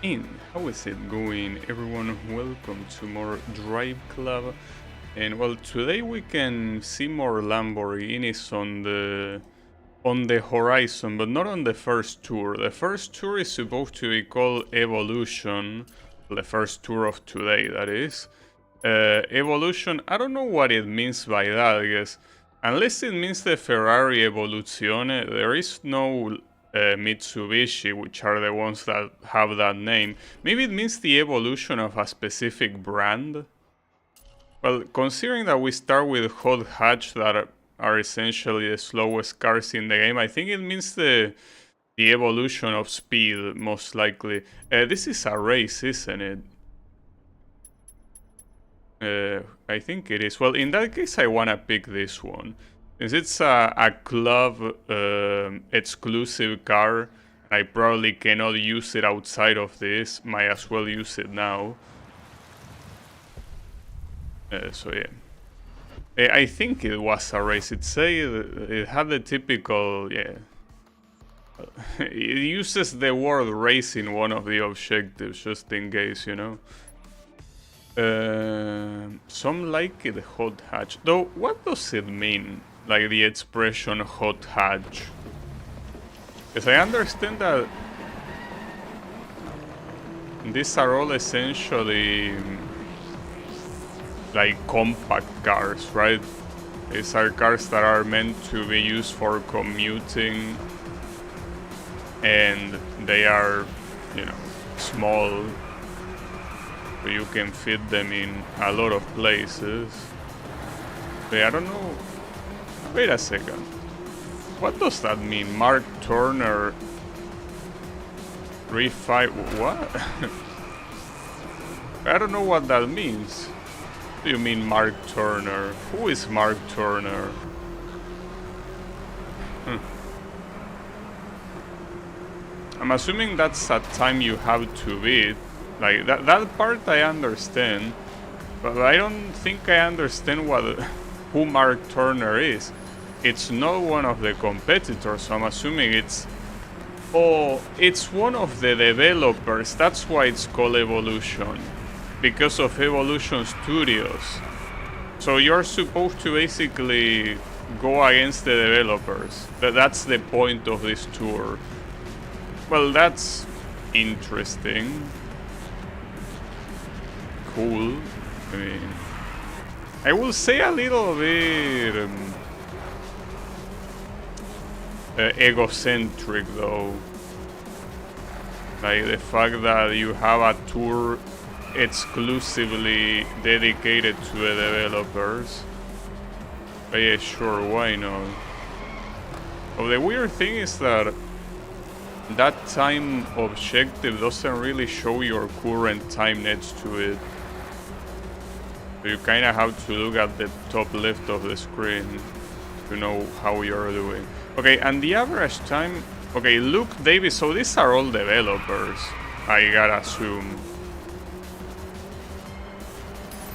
How is it going, everyone? Welcome to more Driveclub. And well, today we can see more Lamborghinis on the horizon, but not on the first tour. The first tour is supposed to be called Evolution, the first tour of today, that is. Evolution, I don't know what it means by that, I guess. Unless it means the Ferrari Evoluzione, there is no Mitsubishi, which are the ones that have that name. Maybe it means the evolution of a specific brand. Well, considering that we start with hot hatch that are essentially the slowest cars in the game, I think it means the evolution of speed, most likely. This is a race, isn't it? I think it is. Well, in that case, I wanna pick this one. Since it's a club exclusive car, I probably cannot use it outside of this. Might as well use it now. So yeah. I think it was a race. It had the typical, yeah. It uses the word race in one of the objectives, just in case, you know. Some like it hot hatch. Though, what does it mean? Like the expression hot hatch? Because I understand that these are all essentially like compact cars, right? These are cars that are meant to be used for commuting, and they are, you know, small, so you can fit them in a lot of places. But I don't know. Wait a second. What does that mean? Mark Turner refi... What? I don't know what that means. What do you mean Mark Turner? Who is Mark Turner? I'm assuming that's a time you have to beat. Like, that part I understand. But I don't think I understand who Mark Turner is. It's not one of the competitors, so I'm assuming it's... Oh, it's one of the developers. That's why it's called Evolution. Because of Evolution Studios. So you're supposed to basically go against the developers. That's the point of this tour. Well, that's interesting. Cool. I mean, I will say a little bit egocentric though. Like the fact that you have a tour exclusively dedicated to the developers. But yeah, sure, why not? Well, the weird thing is that time objective doesn't really show your current time next to it. So you kind of have to look at the top left of the screen to know how you're doing. Okay, and the average time... Okay, Luke Davis, so these are all developers, I gotta assume.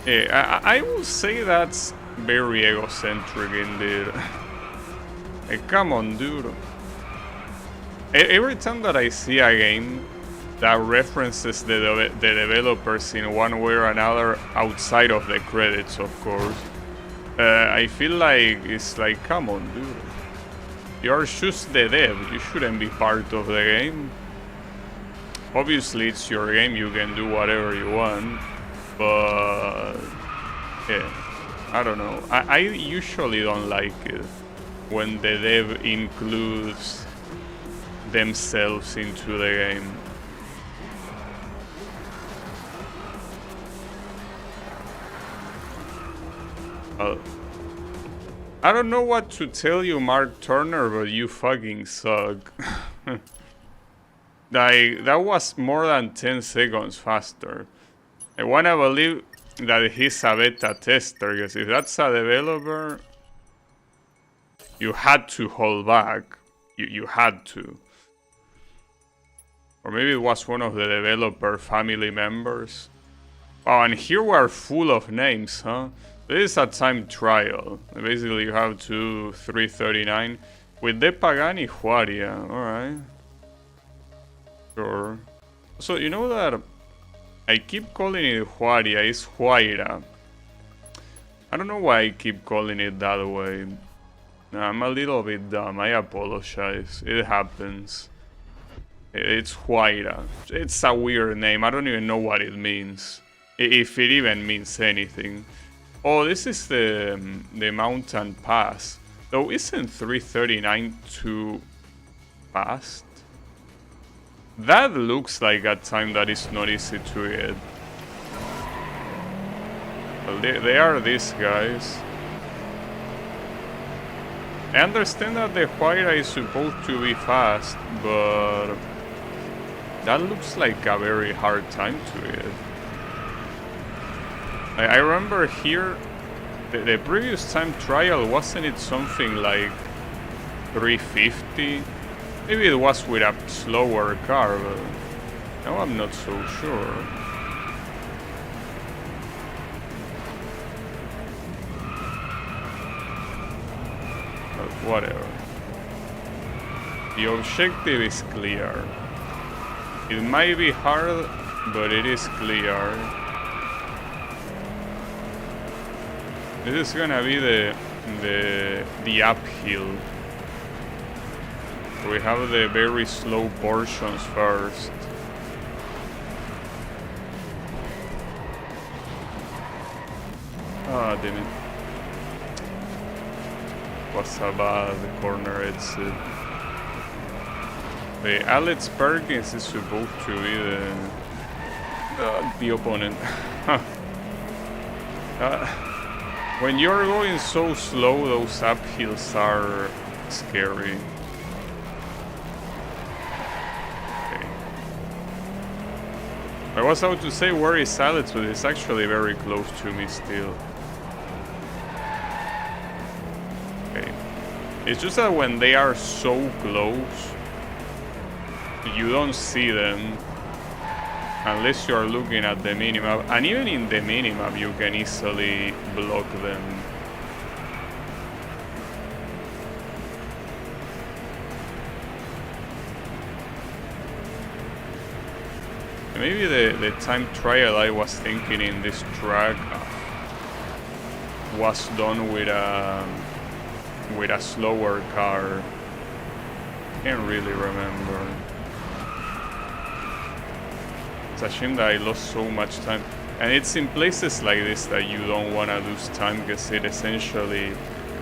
Yeah, I will say that's very egocentric indeed. Hey, come on, dude. Every time that I see a game that references the developers in one way or another, outside of the credits, of course, I feel like it's like, come on, dude. You're just the dev, you shouldn't be part of the game. Obviously, it's your game, you can do whatever you want, but yeah, I don't know. I usually don't like it when the dev includes themselves into the game. I don't know what to tell you, Mark Turner, but you fucking suck. Like, that was more than 10 seconds faster. I wanna believe that he's a beta tester, because if that's a developer, you had to hold back. You had to. Or maybe it was one of the developer family members. Oh, and here we are full of names, huh? This is a time trial. Basically, you have 339 with the Pagani Huaria. Alright. Sure. So you know that I keep calling it Huaria, it's Huayra. I don't know why I keep calling it that way. I'm a little bit dumb, I apologize. It happens. It's Huayra. It's a weird name, I don't even know what it means. If it even means anything. Oh, this is the mountain pass. Though isn't 339 too fast? That looks like a time that is not easy to get. Well, they are these guys. I understand that the Huayra is supposed to be fast, but that looks like a very hard time to get. I remember here, the previous time trial, wasn't it something like 350? Maybe it was with a slower car, but now I'm not so sure. But whatever. The objective is clear. It might be hard, but it is clear. This is gonna be the uphill. We have the very slow portions first. Ah, damn it. Was a bad corner exit. The Alex Perkins is supposed to be the opponent. When you're going so slow, those uphills are scary. Okay. I was about to say where is Alex, but it's actually very close to me still. Okay. It's just that when they are so close, you don't see them unless you're looking at the minimap, and even in the minimap you can easily block them. Maybe the time trial I was thinking in this track was done with a slower car. Can't really remember. It's a shame that I lost so much time. And it's in places like this that you don't want to lose time because it essentially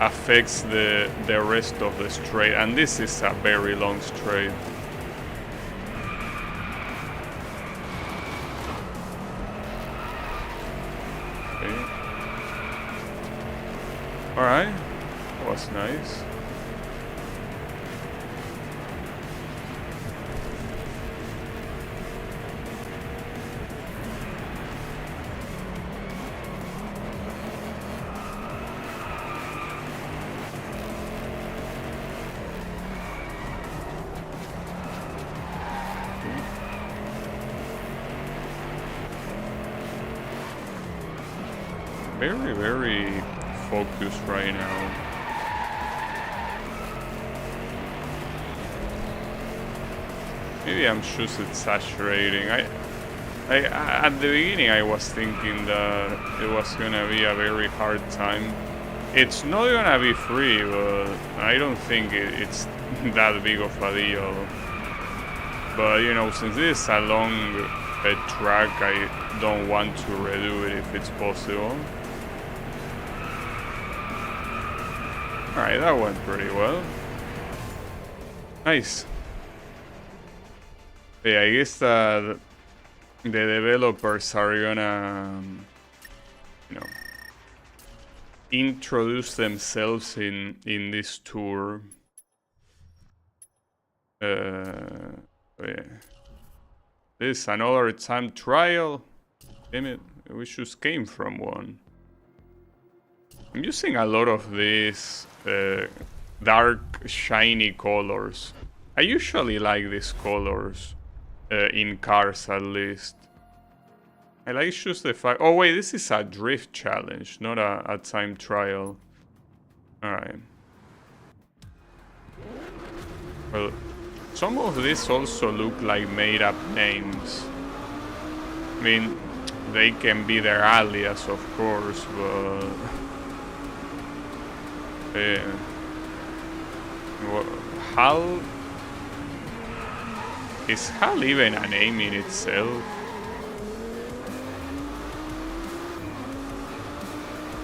affects the rest of the straight. And this is a very long straight. Okay. Alright. That was nice. Very, very focused right now. Maybe I'm just exaggerating. I at the beginning I was thinking that it was gonna be a very hard time. It's not gonna be free, but I don't think it's that big of a deal. But you know, since this is a long track, I don't want to redo it if it's possible. Alright, that went pretty well. Nice. Yeah, I guess the developers are gonna, you know, introduce themselves in this tour. Yeah. This is another time trial. Damn it, we just came from one. I'm using a lot of these dark, shiny colors. I usually like these colors, in cars at least. I like just the fact... Oh wait, this is a drift challenge, not a time trial. Alright. Well, Some of these also look like made-up names. I mean, they can be their alias, of course, but... Hal... Is Hal even a name in itself?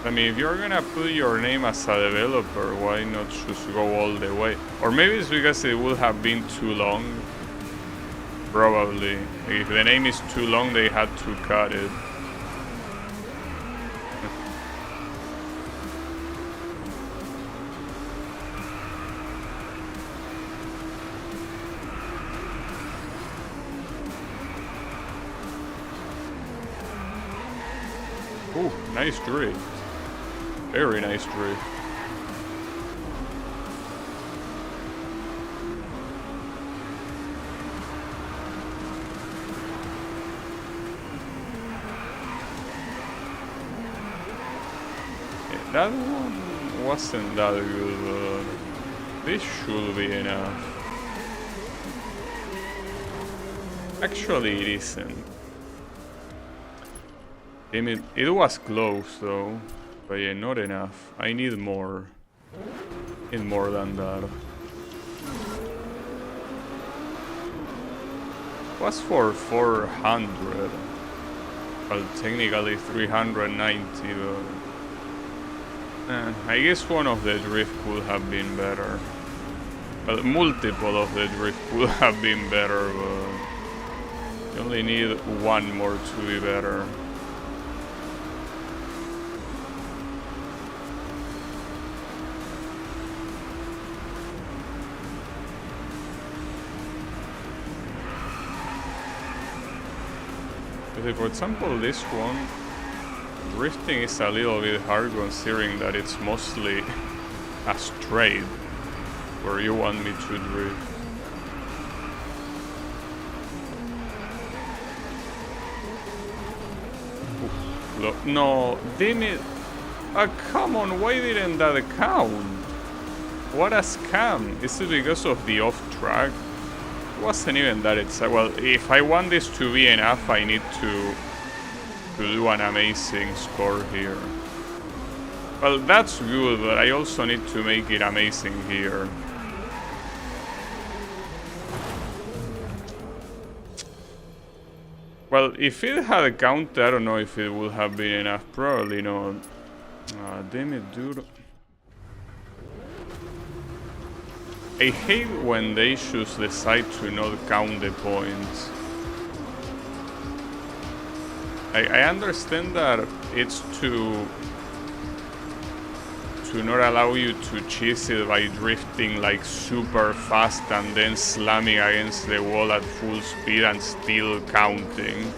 I mean, if you're gonna put your name as a developer, why not just go all the way? Or maybe it's because it would have been too long. Probably. If the name is too long, they had to cut it. Ooh, nice drift. Very nice drift. Yeah, that one wasn't that good, but this should be enough. Actually, it isn't. Damn it, it was close though. But yeah, not enough. I need more. Need more than that. Was for 400. Well, technically 390, but... I guess one of the drift could have been better. Well, multiple of the drift could have been better, but... You only need one more to be better. For example, this one, drifting is a little bit hard considering that it's mostly a straight where you want me to drift. Oof, look, no, damn it! Come on, why didn't that count? What a scam! Is it because of the off-track? Wasn't even that exciting. Well, if I want this to be enough, I need to do an amazing score here. Well, that's good, but I also need to make it amazing here. Well, if it had counted, I don't know if it would have been enough. Probably not. Damn it, dude. I hate when they just decide to not count the points. I understand that it's to not allow you to cheese it by drifting like super fast and then slamming against the wall at full speed and still counting.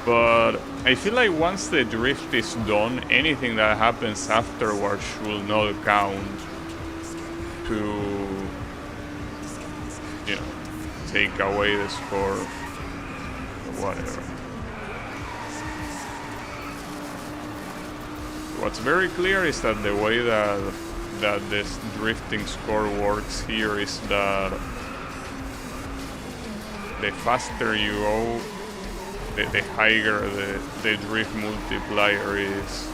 But I feel like once the drift is done, anything that happens afterwards should not count. To, you know, take away the score or whatever. What's very clear is that the way that this drifting score works here is that the faster you go, the higher the drift multiplier is.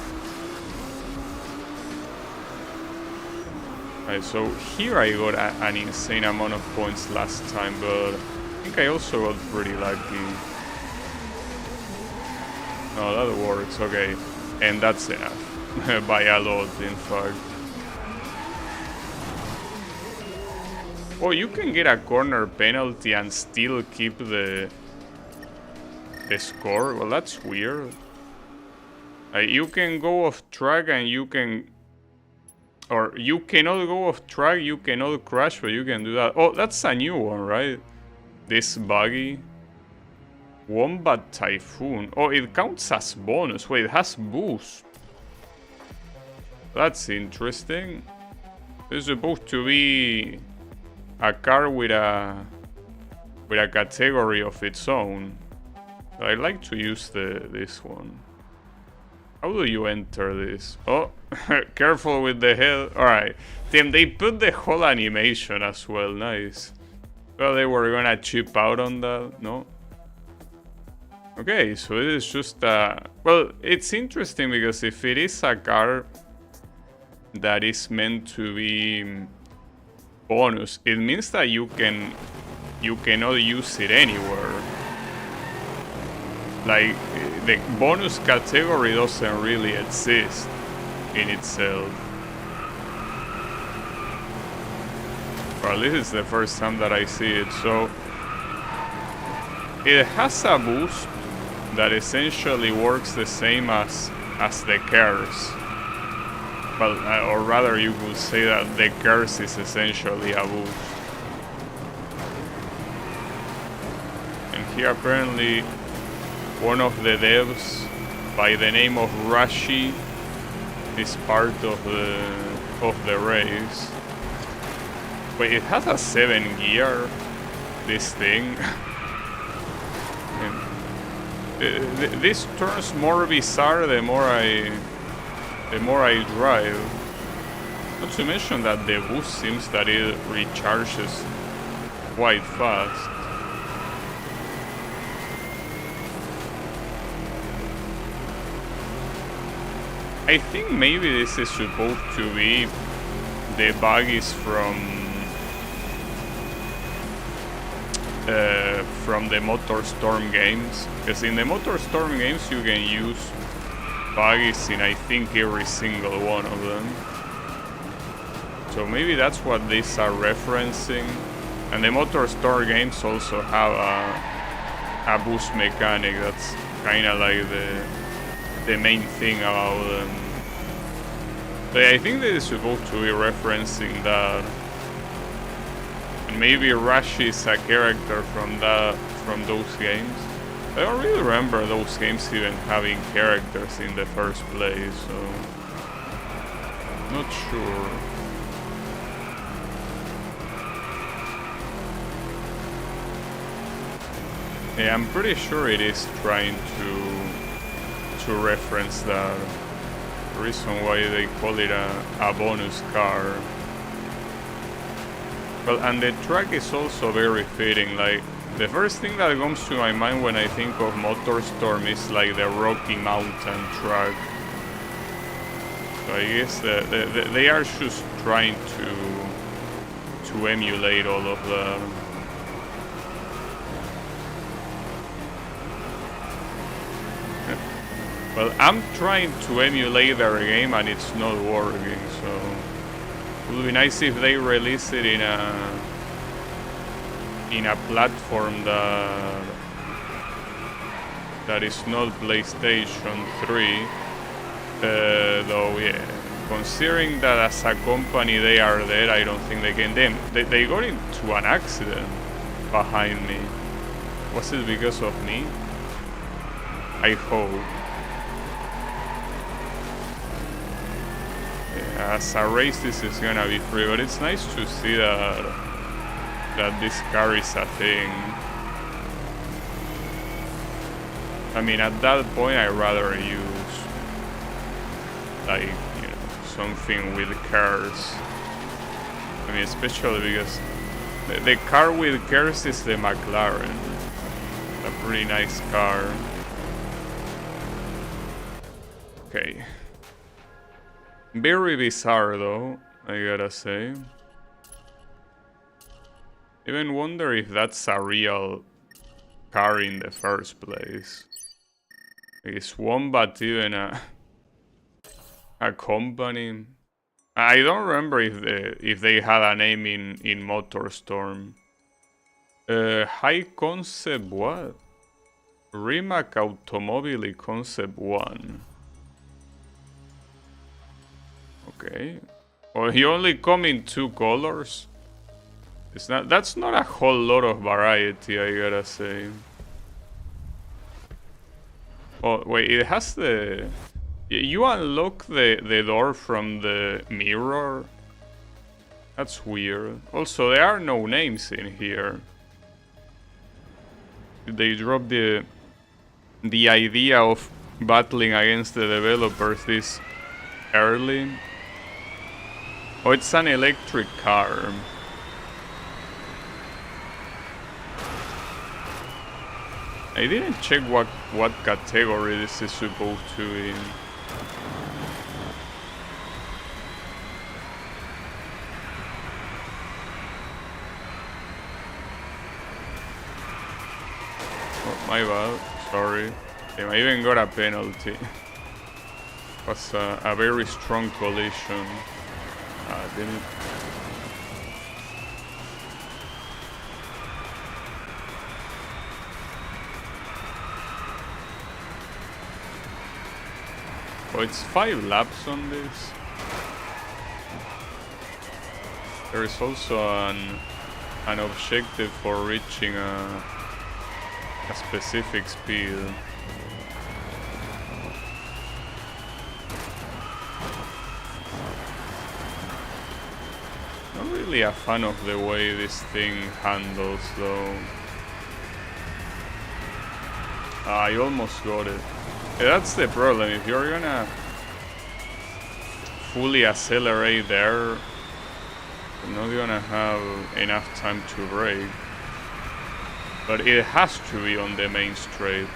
So here I got an insane amount of points last time, but I think I also got pretty lucky. No, that works, okay. And that's enough. By a lot, in fact. Oh, you can get a corner penalty and still keep the score? Well, that's weird. You can go off track and you can... Or you cannot go off track, you cannot crash, but you can do that. Oh, that's a new one, right? This buggy. Wombat Typhoon. Oh, it counts as bonus. Wait, it has boost. That's interesting. It's supposed to be a car with a category of its own. I like to use this one. How do you enter this? Oh, careful with the head. Alright. Damn, they put the whole animation as well. Nice. Well, they were gonna chip out on that, no? Okay, so it is just well, it's interesting because if it is a car that is meant to be bonus, it means that you cannot use it anywhere. Like, the bonus category doesn't really exist in itself. Well, this is the first time that I see it, so it has a boost that essentially works the same as the curse. Well, or rather you could say that the curse is essentially a boost. And here apparently one of the devs by the name of Rashi is part of the race. Wait, it has a 7 gear, this thing. This turns more bizarre the more I drive. Not to mention that the boost seems that it recharges quite fast. I think maybe this is supposed to be the buggies from the MotorStorm games, because in the MotorStorm games you can use buggies in I think every single one of them. So maybe that's what these are referencing. And the MotorStorm games also have a boost mechanic that's kind of like the main thing about them. But I think they are supposed to be referencing that. And maybe Rashi is a character from those games. I don't really remember those games even having characters in the first place, so not sure. Yeah, I'm pretty sure it is trying to reference that. The reason why they call it a bonus car. Well, and the track is also very fitting. Like, the first thing that comes to my mind when I think of MotorStorm is like the Rocky Mountain track. So I guess they are just trying to emulate all of that. Well, I'm trying to emulate their game and it's not working, so it would be nice if they release it in a platform that is not PlayStation 3. Though, yeah, considering that as a company they are dead, I don't think they can. They got into an accident behind me. Was it because of me? I hope. As a race, this is gonna be free, but it's nice to see that this car is a thing. I mean, at that point, I'd rather use, like, you know, something with cars. I mean, especially because the car with cars is the McLaren. A pretty nice car. Okay. Very bizarre though, I gotta say. Even wonder if that's a real car in the first place. Is Wombat even a company? I don't remember if they had a name in MotorStorm. High Concept what? Rimac Automobili Concept 1. Okay. Well, he only come in 2 colors. That's not a whole lot of variety, I gotta say. Oh wait, it has the. You unlock the door from the mirror. That's weird. Also, there are no names in here. They dropped the idea of battling against the developers this early. Oh, it's an electric car. I didn't check what category this is supposed to be in. Oh, my bad. Sorry. Damn, I even got a penalty. Was a very strong collision. Didn't. Oh, it's 5 laps on this. There is also an objective for reaching a specific speed. Not really a fan of the way this thing handles though. I almost got it. That's the problem, if you're gonna fully accelerate there, you're not gonna have enough time to brake. But it has to be on the main straight.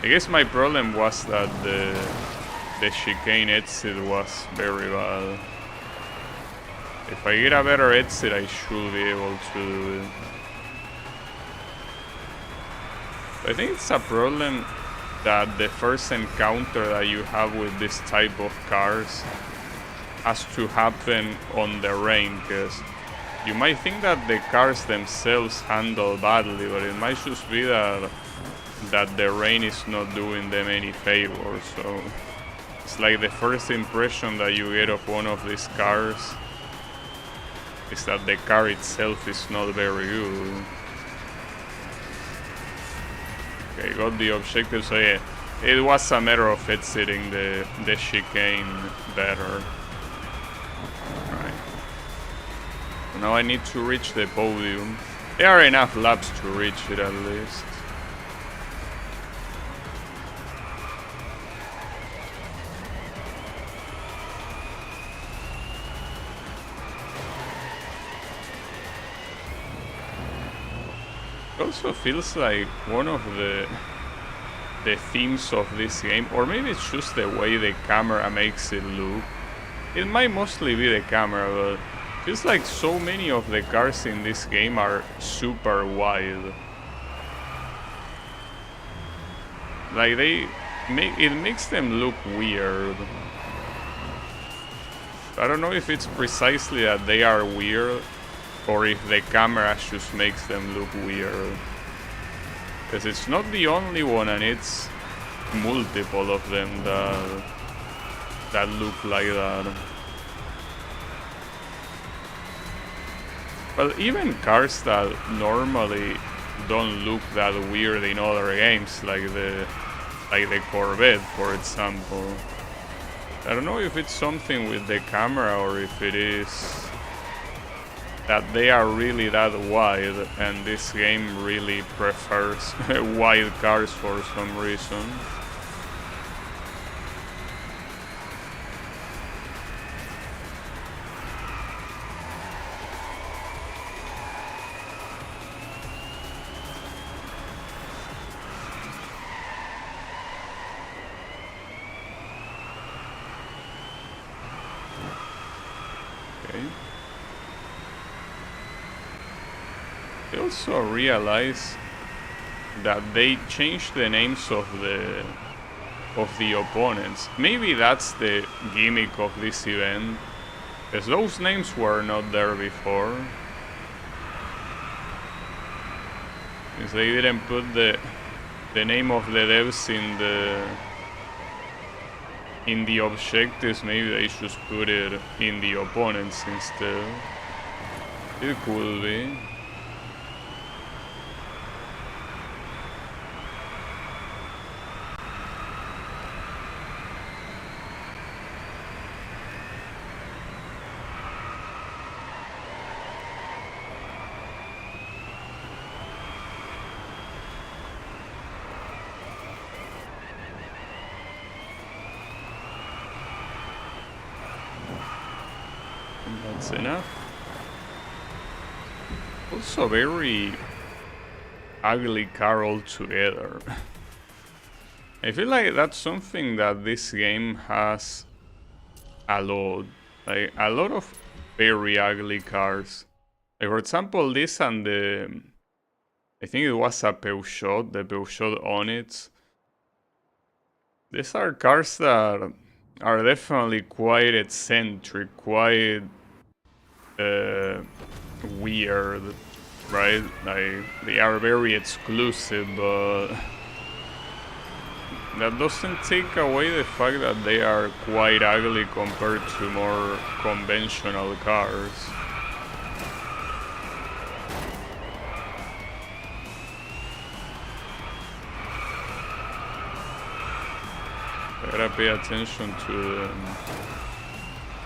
I guess my problem was that the chicane exit was very bad. If I get a better exit, I should be able to do it. I think it's a problem that the first encounter that you have with this type of cars has to happen on the rain, because you might think that the cars themselves handle badly, but it might just be that the rain is not doing them any favor. So it's like the first impression that you get of one of these cars is that the car itself is not very good. Okay, got the objective, so yeah, it was a matter of exiting the chicane better. Alright. So now I need to reach the podium. There are enough laps to reach it at least. It also feels like one of the themes of this game, or maybe it's just the way the camera makes it look. It might mostly be the camera, but it feels like so many of the cars in this game are super wide. Like it makes them look weird. I don't know if it's precisely that they are weird, or if the camera just makes them look weird. Because it's not the only one, and it's multiple of them that look like that. Well, even cars that normally don't look that weird in other games, like the Corvette, for example. I don't know if it's something with the camera or if it is that they are really that wide, and this game really prefers wide cars for some reason. Okay. I also realize that they changed the names of the opponents. Maybe that's the gimmick of this event, because those names were not there before. Because they didn't put the name of the devs in the objectives, maybe they should put it in the opponents instead. It could be. That's enough. Also very ugly car altogether. I feel like that's something that this game has a lot. Like, a lot of very ugly cars. Like, for example, this and the... I think it was a Peugeot, the Peugeot Onyx. These are cars that are definitely quite eccentric, quite weird, right? Like, they are very exclusive, but that doesn't take away the fact that they are quite ugly compared to more conventional cars. I gotta pay attention to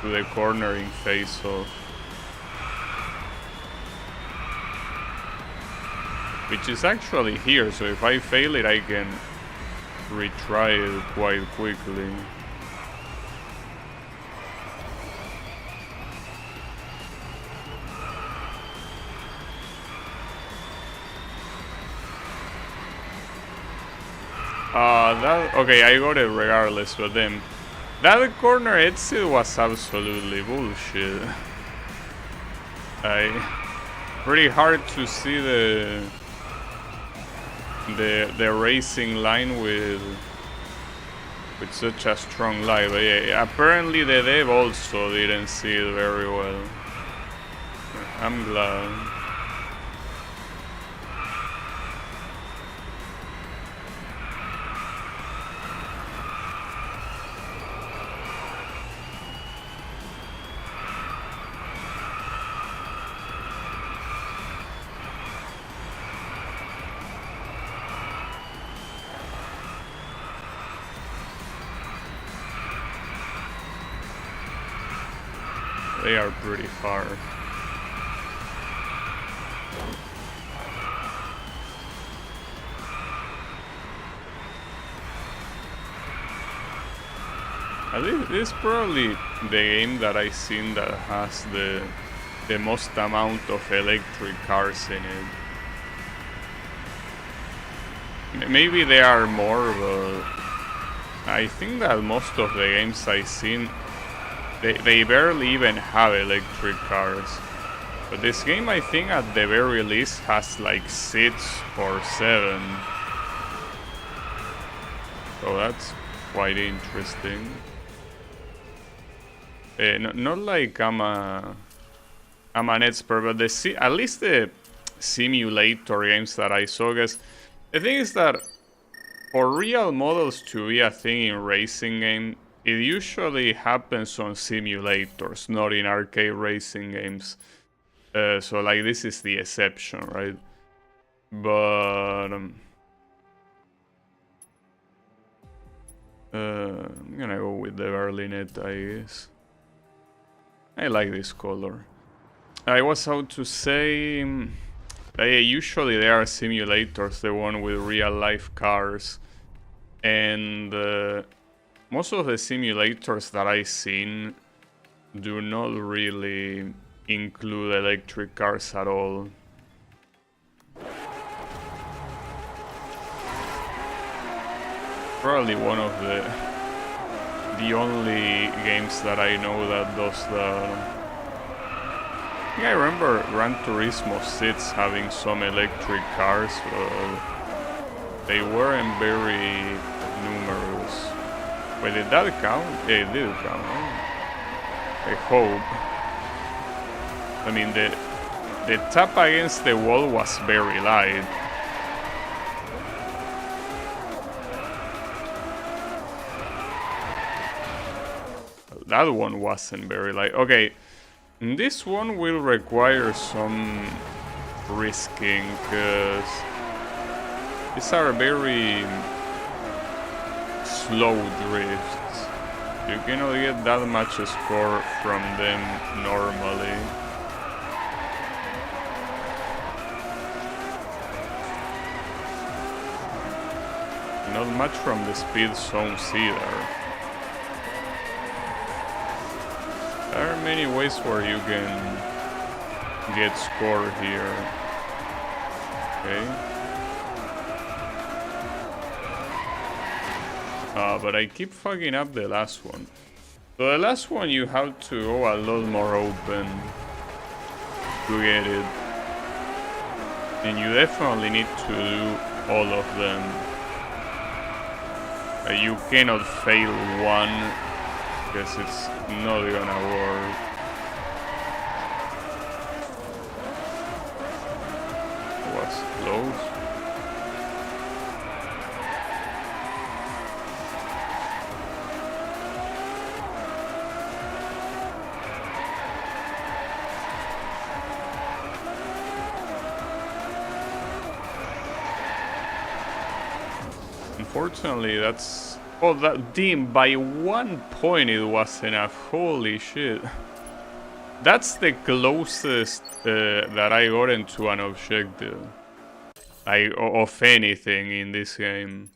the cornering face of, which is actually here, so if I fail it I can retry it quite quickly. Okay, I got it regardless, but then that corner exit was absolutely bullshit. Pretty hard to see the racing line with such a strong light. But yeah, apparently the dev also didn't see it very well. I'm glad. They are pretty far. This is probably the game that I've seen that has the most amount of electric cars in it. Maybe there are more, but I think that most of the games I've seen, they barely even have electric cars. But this game, I think, at the very least, has like 6 or 7. So that's quite interesting. Not like I'm an expert, but at least the simulator games that I saw, guys. The thing is that for real models to be a thing in racing game, it usually happens on simulators, not in arcade racing games. So like this is the exception, right? But I'm gonna go with the Berlinette, I guess. I like this color. I was about to say, usually there are simulators, the one with real life cars, and most of the simulators that I've seen do not really include electric cars at all. Probably one of the only games that I know that does that. I think I remember Gran Turismo 6 having some electric cars, but they weren't very numerous. Wait, did that count? Yeah, it did count. I hope. I mean, the tap against the wall was very light. That one wasn't very light. Okay, this one will require some risking, because these are very slow drifts. You cannot get that much score from them normally. Not much from the speed zones either. There are many ways where you can get score here. Okay. But I keep fucking up the last one. So the last one you have to go a lot more open to get it. And you definitely need to do all of them. You cannot fail one because it's not gonna work. It was close. Unfortunately, that's... Oh, that team, by 1 point it was enough. Holy shit. That's the closest that I got into an objective. Of anything in this game.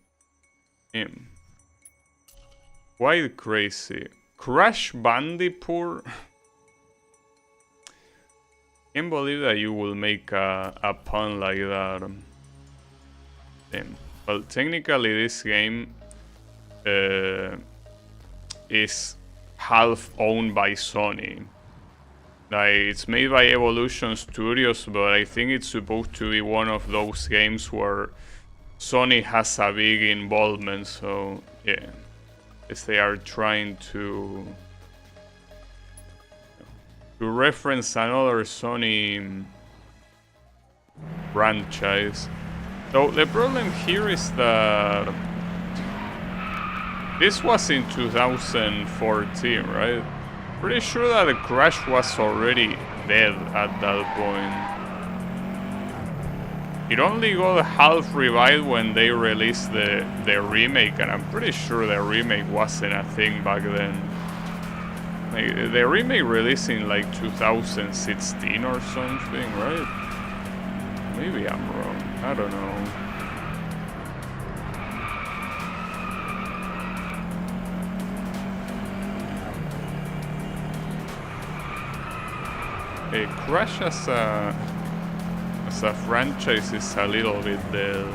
Quite crazy. Crash Bandicoot? Can't believe that you will make a pun like that. Damn. Well, technically this game is half owned by Sony. Like, it's made by Evolution Studios, but I think it's supposed to be one of those games where Sony has a big involvement, so yeah. As they are trying to reference another Sony franchise. So the problem here is that this was in 2014, right? Pretty sure that the Crash was already dead at that point. It only got half revived when they released the remake, and I'm pretty sure the remake wasn't a thing back then. Like, the remake released in like 2016 or something, right? Maybe I'm wrong. I don't know. Hey, Crash as a franchise is a little bit dead.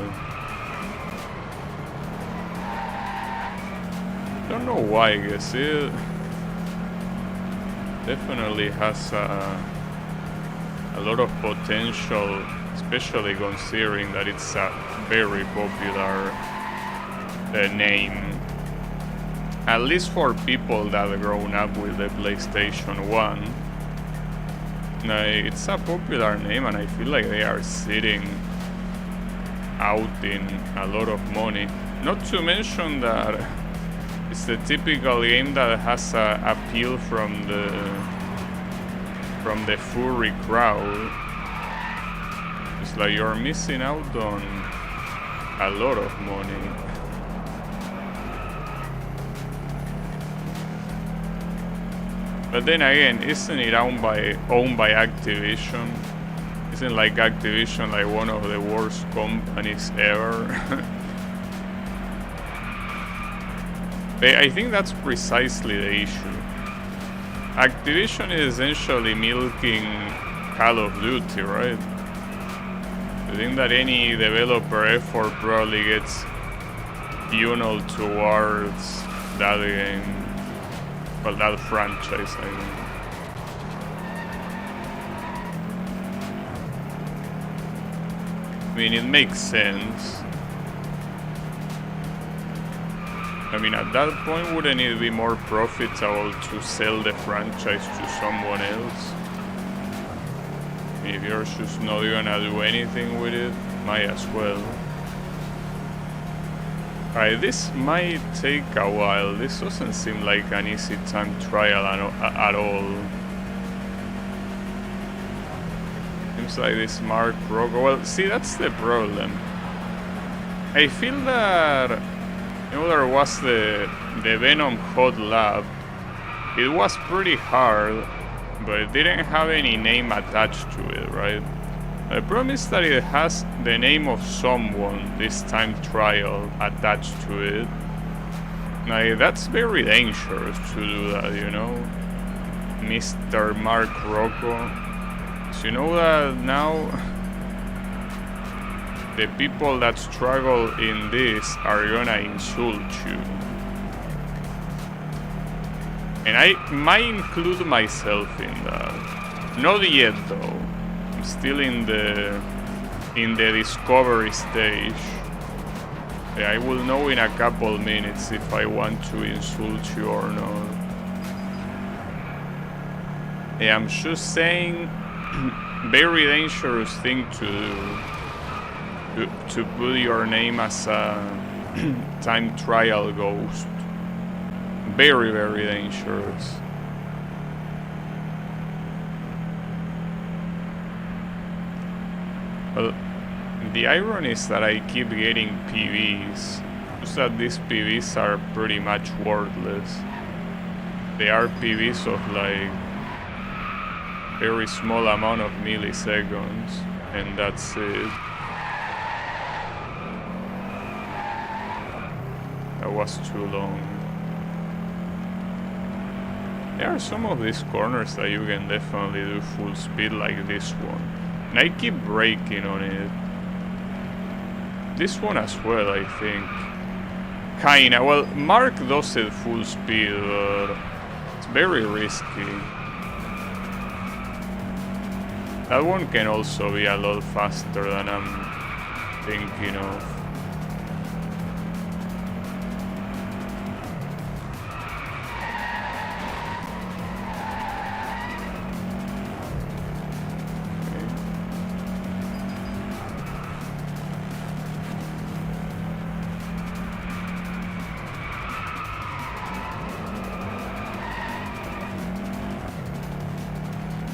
Don't know why. I guess it definitely has a lot of potential. Especially considering that it's a very popular name. At least for people that have grown up with the PlayStation 1. It's a popular name, and I feel like they are sitting out in a lot of money. Not to mention that it's the typical game that has a appeal from the furry crowd. It's like you're missing out on a lot of money. But then again, isn't it owned by Activision? Isn't like Activision like one of the worst companies ever? I think that's precisely the issue. Activision is essentially milking Call of Duty, right? I think that any developer effort probably gets funneled towards that game. Well, that franchise, I mean. I mean, it makes sense. I mean, at that point, wouldn't it be more profitable to sell the franchise to someone else? If you're just not gonna do anything with it, might as well. Alright, this might take a while. This doesn't seem like an easy time trial at all. Seems like this Mark Rocco. Well, see, that's the problem. I feel that, you know, there was the Venom Hot Lab. It was pretty hard, but it didn't have any name attached to it, right? The problem is that it has the name of someone, this time trial, attached to it. Like, that's very dangerous to do that, you know? Mr. Mark Rocco. So you know that now the people that struggle in this are gonna insult you. And I might include myself in that. Not yet though. I'm still in the discovery stage. Yeah, I will know in a couple minutes if I want to insult you or not. Yeah, I'm just saying, very dangerous thing to do. To put your name as a time trial ghost. Very, very dangerous. Well, the irony is that I keep getting PVs. Just that these PVs are pretty much worthless. They are PVs of like very small amount of milliseconds, and that's it. That was too long. There are some of these corners that you can definitely do full speed, like this one. And I keep braking on it. This one as well, I think. Kinda. Well, Mark does it full speed, but it's very risky. That one can also be a lot faster than I'm thinking of.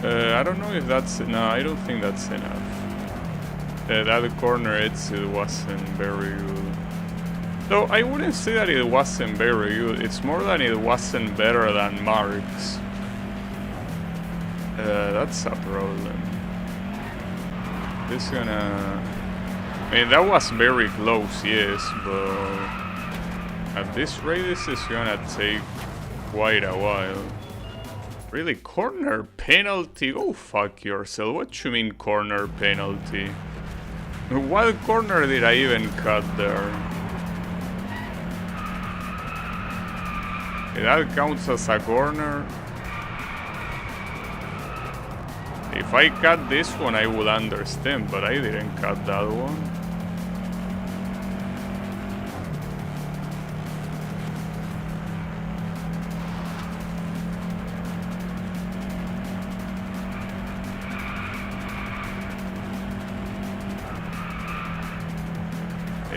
I don't know if that's... No, I don't think that's enough. That corner exit wasn't very good. Though I wouldn't say that it wasn't very good. It's more that it wasn't better than Mark's. That's a problem. This gonna... I mean, that was very close, yes, but... At this rate, this is gonna take quite a while. Really? Corner penalty? Go fuck yourself. What you mean corner penalty? What corner did I even cut there? That counts as a corner? If I cut this one I would understand, but I didn't cut that one.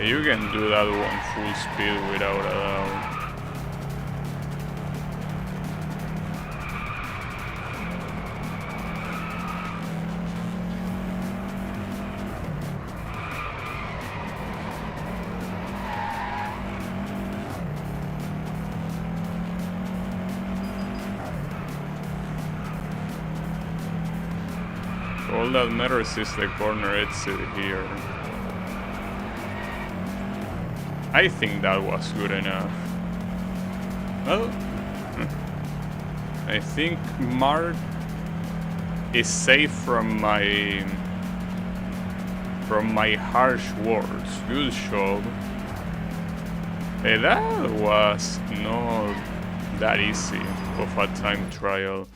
You can do that one full speed without a doubt. All that matters is the corner exit here. I think that was good enough. Well, I think Mark is safe from my harsh words. Good job. That was not that easy of a time trial.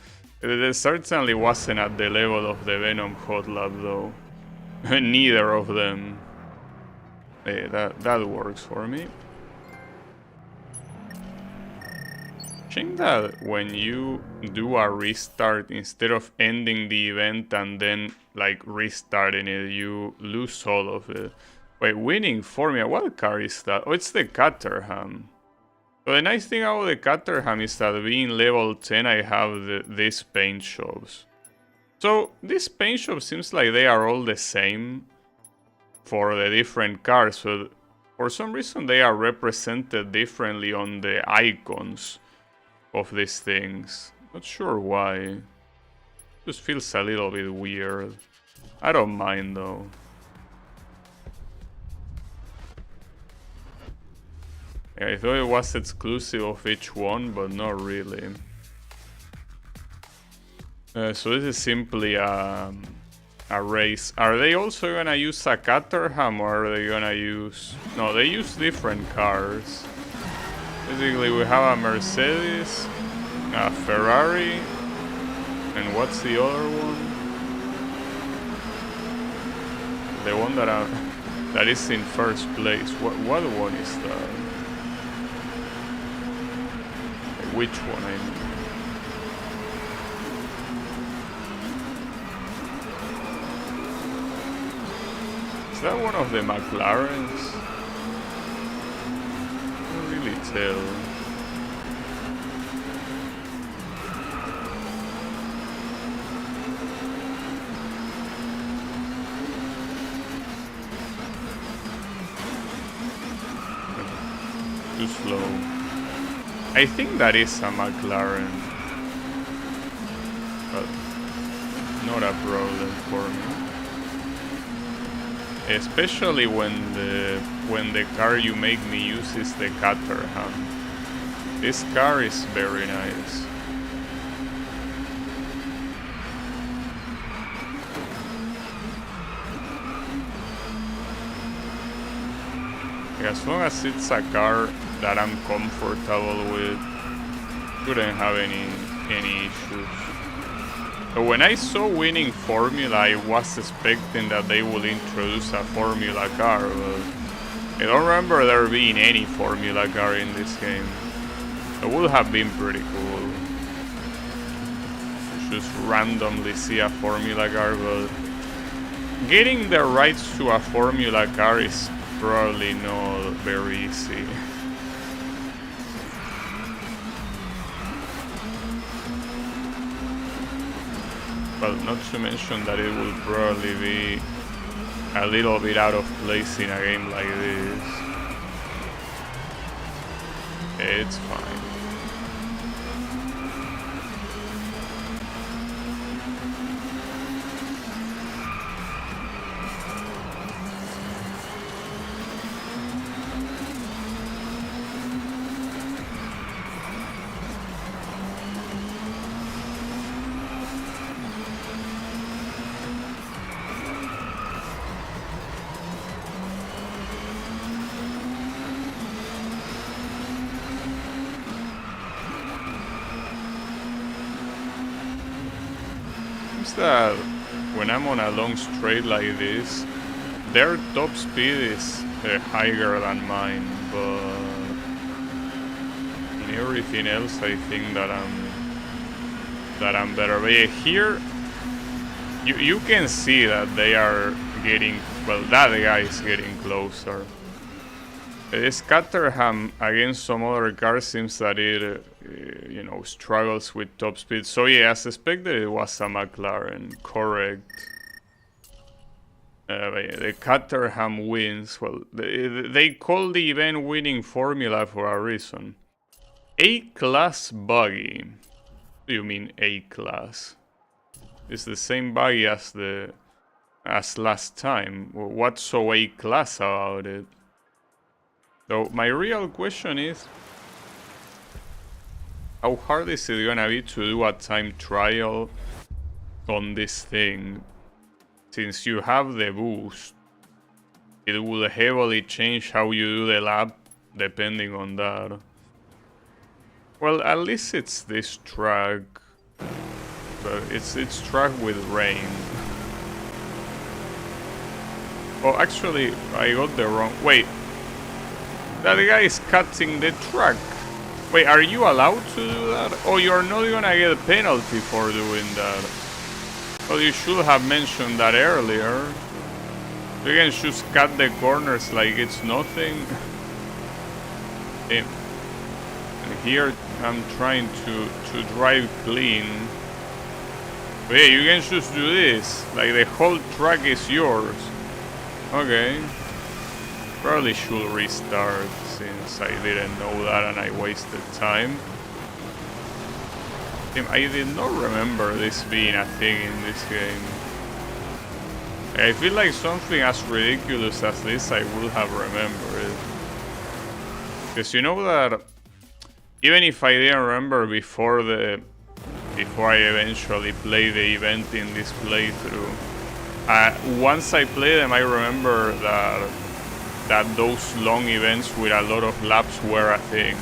It certainly wasn't at the level of the Venom Hot Lab though. Neither of them. That works for me. I think that when you do a restart, instead of ending the event and then like restarting it, you lose all of it. Wait, winning formula, what car is that? Oh, it's the Caterham. So the nice thing about the Caterham is that being level 10 I have these paint shops. So this paint shop seems like they are all the same for the different cars, but for some reason they are represented differently on the icons of these things. Not sure why. Just feels a little bit weird. I don't mind though. Yeah, I thought it was exclusive of each one, but not really. So this is simply a race. Are they also gonna use a Caterham or are they gonna use... No, they use different cars. Basically we have a Mercedes A Ferrari. And what's the other one? The one that is in first place. What one is that? Which one, I mean? Is that one of the McLarens? I can't really tell. Too slow. I think that is a McLaren, but not a problem for me. Especially when the car you make me use is the Caterham. This car is very nice. As long as it's a car that I'm comfortable with, shouldn't have any issues. But when I saw winning Formula, I was expecting that they would introduce a Formula car, but I don't remember there being any Formula car in this game. It would have been pretty cool to just randomly see a Formula car, but getting the rights to a Formula car is probably not very easy. Well, not to mention that it will probably be a little bit out of place in a game like this. It's fine. That when I'm on a long straight like this, their top speed is higher than mine, but in everything else I think that I'm better. But yeah, here you can see that they are getting, well, that guy is getting closer. This Caterham against some other car seems that it struggles with top speed. So yeah, as expected, it was a McLaren, correct. The Caterham wins. Well, they call the event winning formula for a reason. A-class buggy. What do you mean A-class? It's the same buggy as last time. What's so A-class about it? So my real question is, how hard is it gonna be to do a time trial on this thing? Since you have the boost, it will heavily change how you do the lap depending on that. Well, at least it's this track, but it's track with rain. Oh, actually, I got the wrong. Wait. That guy is cutting the track. Wait, are you allowed to do that? Oh, you're not gonna get a penalty for doing that. Well, you should have mentioned that earlier. You can just cut the corners like it's nothing. And here I'm trying to drive clean. But yeah, you can just do this. Like the whole track is yours. Okay. Probably should restart since I didn't know that and I wasted time. I did not remember this being a thing in this game. I feel like something as ridiculous as this I would have remembered. Because you know that even if I didn't remember before I eventually played the event in this playthrough, once I play them I remember that those long events with a lot of laps were a thing.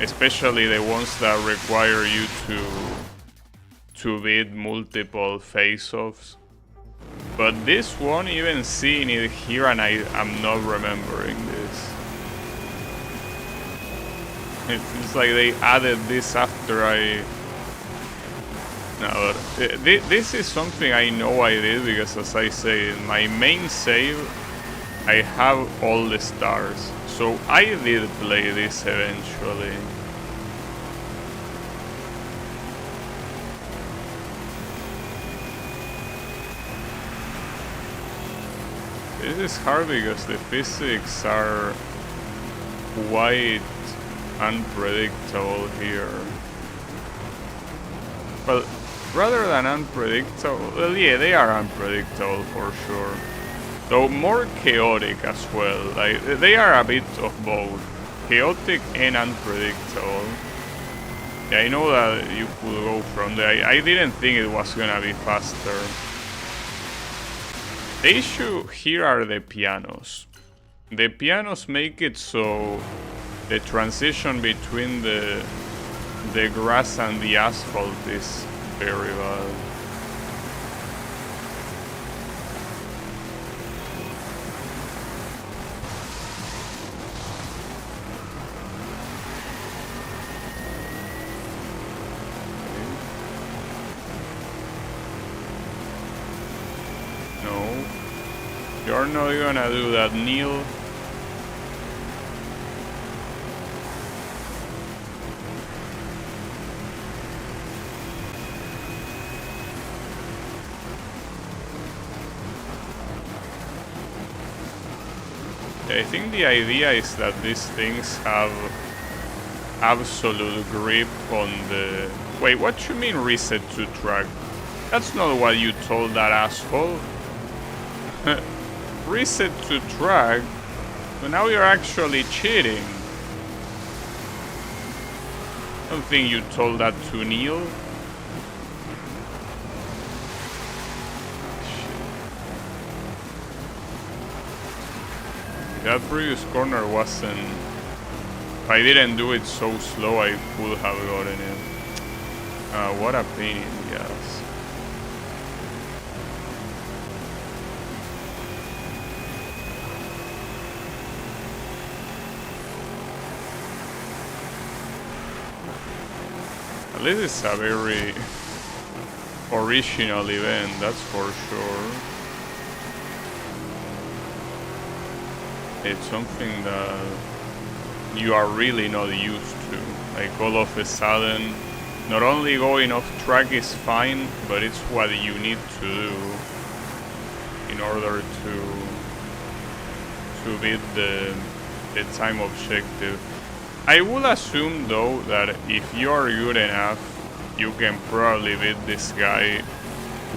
especially the ones that require you to beat multiple face-offs. But this one, even seeing it here, and I'm not remembering this. It feels like they added this after I... No, this is something I know I did, because as I say, in my main save, I have all the stars. So I did play this eventually. This is hard because the physics are quite unpredictable here. Well, rather than unpredictable, well, yeah, they are unpredictable for sure. Though more chaotic as well. Like, they are a bit of both, chaotic and unpredictable. Yeah, I know that you could go from there. I didn't think it was gonna be faster. The issue here are the pianos. The pianos make it so the transition between the grass and the asphalt is very bad. No, you're not gonna do that, Neil. I think the idea is that these things have absolute grip on the... Wait, what you mean reset to track? That's not what you told that asshole. Reset to track? But now you're actually cheating. I don't think you told that to Neil. That previous corner wasn't... If I didn't do it so slow, I could have gotten it. What a pain in the ass. At least it's a very original event, that's for sure. It's something that you are really not used to. Like, all of a sudden, not only going off track is fine, but it's what you need to do in order to beat the time objective. I will assume though that if you are good enough, you can probably beat this guy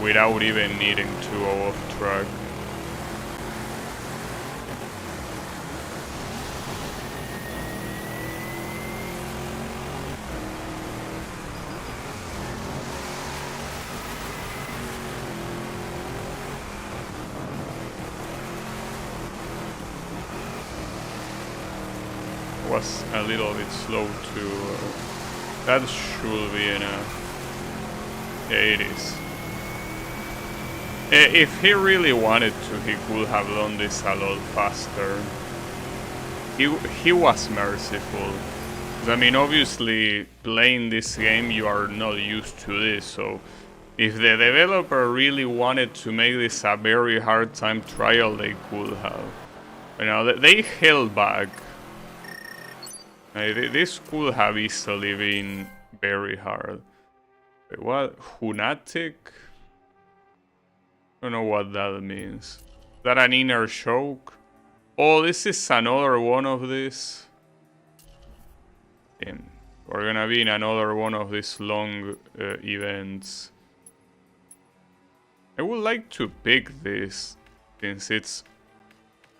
without even needing to go off track. Was a little bit slow too. That should be enough. Yeah, it is. If he really wanted to, he could have done this a lot faster. He was merciful. I mean, obviously, playing this game, you are not used to this, so if the developer really wanted to make this a very hard time trial, they could have. You know, they held back. This could have easily been very hard. Wait, what? Hunatic? I don't know what that means. Is that an inner choke? Oh, this is another one of this. Damn. We're gonna be in another one of these long events. I would like to pick this, since it's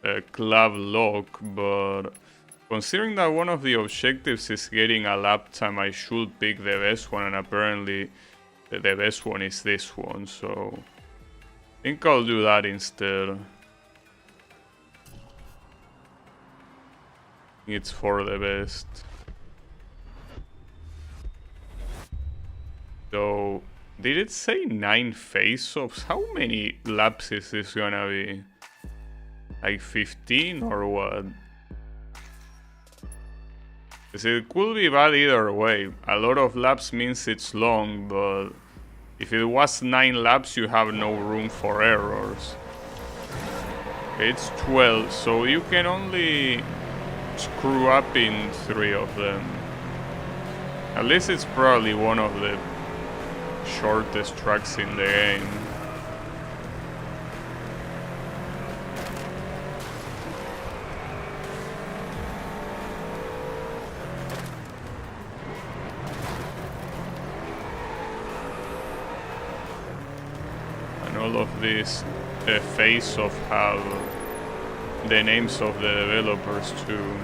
a club lock, but considering that one of the objectives is getting a lap time, I should pick the best one, and apparently the best one is this one, so I think I'll do that instead. It's for the best. So, did it say 9 face-offs? How many laps is this gonna be? Like 15 or what? Because it could be bad either way. A lot of laps means it's long, but if it was 9 laps, you have no room for errors. Okay, it's 12, so you can only screw up in 3 of them. At least it's probably one of the shortest tracks in the game. And all of these face-off have the names of the developers too.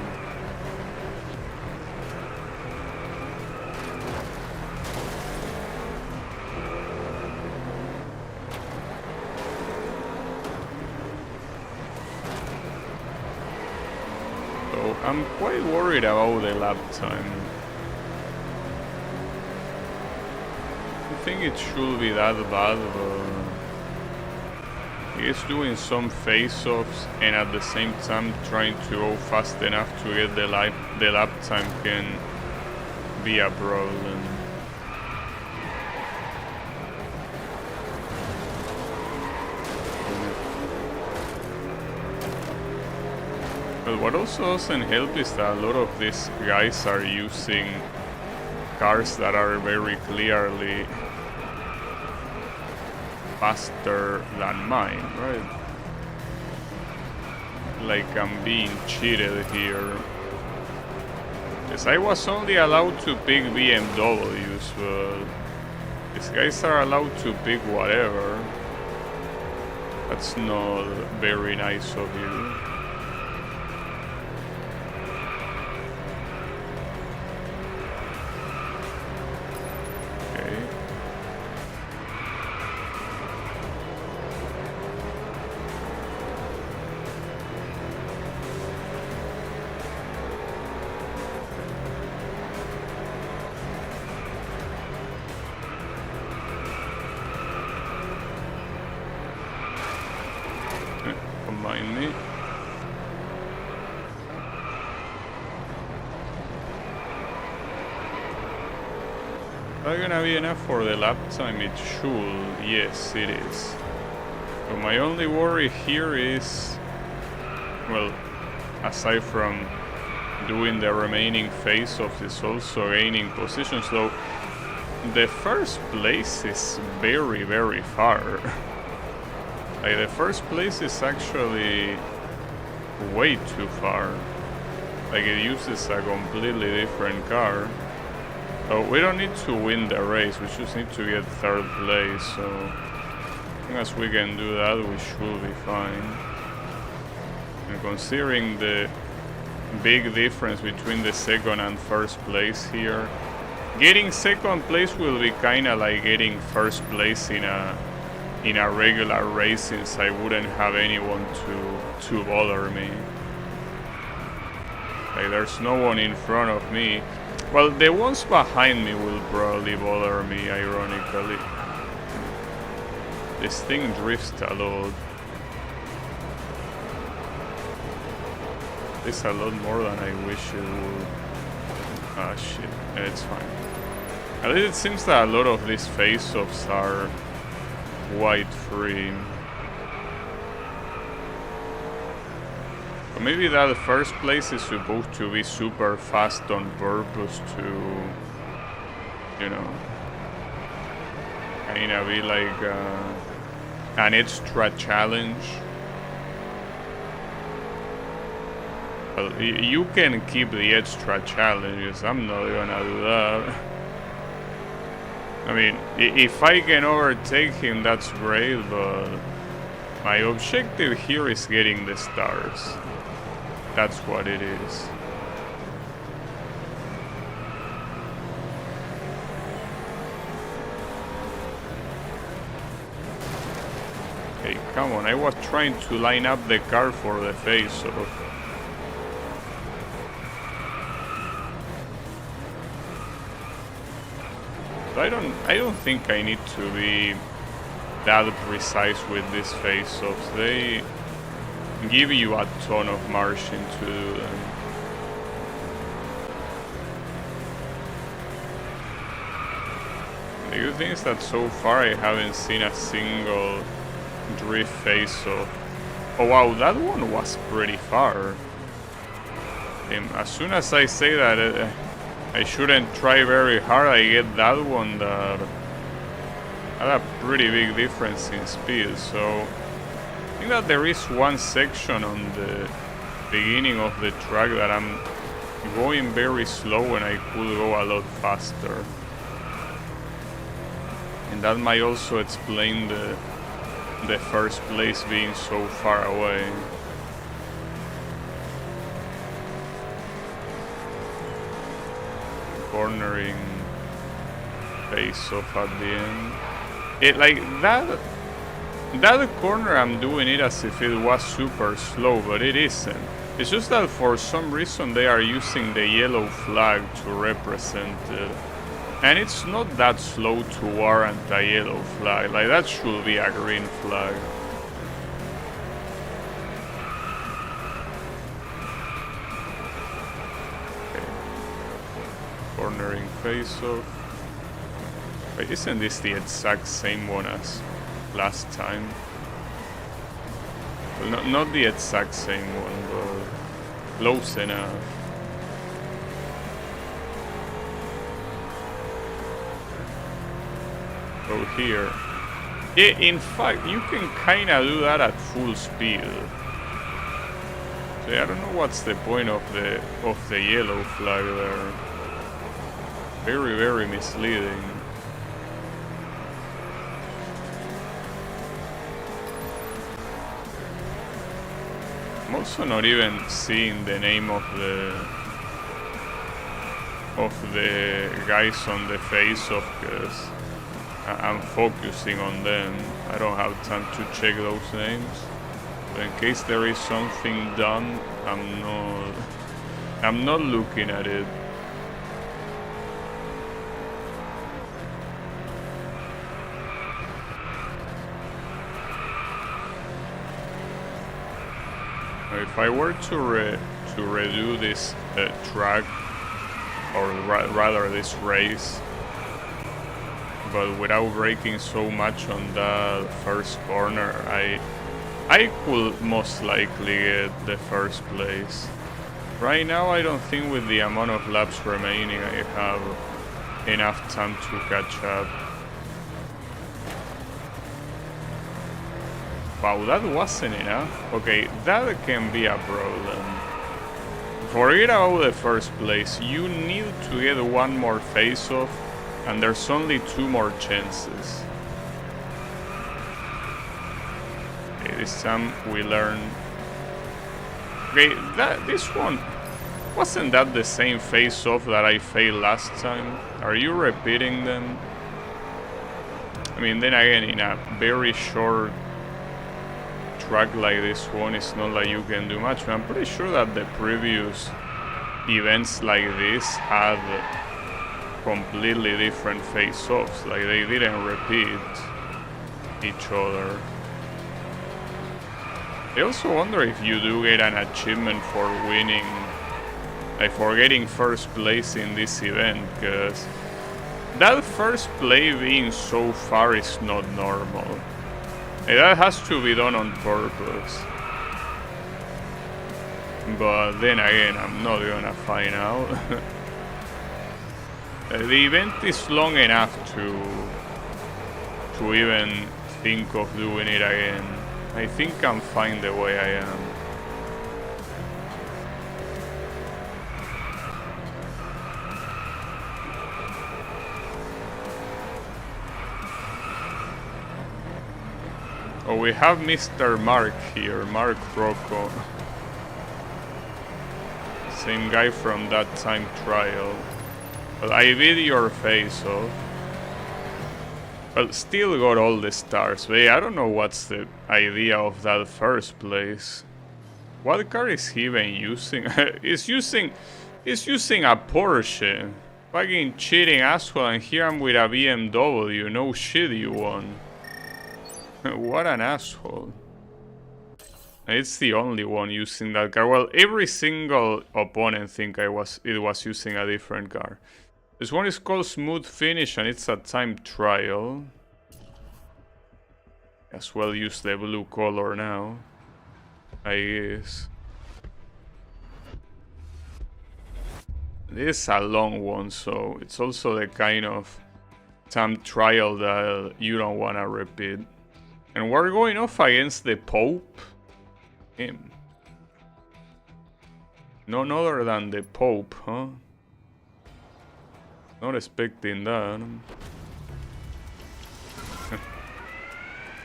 I'm quite worried about the lap time. I think it should be that bad, but he's doing some face-offs and at the same time trying to go fast enough to get the lap time can be a problem. But what also doesn't help is that a lot of these guys are using cars that are very clearly faster than mine, right? Like I'm being cheated here. Yes, I was only allowed to pick BMWs, but these guys are allowed to pick whatever. That's not very nice of you. Combine me. Are gonna be enough for the lap time? It should. Yes, it is. So my only worry here is, well, aside from doing the remaining face-offs, is also gaining positions. Though the first place is very, very far. Like the first place is actually way too far. Like it uses a completely different car. So we don't need to win the race, we just need to get third place. So as long as we can do that, we should be fine. And considering the big difference between the second and first place here, getting second place will be kinda like getting first place in a regular race, since I wouldn't have anyone to bother me. Like there's no one in front of me. Well, the ones behind me will probably bother me, ironically. This thing drifts a lot. It's a lot more than I wish it would. Ah shit, it's fine. At least it seems that a lot of these face-offs are white free. But maybe that first place is supposed to be super fast on purpose to, you know, kinda be like an extra challenge. Well, you can keep the extra challenges, I'm not gonna do that. I mean, if I can overtake him, that's great, but my objective here is getting the stars. That's what it is. Hey, come on, I was trying to line up the car for the face-off. So I don't think I need to be that precise with these face-offs. They give you a ton of margin to do them. The good thing is that so far I haven't seen a single drift face-off. Oh wow, that one was pretty far. As soon as I say that I shouldn't try very hard, I get that one that had a pretty big difference in speed. So I think that there is one section on the beginning of the track that I'm going very slow and I could go a lot faster. And that might also explain the first place being so far away. Cornering face off at the end. It like that corner I'm doing it as if it was super slow, but it isn't. It's just that for some reason they are using the yellow flag to represent it. And it's not that slow to warrant a yellow flag. Like, that should be a green flag. Okay. Cornering face-off. Wait, isn't this the exact same one as last time? Well, not the exact same one, but close enough. Go here. Yeah, in fact, you can kinda do that at full speed. So yeah, I don't know what's the point of the yellow flag there. Very, very misleading. I'm also not even seeing the name of the guys on the face-off, because I'm focusing on them. I don't have time to check those names. But in case there is something done, I'm not looking at it. If I were to redo this track, or rather this race, but without braking so much on the first corner, I could most likely get the first place. Right now I don't think with the amount of laps remaining I have enough time to catch up. Wow, that wasn't enough? Okay, that can be a problem. Forget about the first place, you need to get one more face-off, and there's only 2 more chances. Okay, this time we learn. Okay, this one, wasn't that the same face-off that I failed last time? Are you repeating them? I mean, then again, in a very short track like this one, it's not like you can do much. I'm pretty sure that the previous events like this had completely different face-offs, like they didn't repeat each other. I also wonder if you do get an achievement for winning, like for getting first place in this event, because that first play being so far is not normal. That has to be done on purpose. But then again, I'm not gonna find out. The event is long enough to even think of doing it again. I think I'm fine the way I am. Oh, we have Mr. Mark here, Mark Rocco. Same guy from that time trial. But I beat your face off. But still got all the stars. But yeah, I don't know what's the idea of that first place. What car is he even using? He's using a Porsche. Fucking cheating asshole, and here I'm with a BMW. No shit you won. What an asshole. It's the only one using that car. Well, every single opponent think it was using a different car. This one is called Smooth Finish and it's a time trial. As well use the blue color now, I guess. This is a long one, so it's also the kind of time trial that you don't want to repeat. And we're going off against the Pope. Him. None other than the Pope, huh? Not expecting that.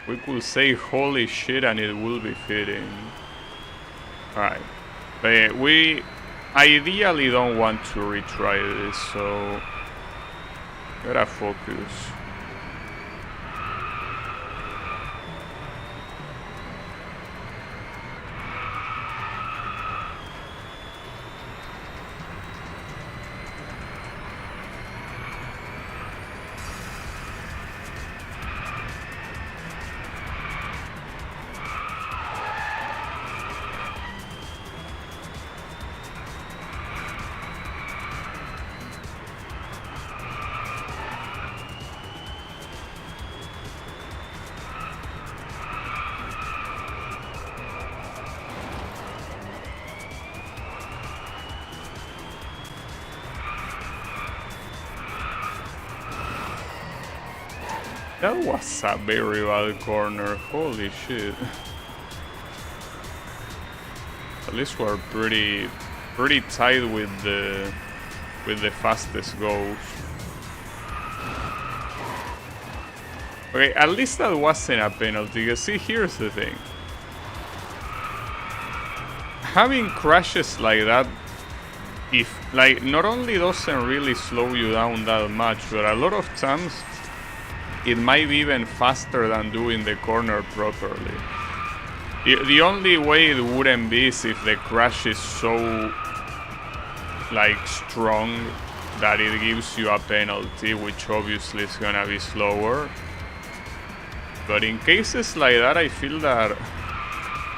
We could say holy shit and it will be fitting. Alright. But we ideally don't want to retry this, so gotta focus. That was a very bad corner, holy shit. At least we're pretty tight with the fastest goals. Okay, at least that wasn't a penalty, because see, here's the thing. Having crashes like that, if like not only doesn't really slow you down that much, but a lot of times it might be even faster than doing the corner properly. The only way it wouldn't be is if the crash is so like strong that it gives you a penalty, which obviously is gonna be slower. But in cases like that, I feel that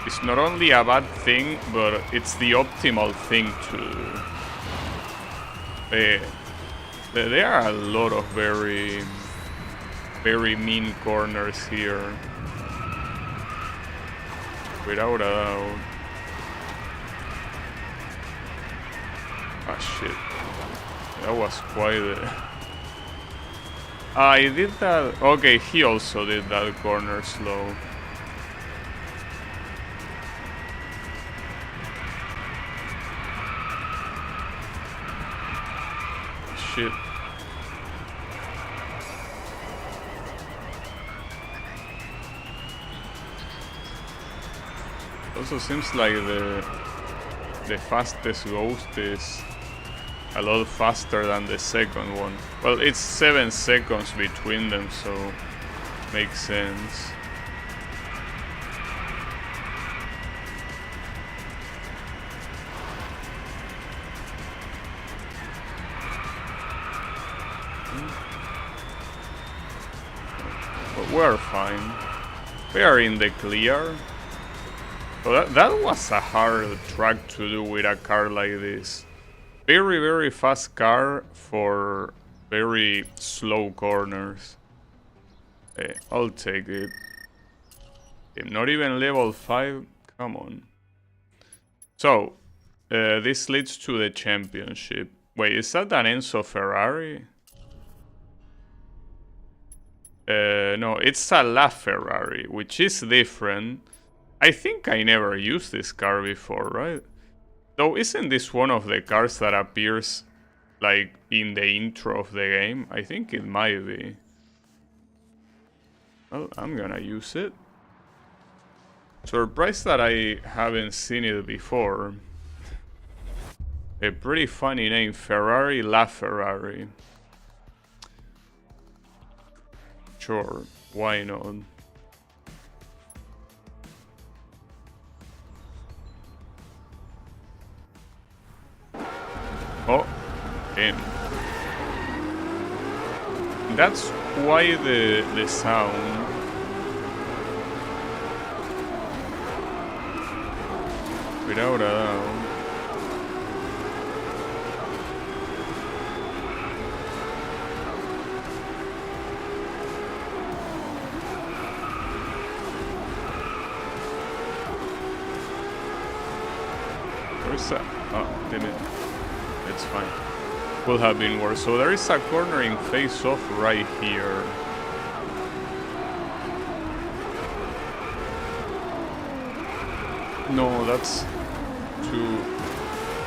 it's not only a bad thing, but it's the optimal thing to do. There are a lot of very mean corners here, without a doubt. Ah shit, that was quite I did that. Okay, he also did that corner slow. Shit. Also seems like the fastest ghost is a lot faster than the second one. Well, it's 7 seconds between them, so makes sense. But we're fine. We are in the clear. So that was a hard track to do with a car like this. Very fast car for very slow corners. I'll take it. Not even level 5? Come on. So, this leads to the championship. Wait, is that an Enzo Ferrari? No, it's a LaFerrari, which is different. I think I never used this car before, right? Though, isn't this one of the cars that appears, like, in the intro of the game? I think it might be. Well, I'm gonna use it. Surprised that I haven't seen it before. A pretty funny name, Ferrari LaFerrari. Sure, why not? Oh, damn. That's why the sound. Without a doubt. Where's that? Oh, didn't. It's fine. Would have been worse. So there is a cornering face-off right here. No, that's too...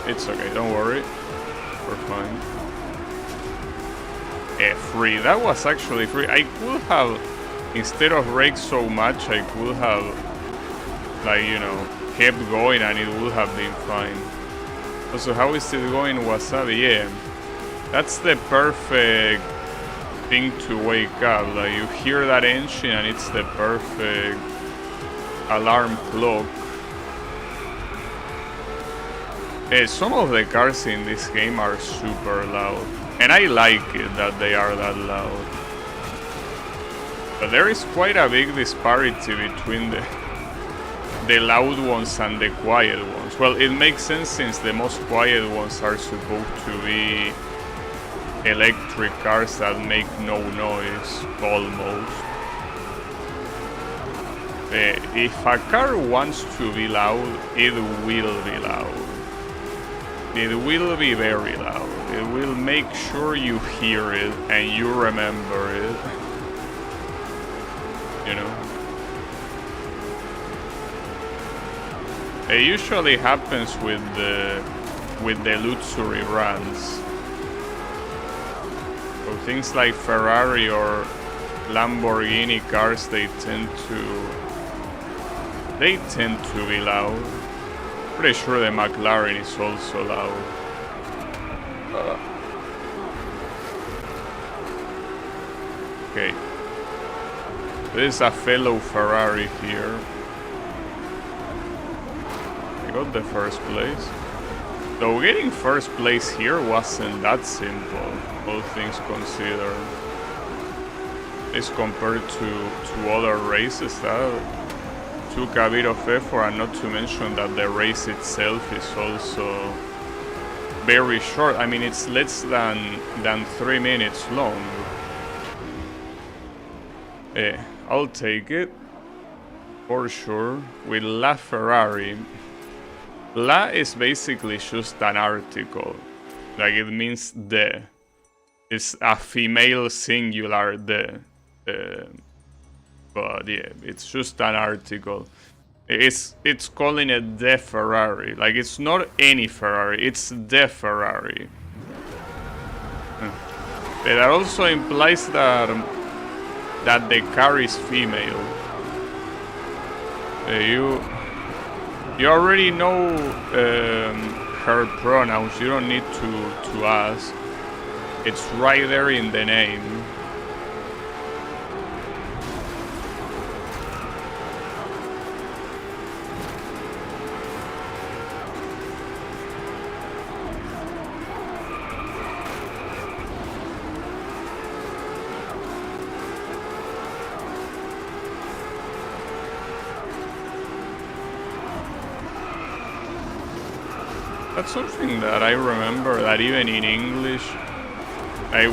It's okay, don't worry. We're fine. Free. That was actually free. I could have, instead of rake so much, I could have, like, you know, kept going and it would have been fine. Also, how is it going, Wasabi? Yeah. That's the perfect thing to wake up. Like, you hear that engine and it's the perfect alarm clock. Some of the cars in this game are super loud. And I like it that they are that loud. But there is quite a big disparity between the loud ones and the quiet ones. Well, it makes sense since the most quiet ones are supposed to be electric cars that make no noise, almost. If a car wants to be loud, it will be loud. It will be very loud. It will make sure you hear it and you remember it. You know? It usually happens with the luxury brands. So things like Ferrari or Lamborghini cars, they tend to be loud. Pretty sure the McLaren is also loud. Okay. There's a fellow Ferrari here. I got the first place. Though getting first place here wasn't that simple, all things considered. As compared to other races that took a bit of effort, and not to mention that the race itself is also very short. I mean, it's less than 3 minutes long. I'll take it for sure. With La Ferrari. La is basically just an article. Like, it means the. It's a female singular the. But yeah, it's just an article. It's calling it the Ferrari. Like, it's not any Ferrari, it's the Ferrari. That also implies that the car is female. You already know her pronouns. You don't need to ask. It's right there in the name. That's something that I remember, that even in English,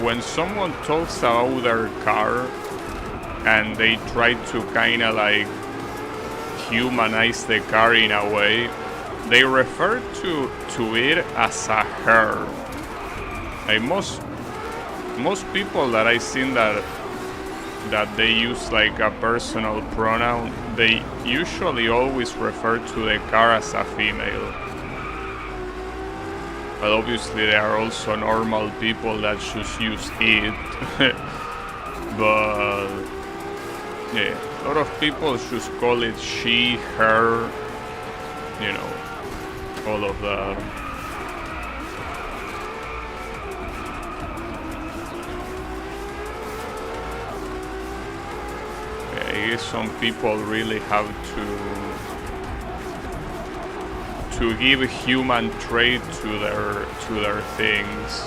when someone talks about their car and they try to kind of like humanize the car in a way, they refer to it as a her. Like most people that I've seen that they use like a personal pronoun, they usually always refer to the car as a female. But obviously there are also normal people that just use it. But yeah, a lot of people just call it she, her, you know, all of that. Yeah, I guess some people really have to give a human trait to their things.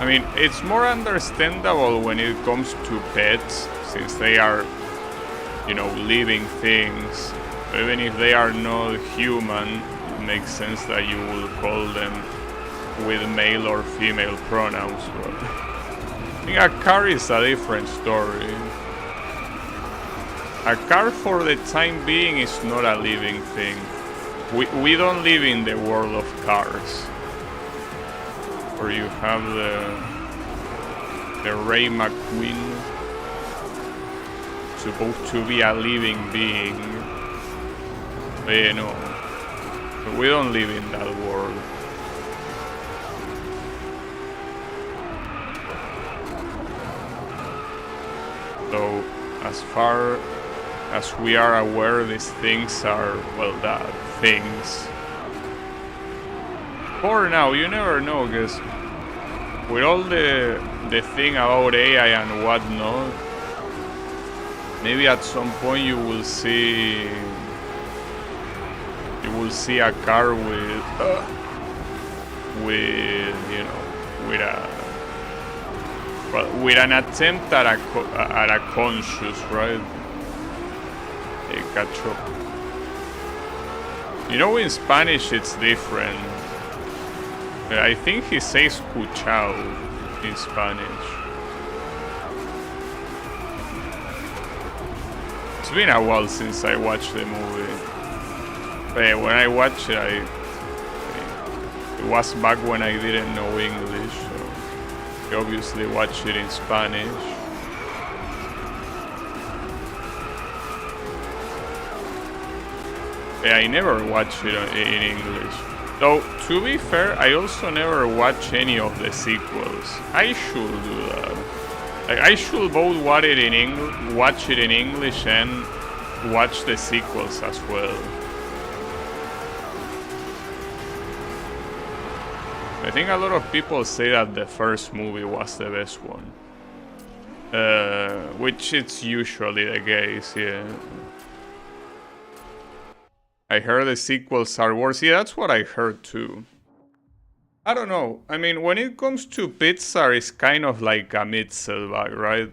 I mean, it's more understandable when it comes to pets, since they are, you know, living things. Even if they are not human, it makes sense that you will call them with male or female pronouns. But I think a car is a different story. A car for the time being is not a living thing. We don't live in the world of cars. Where you have the Ray McQueen, supposed to be a living being. But, you know, we don't live in that world. So, as far as we are aware, these things are, well, that things. For now, you never know, because with all the thing about AI and whatnot, maybe at some point you will see a car with you know, with an attempt at a conscious, right? Cacho. You know, in Spanish it's different. I think he says "cuchao" in Spanish. It's been a while since I watched the movie. But when I watched it, it was back when I didn't know English, so I obviously watched it in Spanish. Yeah, I never watched it in English. Though, to be fair, I also never watch any of the sequels. I should do that. Like, I should both watch it in English and watch the sequels as well. I think a lot of people say that the first movie was the best one. Which it's usually the case, yeah. I heard the sequels are worse. Yeah, that's what I heard too. I don't know. I mean, when it comes to Pixar, it's kind of like a mid-sell bag, right?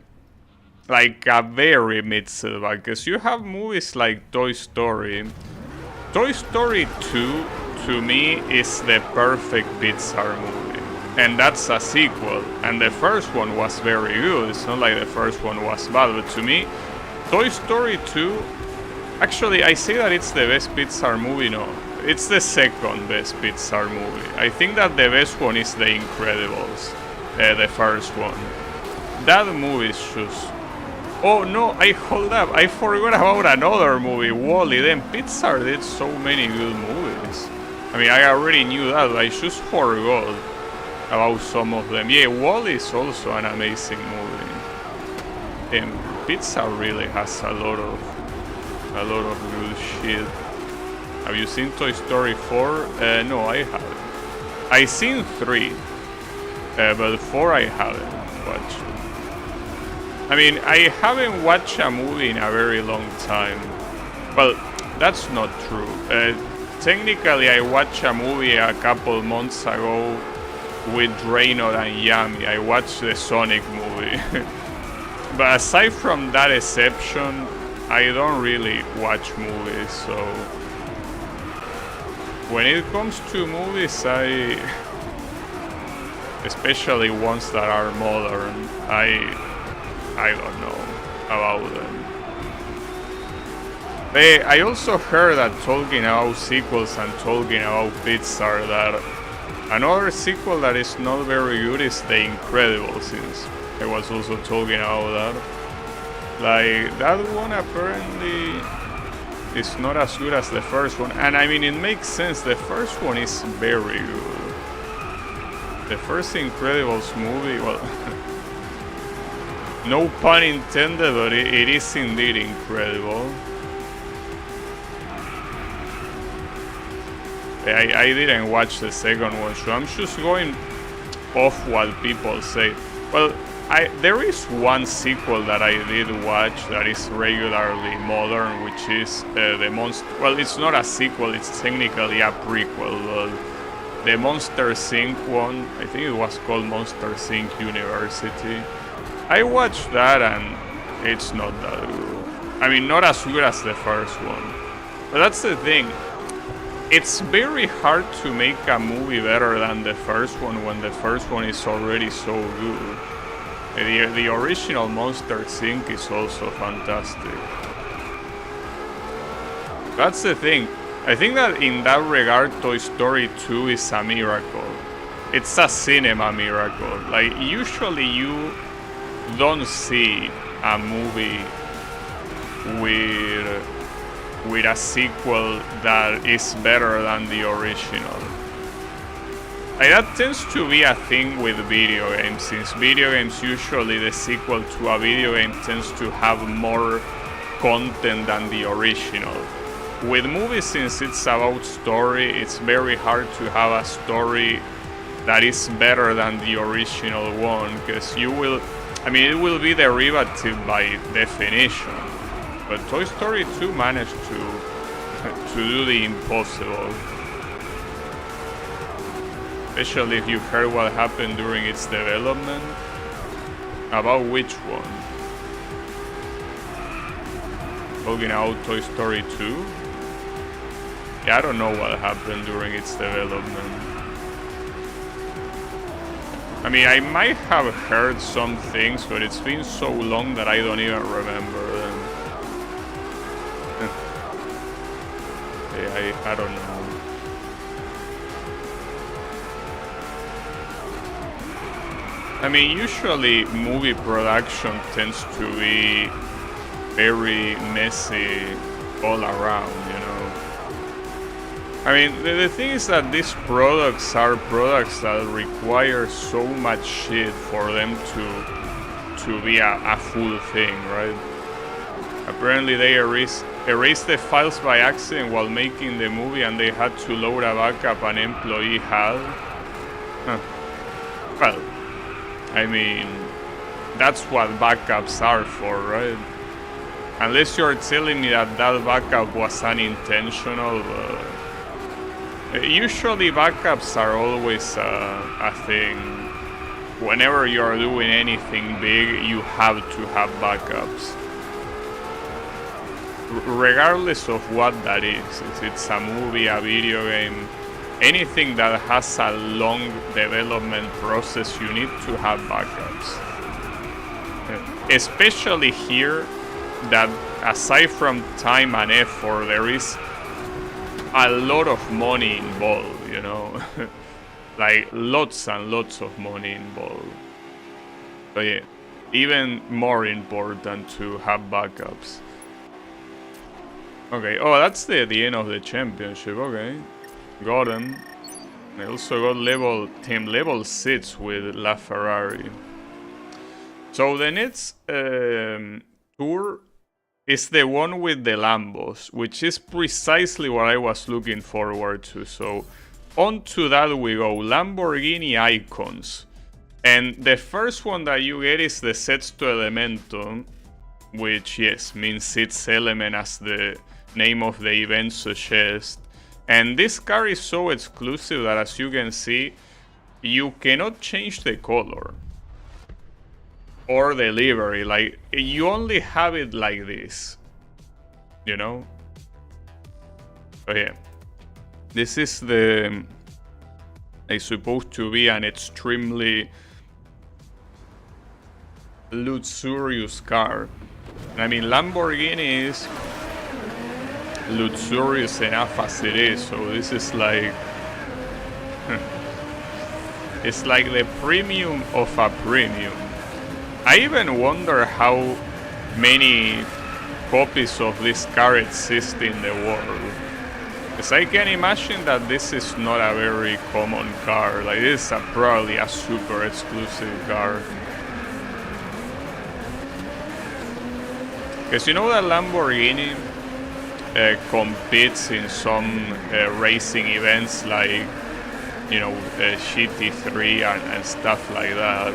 Like a very mid-sell bag. Because you have movies like Toy Story. Toy Story 2, to me, is the perfect Pixar movie. And that's a sequel. And the first one was very good. It's not like the first one was bad. But to me, Toy Story 2... Actually, I say that it's the best Pixar movie, no. It's the second best Pixar movie. I think that the best one is The Incredibles, the first one. That movie is just... Oh no, hold up, I forgot about another movie, WALL-E. Then Pixar did so many good movies. I mean, I already knew that, but I just forgot about some of them. Yeah, WALL-E is also an amazing movie. And Pixar really has a lot of good shit. Have you seen Toy Story 4? No, I haven't. I've seen 3, but 4 I haven't watched. I mean, I haven't watched a movie in a very long time. Well, that's not true. Technically, I watched a movie a couple months ago with Reynolds and Yami. I watched the Sonic movie. But aside from that exception, I don't really watch movies, so when it comes to movies, especially ones that are modern, I don't know about them. I also heard that talking about sequels and talking about Pixar, that another sequel that is not very good is The Incredibles, since I was also talking about that. Like, that one apparently is not as good as the first one. And I mean, it makes sense. The first one is very good. The first Incredibles movie, well, no pun intended, but it is indeed incredible. I didn't watch the second one, so I'm just going off what people say. Well, there is one sequel that I did watch that is regularly modern, which is the Monster. Well, it's not a sequel; it's technically a prequel. the Monster Inc. one. I think it was called Monster Inc. University. I watched that and it's not that good. I mean, not as good as the first one. But that's the thing. It's very hard to make a movie better than the first one when the first one is already so good. The original Monster Inc. is also fantastic. That's the thing. I think that in that regard, Toy Story 2 is a miracle. It's a cinema miracle. Like, usually you don't see a movie with a sequel that is better than the original. Like, that tends to be a thing with video games, since video games usually the sequel to a video game tends to have more content than the original. With movies, since it's about story, it's very hard to have a story that is better than the original one, because it will be derivative by definition. But Toy Story 2 managed to do the impossible. Especially if you heard what happened during its development. About which one? Talking about Toy Story 2? Yeah, I don't know what happened during its development. I mean, I might have heard some things, but it's been so long that I don't even remember them. I don't know. I mean, usually movie production tends to be very messy all around, you know. I mean, the thing is that these products are products that require so much shit for them to be a full thing, right? Apparently they erased the files by accident while making the movie, and they had to load a backup an employee had. Well, I mean, that's what backups are for, right? Unless you're telling me that that backup was unintentional. Usually backups are always a thing. Whenever you're doing anything big, you have to have backups. Regardless of what that is, if it's a movie, a video game, anything that has a long development process, you need to have backups. Especially here, that aside from time and effort, there is a lot of money involved, you know. Like, lots and lots of money involved. So yeah, even more important to have backups. Okay, oh, that's the end of the championship, okay. Got him. I also got team level 6 with LaFerrari. So the next tour is the one with the Lambos, which is precisely what I was looking forward to. So on to that we go, Lamborghini icons. And the first one that you get is the Sexto Elemento, which, yes, means its element as the name of the event suggests. And this car is so exclusive that, as you can see, you cannot change the color or the livery. Like, you only have it like this, you know? So yeah, this is it's supposed to be an extremely luxurious car. I mean, Lamborghini is luxurious enough as it is, so this is like it's like the premium of a premium. I even wonder how many copies of this car exist in the world, because I can imagine that this is not a very common car. Like, this is probably a super exclusive car. Because you know that Lamborghini competes in some racing events, like, you know, GT3 and stuff like that.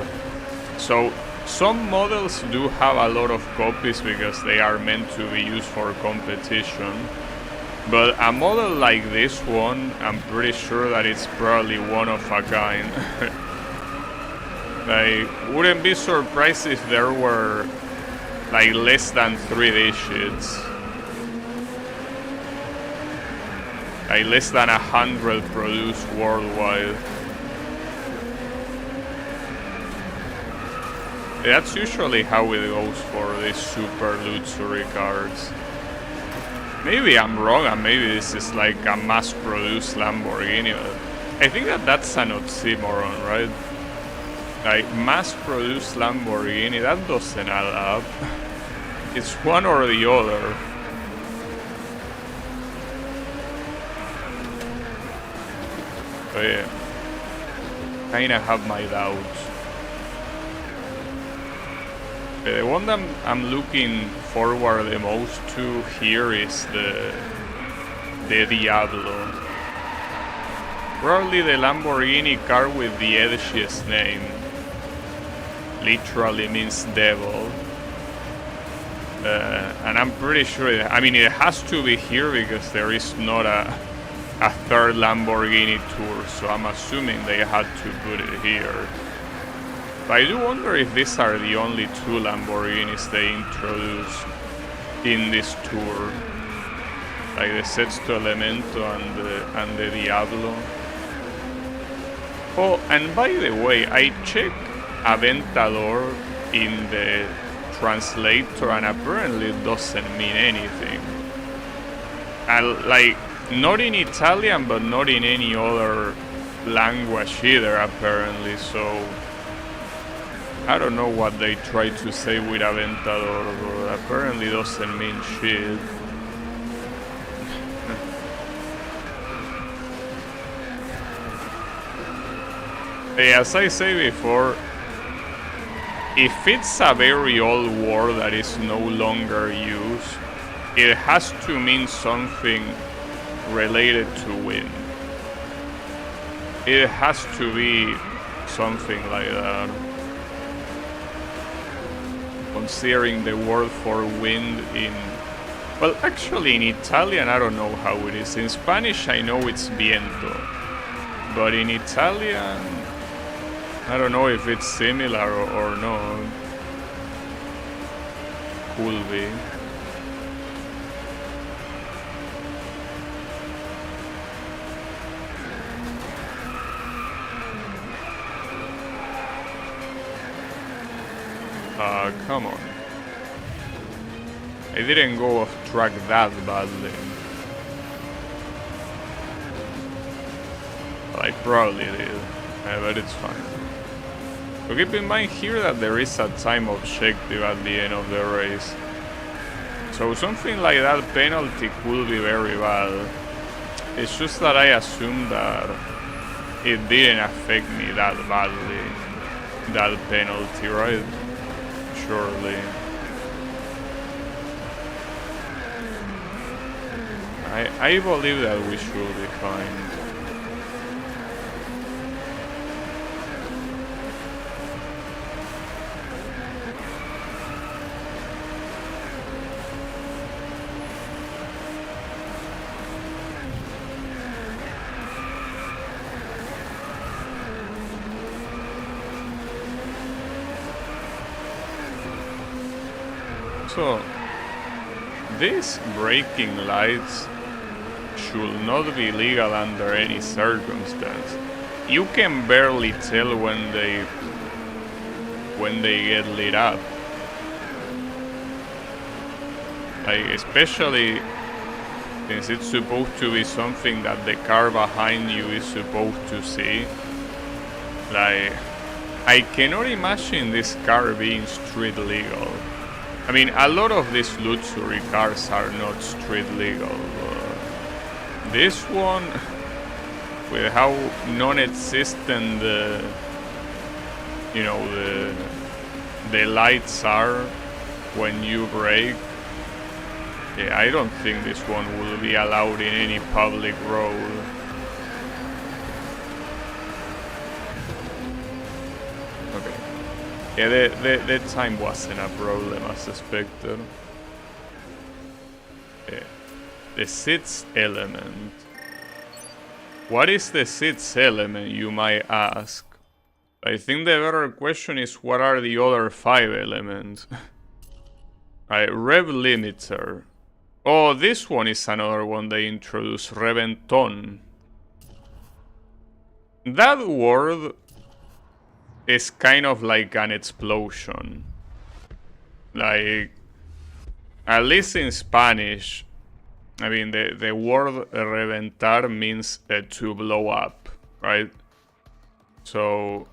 So some models do have a lot of copies because they are meant to be used for competition. But a model like this one, I'm pretty sure that it's probably one of a kind. I wouldn't be surprised if there were like less than 3 digits. Like less than 100 produced worldwide. That's usually how it goes for these super luxury cars. Maybe I'm wrong, and maybe this is like a mass-produced Lamborghini. I think that that's an oxymoron, right? Like, mass-produced Lamborghini, that doesn't add up. It's one or the other. But yeah, kinda have my doubts. The one that I'm looking forward the most to here is the Diablo. Probably the Lamborghini car with the edgiest name. Literally means devil. And I'm pretty sure, I mean, it has to be here because there is not a third Lamborghini tour, so I'm assuming they had to put it here. But I do wonder if these are the only 2 Lamborghinis they introduced in this tour. Like the Sexto Elemento and the Diablo. Oh, and by the way, I checked Aventador in the translator and apparently it doesn't mean anything. Like, not in Italian, but not in any other language either, apparently, so I don't know what they try to say with Aventador, but apparently doesn't mean shit. As I say before, if it's a very old word that is no longer used, it has to mean something related to wind. It has to be something like that. Considering the word for wind in... Well, actually in Italian I don't know how it is. In Spanish I know it's viento. But in Italian, I don't know if it's similar or not. Could be. Come on. I didn't go off track that badly. Well, I probably did, but it's fine. So keep in mind here that there is a time objective at the end of the race. So something like that penalty could be very bad. It's just that I assume that it didn't affect me that badly, that penalty, right? Surely. I believe that we should be fine. So, these braking lights should not be legal under any circumstance. You can barely tell when they get lit up. Like, especially since it's supposed to be something that the car behind you is supposed to see. Like, I cannot imagine this car being street legal. I mean, a lot of these luxury cars are not street legal, but this one, with how non-existent the lights are when you brake, yeah, I don't think this one will be allowed in any public road. Okay. Yeah, the time wasn't a problem as expected. Yeah. The sixth element. What is the sixth element, you might ask? I think the better question is, what are the other 5 elements? Right, rev limiter. Oh, this one is another one they introduced, reventon. That word is kind of like an explosion. Like, at least in Spanish, I mean, the word reventar means to blow up, right? So,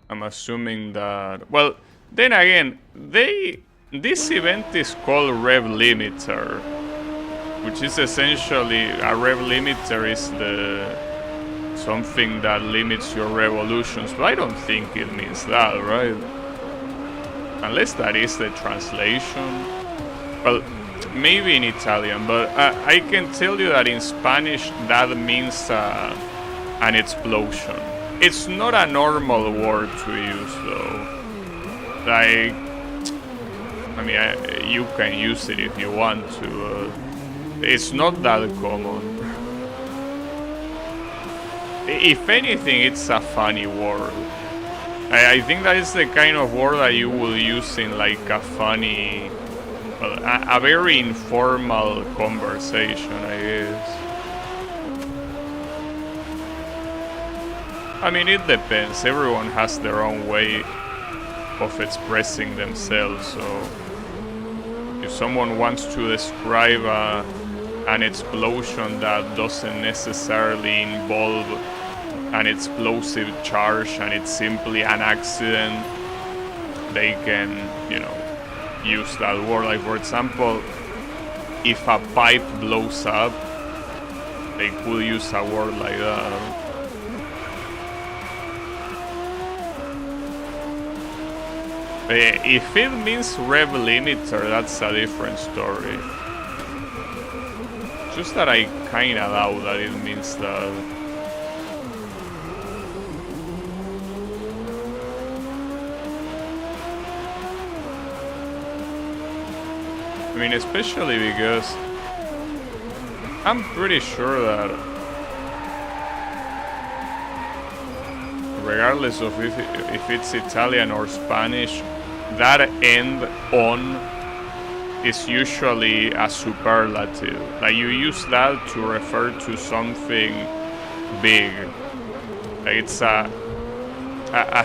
I'm assuming that... Well, then again, this event is called rev limiter, which is essentially... A rev limiter is something that limits your revolutions, but I don't think it means that, right? Unless that is the translation. Well, maybe in Italian, but I can tell you that in Spanish that means an explosion. It's not a normal word to use, though. Like, I mean, you can use it if you want to. It's not that common. If anything, it's a funny word. I think that is the kind of word that you will use in like a funny, well, a very informal conversation, I guess. I mean, it depends. Everyone has their own way of expressing themselves, so if someone wants to describe an explosion that doesn't necessarily involve an explosive charge and it's simply an accident, they can, you know, use that word. Like, for example, if a pipe blows up, they could use a word like that. If it means rev limiter, that's a different story. Just that I kinda doubt that it means that. I mean, especially because I'm pretty sure that regardless of if it's Italian or Spanish, that end on is usually a superlative. Like, you use that to refer to something big. Like, it's a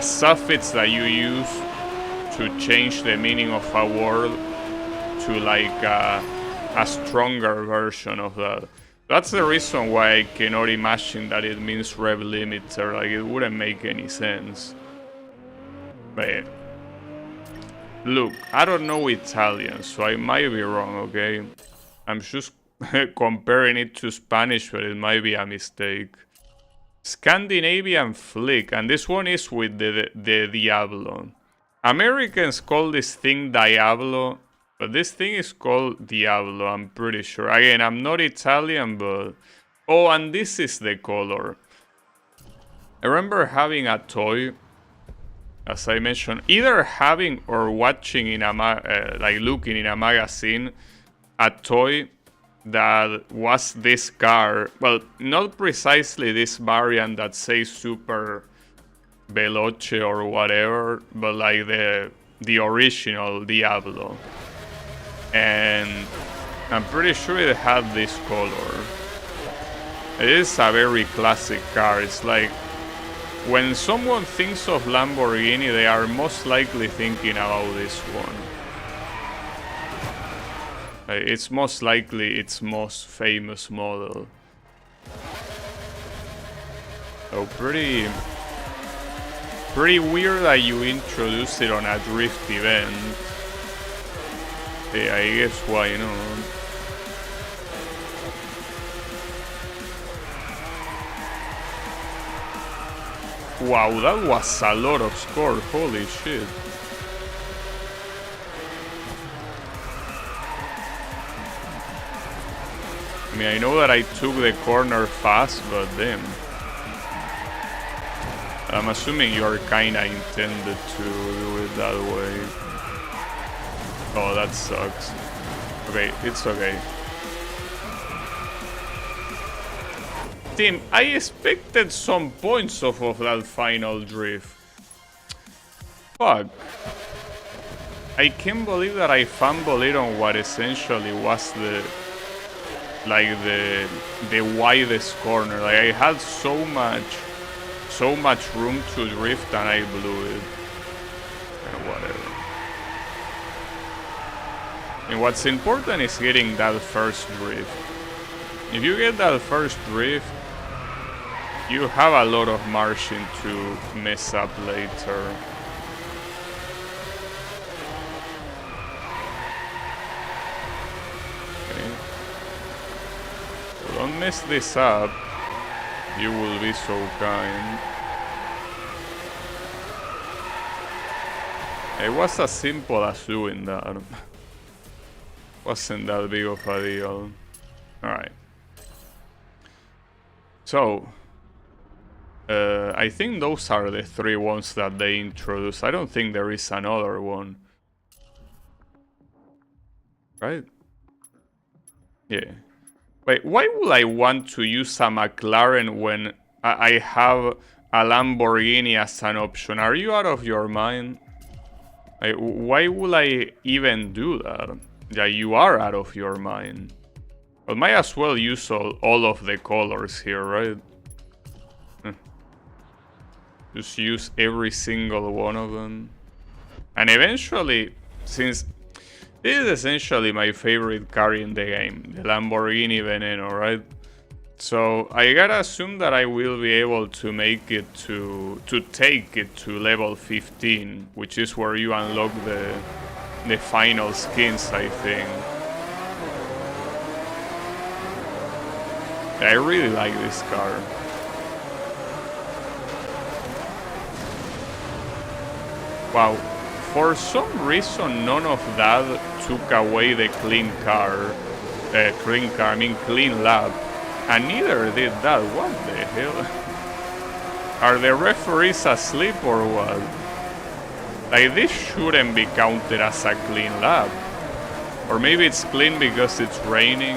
suffix that you use to change the meaning of a word to like a stronger version of that. That's the reason why I cannot imagine that it means rev limiter. Like, it wouldn't make any sense. But look, I don't know Italian, so I might be wrong, okay? I'm just comparing it to Spanish, but it might be a mistake. Scandinavian flick, and this one is with the Diablo. Americans call this thing Diablo, but this thing is called Diablo, I'm pretty sure. Again, I'm not Italian, but... Oh, and this is the color. I remember having a toy, as I mentioned, either having or watching in a like looking in a magazine, a toy that was this car. Well, not precisely this variant that says Super Veloce or whatever, but like the original Diablo. And I'm pretty sure it had this color. It is a very classic car. It's like, when someone thinks of Lamborghini, they are most likely thinking about this one. It's most likely its most famous model. So pretty weird that you introduced it on a drift event. Yeah, I guess why not. Wow, that was a lot of score, holy shit. I mean, I know that I took the corner fast, but damn. I'm assuming you're kinda intended to do it that way. Oh, that sucks. Okay, it's okay. Team, I expected some points off of that final drift. Fuck. I can't believe that I fumbled it on what essentially was the widest corner. Like, I had so much room to drift and I blew it. And whatever. And what's important is getting that first drift. If you get that first drift, you have a lot of margin to mess up later. Don't mess this up. You will be so kind. It was as simple as doing that. Wasn't that big of a deal. Alright. So, I think those are the 3 ones that they introduced. I don't think there is another one. Right? Yeah. Wait, why would I want to use a McLaren when I have a Lamborghini as an option? Are you out of your mind? Like, why would I even do that? Yeah, you are out of your mind. But might as well use all of the colors here, right? Just use every single one of them. And eventually, since this is essentially my favorite car in the game, the Lamborghini Veneno, right? So I gotta assume that I will be able to make it to take it to level 15, which is where you unlock the final skins, I think. I really like this car. Wow. For some reason, none of that took away the clean lap, and neither did that. What the hell? Are the referees asleep or what? Like, this shouldn't be counted as a clean lap. Or maybe it's clean because it's raining.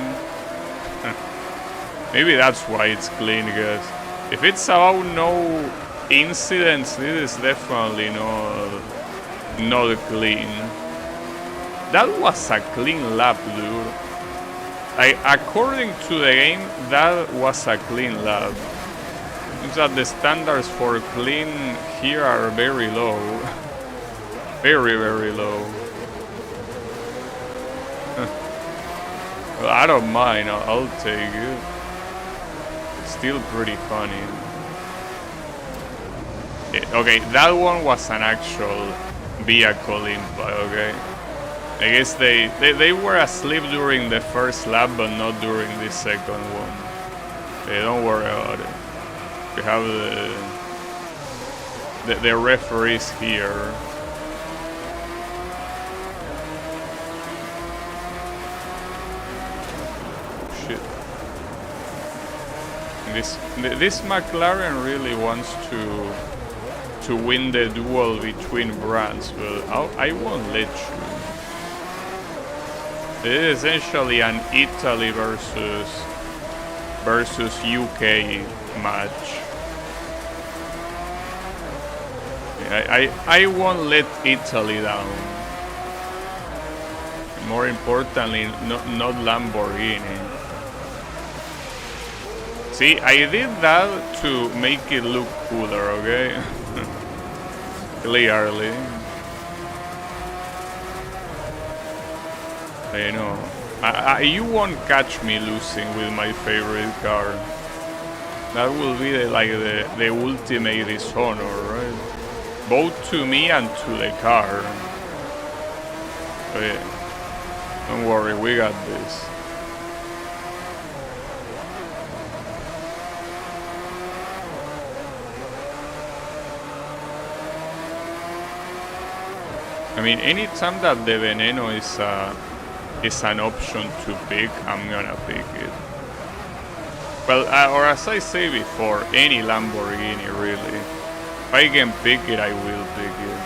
Maybe that's why it's clean, because if it's about no incidents, this is definitely not clean. That was a clean lap, dude. According to the game, that was a clean lap. It's that the standards for clean here are very low. Very, very low. Well, I don't mind, I'll take it. It's still pretty funny. Okay, that one was an actual vehicle impact, okay? I guess they were asleep during the first lap, but not during the second one. Okay, don't worry about it. We have the referees here. Shit. This McLaren really wants to win the duel between brands, but I won't let you. It is essentially an Italy versus UK match. I won't let Italy down. More importantly, not Lamborghini. See, I did that to make it look cooler, okay? Clearly. I know. You won't catch me losing with my favorite car. That will be the ultimate dishonor, right? Both to me and to the car. But yeah. Don't worry, we got this. I mean, anytime that the Veneno is an option to pick, I'm gonna pick it. Well, or as I say before, any Lamborghini really. If I can pick it, I will pick it.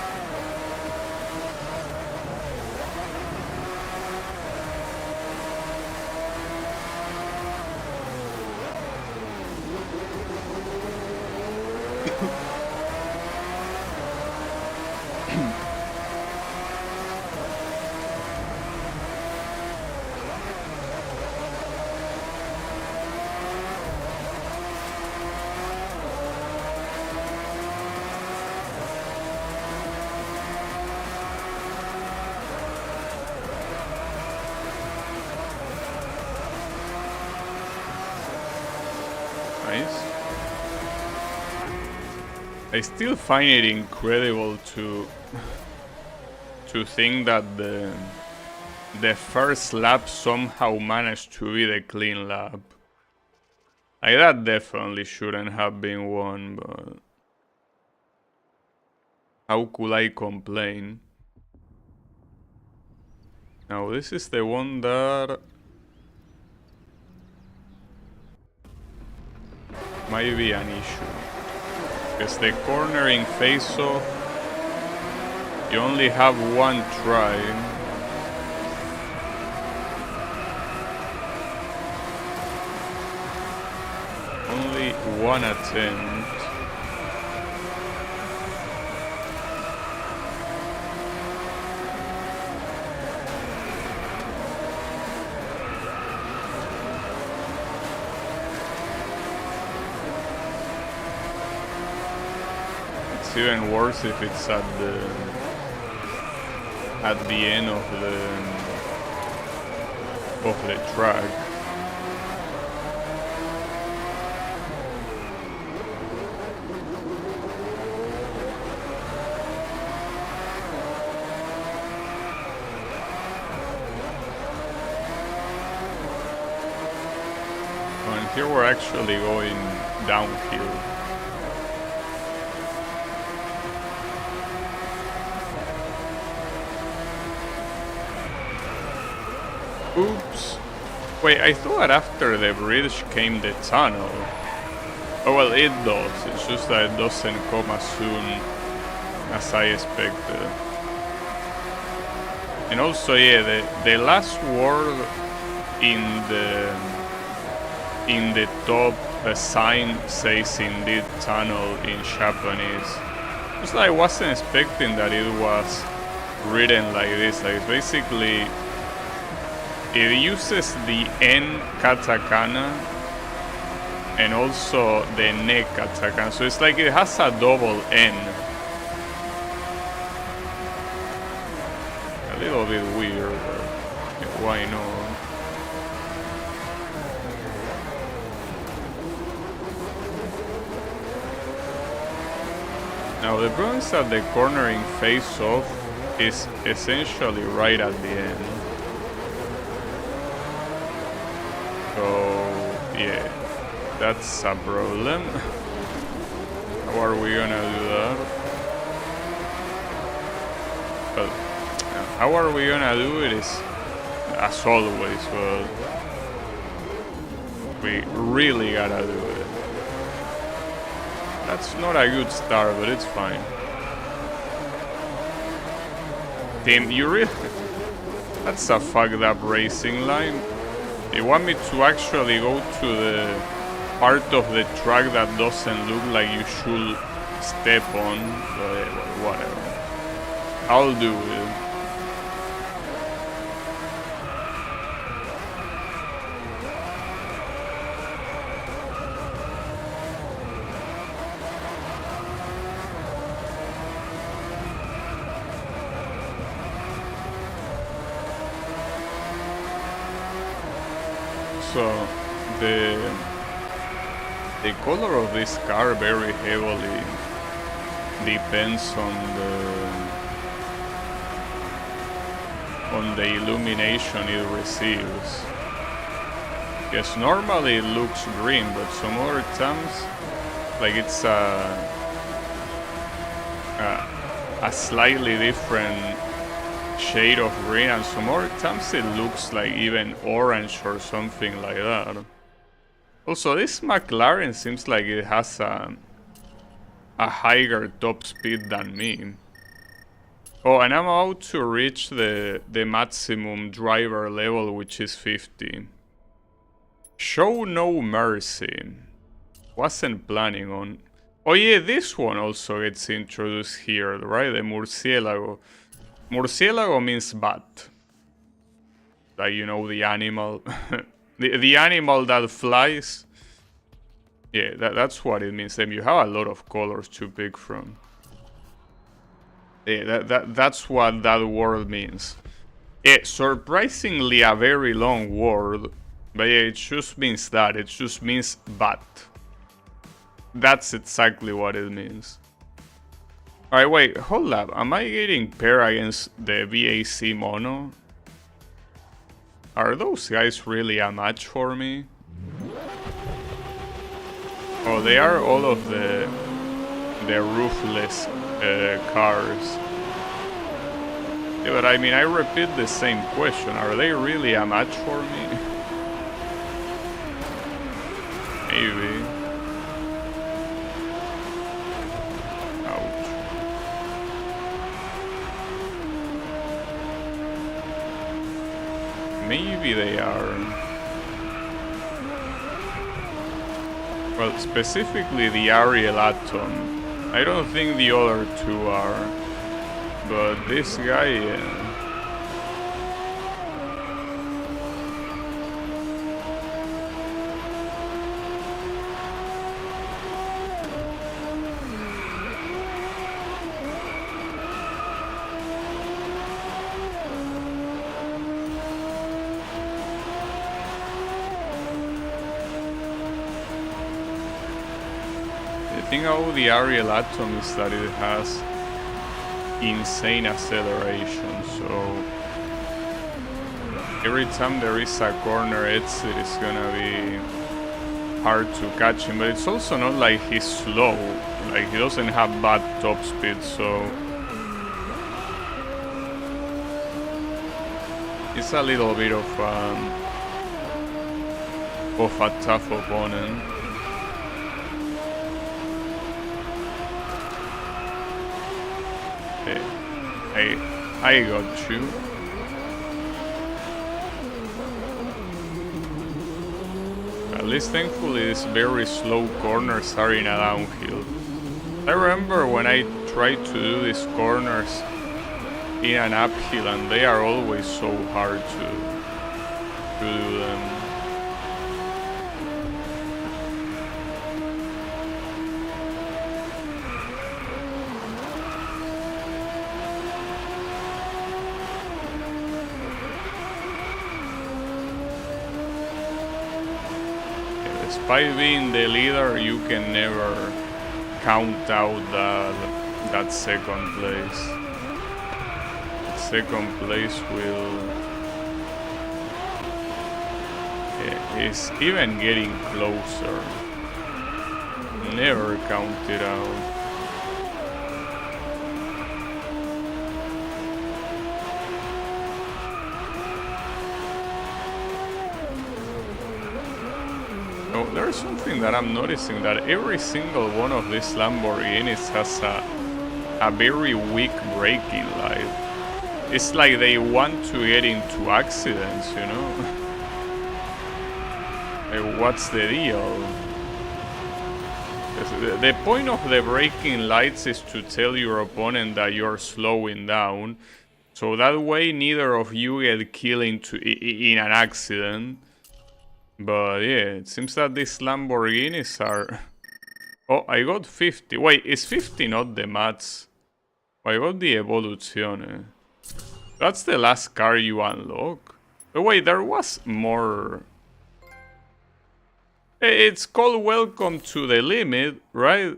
Nice. I still find it incredible to think that the first lap somehow managed to be the clean lap. Like, that definitely shouldn't have been won, but how could I complain? Now this is the one that might be an issue. Because the cornering face-off, you only have one try. Only one attempt. It's even worse if it's at the end of the track. And here we're actually going downhill. Oops. Wait, I thought after the bridge came the tunnel. Oh well, it does. It's just that it doesn't come as soon as I expected. And also, yeah, the last word in the top sign says indeed tunnel in Japanese. Just I wasn't expecting that it was written like this. Like, it's basically, it uses the N katakana and also the ne katakana, so it's like it has a double N. A little bit weird, but why not? Now the problem is that the cornering face-off is essentially right at the end. So yeah, that's a problem. How are we gonna do that? Well, how are we gonna do it is, as always, but we really gotta do it. That's not a good start, but it's fine. Team, you really... That's a fucked up racing line. You want me to actually go to the part of the track that doesn't look like you should step on, but whatever. I'll do it. So the color of this car very heavily depends on the illumination it receives. Yes, normally it looks green, but some other times, like, it's a slightly different shade of green, and some other times it looks like even orange or something like that. Also, this McLaren seems like it has a higher top speed than me. Oh, and I'm about to reach the maximum driver level, which is 50. Show no mercy. Wasn't planning on... Oh yeah, this one also gets introduced here, right? The murciélago. Murciélago means bat. Like, you know, the animal. the animal that flies. Yeah, that's what it means. Then you have a lot of colors to pick from. Yeah, that's what that word means. Yeah, surprisingly a very long word. But yeah, it just means that. It just means bat. That's exactly what it means. Alright, wait, hold up. Am I getting paired against the VAC mono? Are those guys really a match for me? Oh, they are all of the roofless cars. Yeah, but I mean, I repeat the same question. Are they really a match for me? Maybe. Ouch. Maybe they are. Well, specifically the Ariel Atom. I don't think the other two are. But this guy, yeah. The thing about the Ariel Atom is that it has insane acceleration, so every time there is a corner exit, it's gonna be hard to catch him. But it's also not like he's slow, like he doesn't have bad top speed, so it's a little bit of a tough opponent. I got you. At least thankfully these very slow corners are in a downhill. I remember when I tried to do these corners in an uphill and they are always so hard to do them. Despite being the leader, you can never count out that second place. Second place is even getting closer. Never count it out. There's something that I'm noticing, that every single one of these Lamborghinis has a very weak braking light. It's like they want to get into accidents, you know? Like, what's the deal? The point of the braking lights is to tell your opponent that you're slowing down, so that way neither of you get killed in an accident. But yeah, it seems that these Lamborghinis are... Oh, I got 50. Wait, is 50 not the mats? I got the Evoluzione. That's the last car you unlock? But wait, there was more... It's called Welcome to the Limit, right?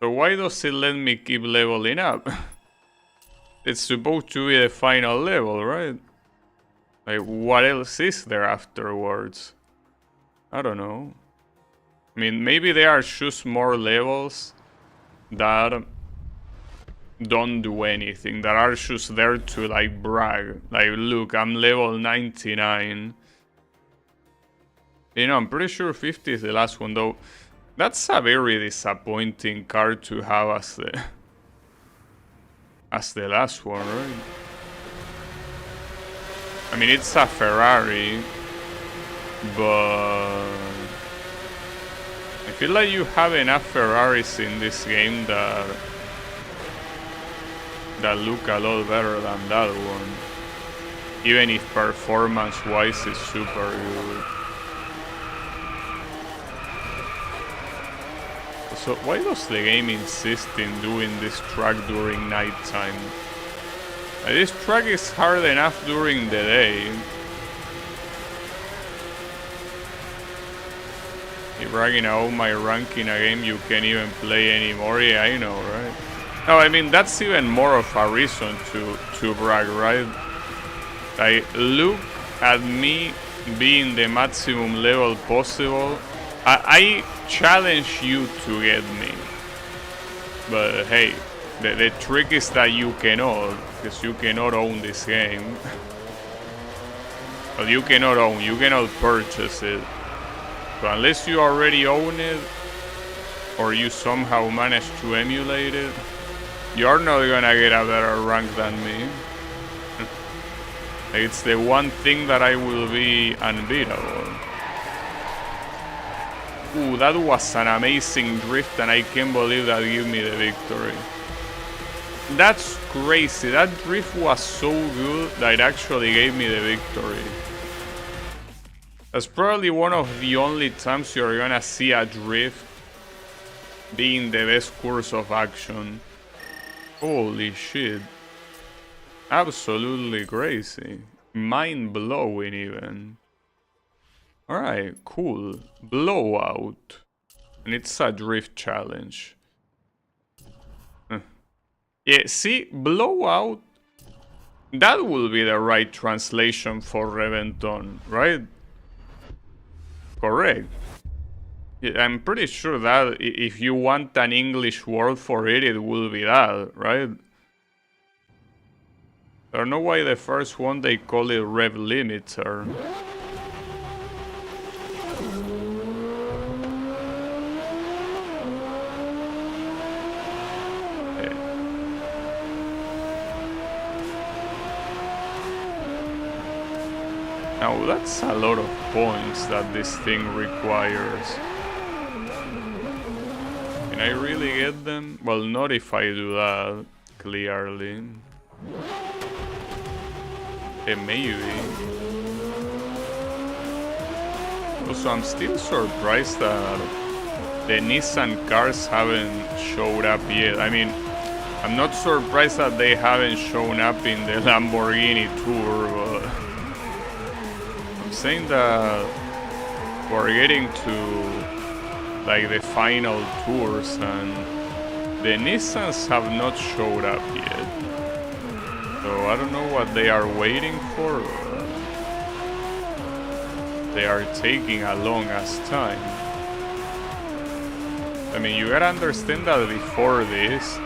So why does it let me keep leveling up? It's supposed to be the final level, right? Like, what else is there afterwards? I don't know. I mean, maybe there are just more levels that don't do anything, that are just there to, like, brag. Like, look, I'm level 99. You know, I'm pretty sure 50 is the last one, though. That's a very disappointing car to have as the last one, right? I mean, it's a Ferrari, but feel like you have enough Ferraris in this game that look a lot better than that one. Even if performance-wise it's super good. So why does the game insist in doing this track during nighttime? This track is hard enough during the day. You're bragging out my rank in a game you can't even play anymore. Yeah, I know, right? No, I mean, that's even more of a reason to brag, right? Like, look at me being the maximum level possible. I challenge you to get me. But hey, the trick is that you cannot, because you cannot own this game. But you cannot purchase it. So unless you already own it, or you somehow manage to emulate it, you're not gonna get a better rank than me. It's the one thing that I will be unbeatable. Ooh, that was an amazing drift and I can't believe that gave me the victory. That's crazy, that drift was so good that it actually gave me the victory. That's probably one of the only times you're gonna see a drift being the best course of action. Holy shit. Absolutely crazy. Mind-blowing even. Alright, cool. Blowout. And it's a drift challenge. Yeah, see, blowout. That will be the right translation for Reventon, right? Correct. Yeah, I'm pretty sure that if you want an English word for it, it will be that, right? I don't know why the first one they call it rev limiter. Now that's a lot of points that this thing requires. Can I really get them? Well, not if I do that, clearly. Maybe. Also, I'm still surprised that the Nissan cars haven't showed up yet. I mean, I'm not surprised that they haven't shown up in the Lamborghini tour, but I'm saying that we're getting to like the final tours and the Nissans have not showed up yet. So I don't know what they are waiting for. They are taking a long ass time. I mean, you gotta understand that before this,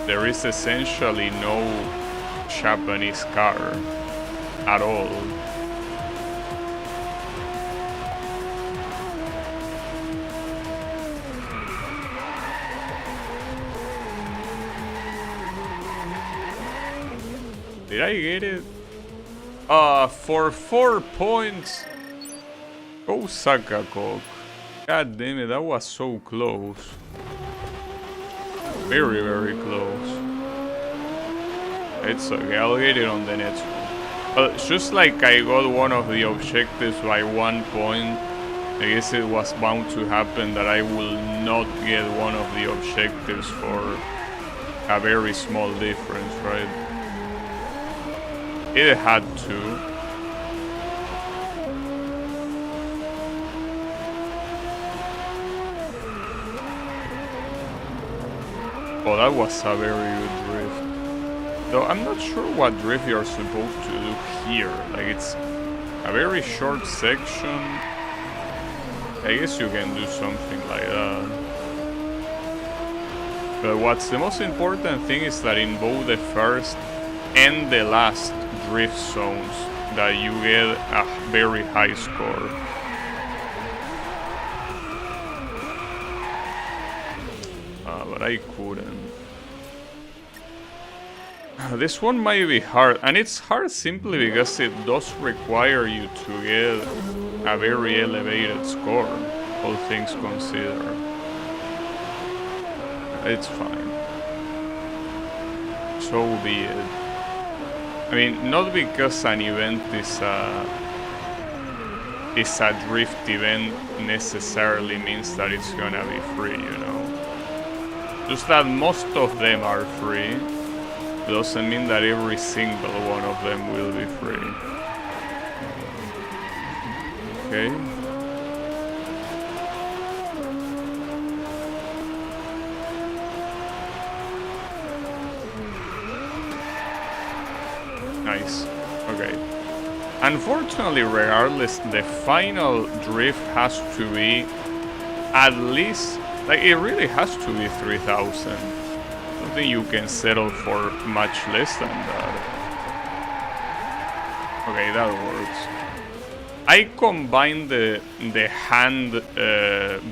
there is essentially no Japanese car at all. Did I get it? For 4 points. Go suck a cock. God damn it, that was so close. Very, very close. It's okay, I'll get it on the next one. Just like I got one of the objectives by 1 point, I guess it was bound to happen that I will not get one of the objectives for a very small difference, right? It had to. Oh, that was a very good drift. Though I'm not sure what drift you're supposed to do here. Like, it's a very short section. I guess you can do something like that. But what's the most important thing is that in both the first and the last drift zones that you get a very high score. But I couldn't. This one might be hard, and it's hard simply because it does require you to get a very elevated score. all things considered. It's fine. So be it. I mean, not because an event is a drift event necessarily means that it's gonna be free, you know. Just that most of them are free doesn't mean that every single one of them will be free. Okay. Nice. Okay. Unfortunately, regardless, the final drift has to be at least, like, it really has to be 3,000. I don't think you can settle for much less than that. Okay, that works. I combined the hand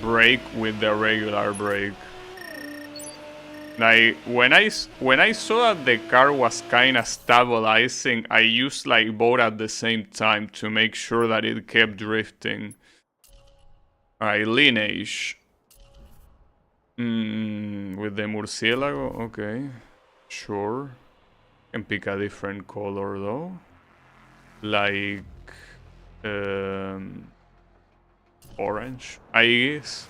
brake with the regular brake. Like, when I saw that the car was kind of stabilizing, I used like both at the same time to make sure that it kept drifting. Alright, lineage. With the murciélago, okay. Sure. Can pick a different color though. Like... orange, I guess.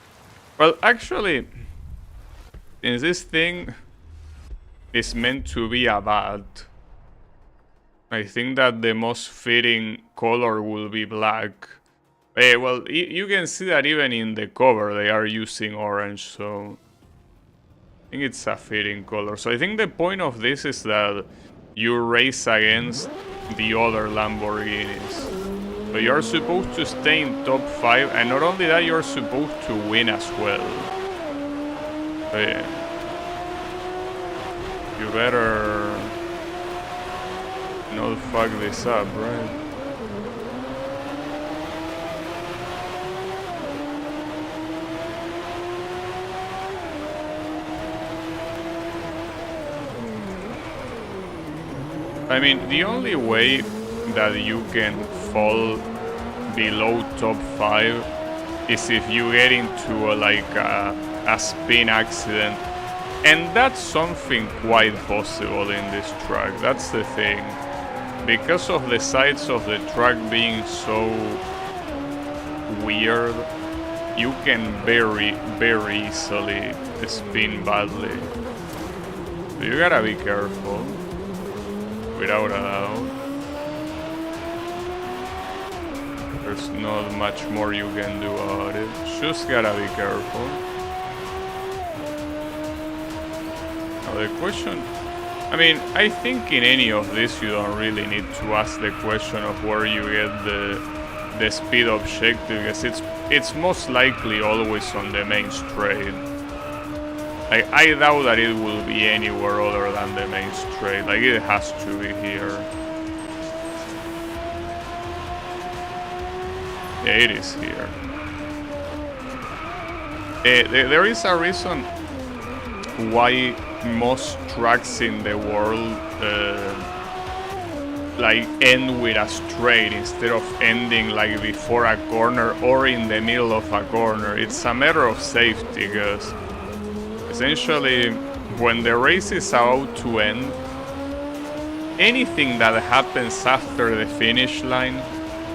Well, actually... since this thing is meant to be a bat, I think that the most fitting color will be black. Well, you can see that even in the cover they are using orange, so I think it's a fitting color. So I think the point of this is that you race against the other Lamborghinis. So you're supposed to stay in top 5, and not only that, you're supposed to win as well. So yeah. You better not fuck this up, right? I mean, the only way that you can fall below top 5 is if you get into a spin accident. And that's something quite possible in this track, that's the thing. Because of the sides of the track being so weird, you can very, very easily spin badly. So you gotta be careful, without a doubt. There's not much more you can do about it, just gotta be careful. The question, I mean, I think in any of this you don't really need to ask the question of where you get the speed objective, because it's most likely always on the main straight. I doubt that it will be anywhere other than the main straight, like it has to be here. Yeah, it is here. There is a reason why most tracks in the world like end with a straight instead of ending like before a corner or in the middle of a corner. It's a matter of safety, because essentially when the race is about to end, anything that happens after the finish line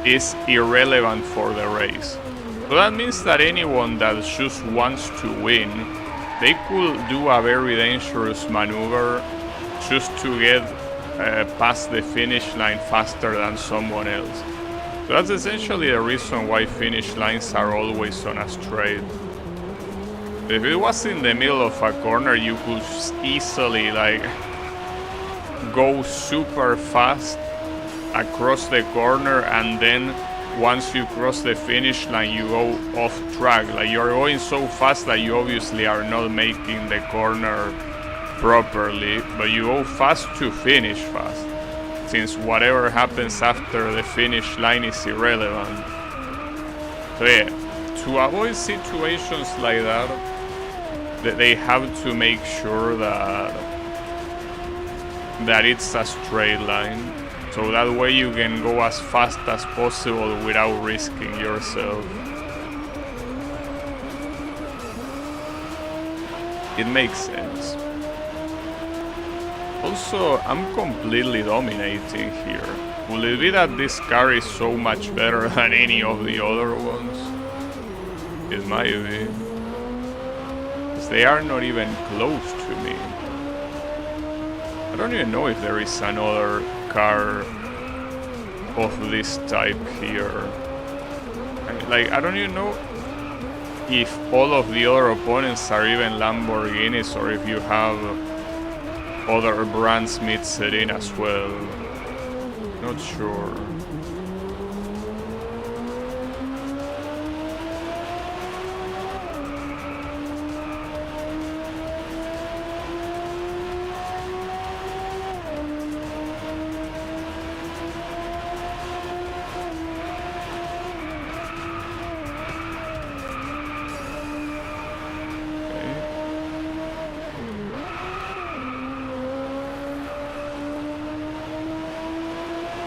is irrelevant for the race. So that means that anyone that just wants to win, they could do a very dangerous maneuver just to get past the finish line faster than someone else. So that's essentially the reason why finish lines are always on a straight. If it was in the middle of a corner, you could easily like go super fast across the corner, and then once you cross the finish line you go off track. Like you're going so fast that you obviously are not making the corner properly, but you go fast to finish fast, since whatever happens after the finish line is irrelevant. So yeah, to avoid situations like that, they have to make sure that it's a straight line. So that way you can go as fast as possible without risking yourself. It makes sense. Also, I'm completely dominating here. Will it be that this car is so much better than any of the other ones? It might be. Because they are not even close to me. I don't even know if there is another car of this type here. I don't even know if all of the other opponents are even Lamborghinis or if you have other brands mixed in as well. Not sure.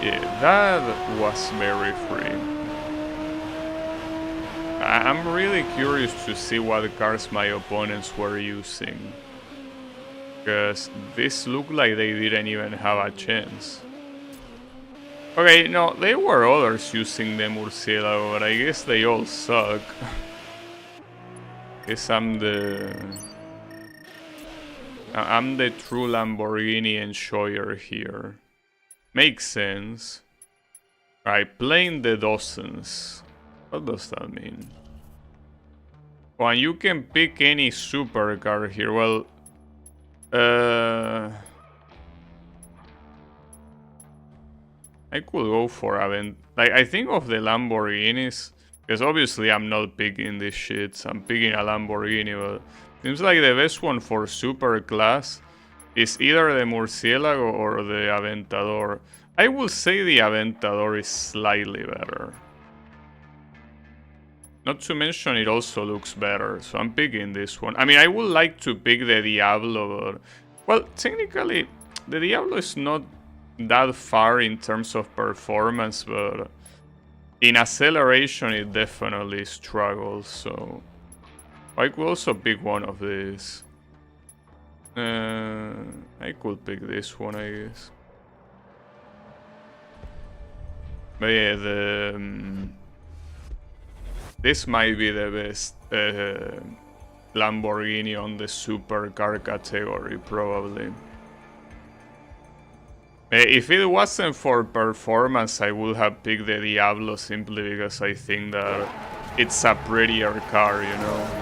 Yeah, that was very free. I'm really curious to see what cars my opponents were using. Because this looked like they didn't even have a chance. Okay, no, there were others using the Murcielago, but I guess they all suck. Guess I'm the true Lamborghini enjoyer here. Makes sense. Right, playing the dozens. What does that mean? Well, you can pick any supercar here. Well, I could go for Avent. Like, I think of the Lamborghinis, because obviously I'm not picking these shits. I'm picking a Lamborghini, but seems like the best one for super class is either the Murcielago or the Aventador. I will say the Aventador is slightly better. Not to mention it also looks better, so I'm picking this one. I mean, I would like to pick the Diablo, but... Well, technically, the Diablo is not that far in terms of performance, but... in acceleration it definitely struggles, so... I could also pick one of these. I could pick this one, I guess. But yeah, this might be the best Lamborghini on the supercar category, probably. If it wasn't for performance, I would have picked the Diablo simply because I think that it's a prettier car, you know?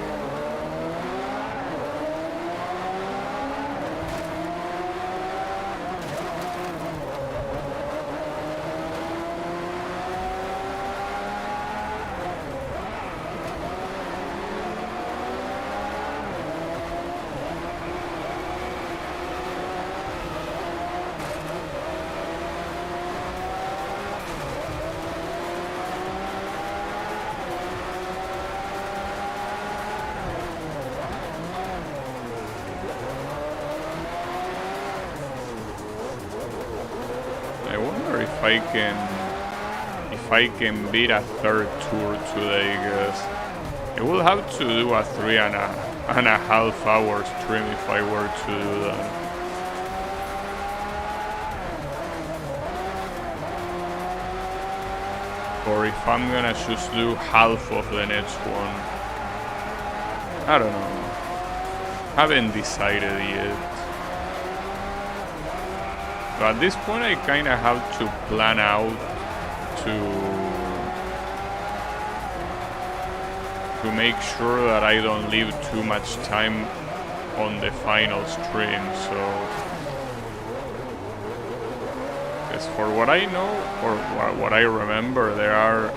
If I can beat a third tour today, because I will have to do a 3.5 hour stream if I were to do that. Or if I'm gonna just do half of the next one. I don't know. Haven't decided yet. But at this point I kinda have to plan out to make sure that I don't leave too much time on the final stream, so... Because for what I know, or what I remember, there are,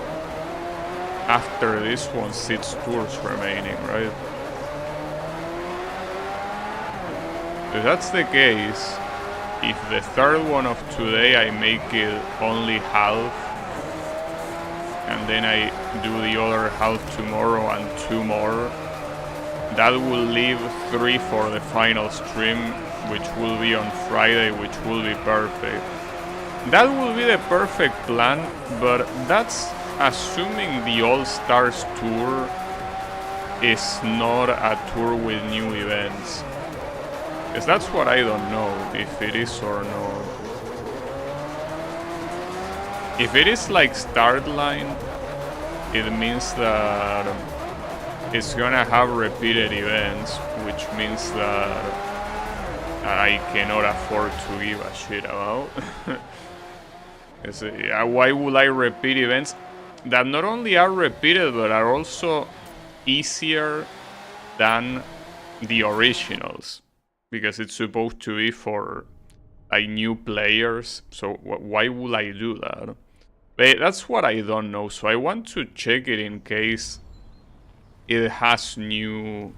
after this one, 6 tours remaining, right? If that's the case, if the third one of today I make it only half, and then I do the other half tomorrow and 2 more, that will leave 3 for the final stream, which will be on Friday, which will be perfect. That will be the perfect plan, but that's assuming the All-Stars tour is not a tour with new events. Because that's what I don't know, if it is or not. If it is like start line, it means that it's gonna have repeated events, which means that I cannot afford to give a shit about. Why would I repeat events that not only are repeated but are also easier than the originals? Because it's supposed to be for like new players, so why would I do that? But that's what I don't know, so I want to check it in case it has new.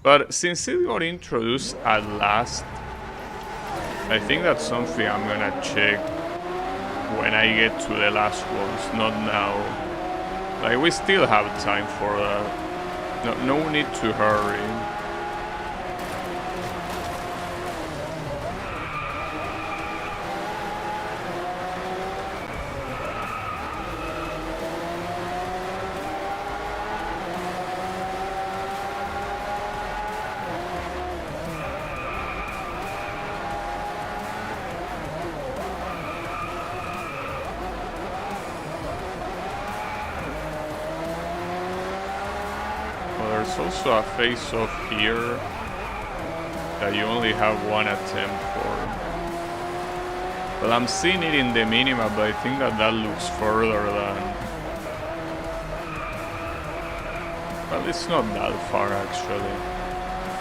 But since it got introduced at last, I think that's something I'm gonna check when I get to the last ones, not now. Like, we still have time for that. No need to hurry. There's also a face-off here that you only have one attempt for. Well, I'm seeing it in the minima, but I think that looks further than... Well, it's not that far, actually.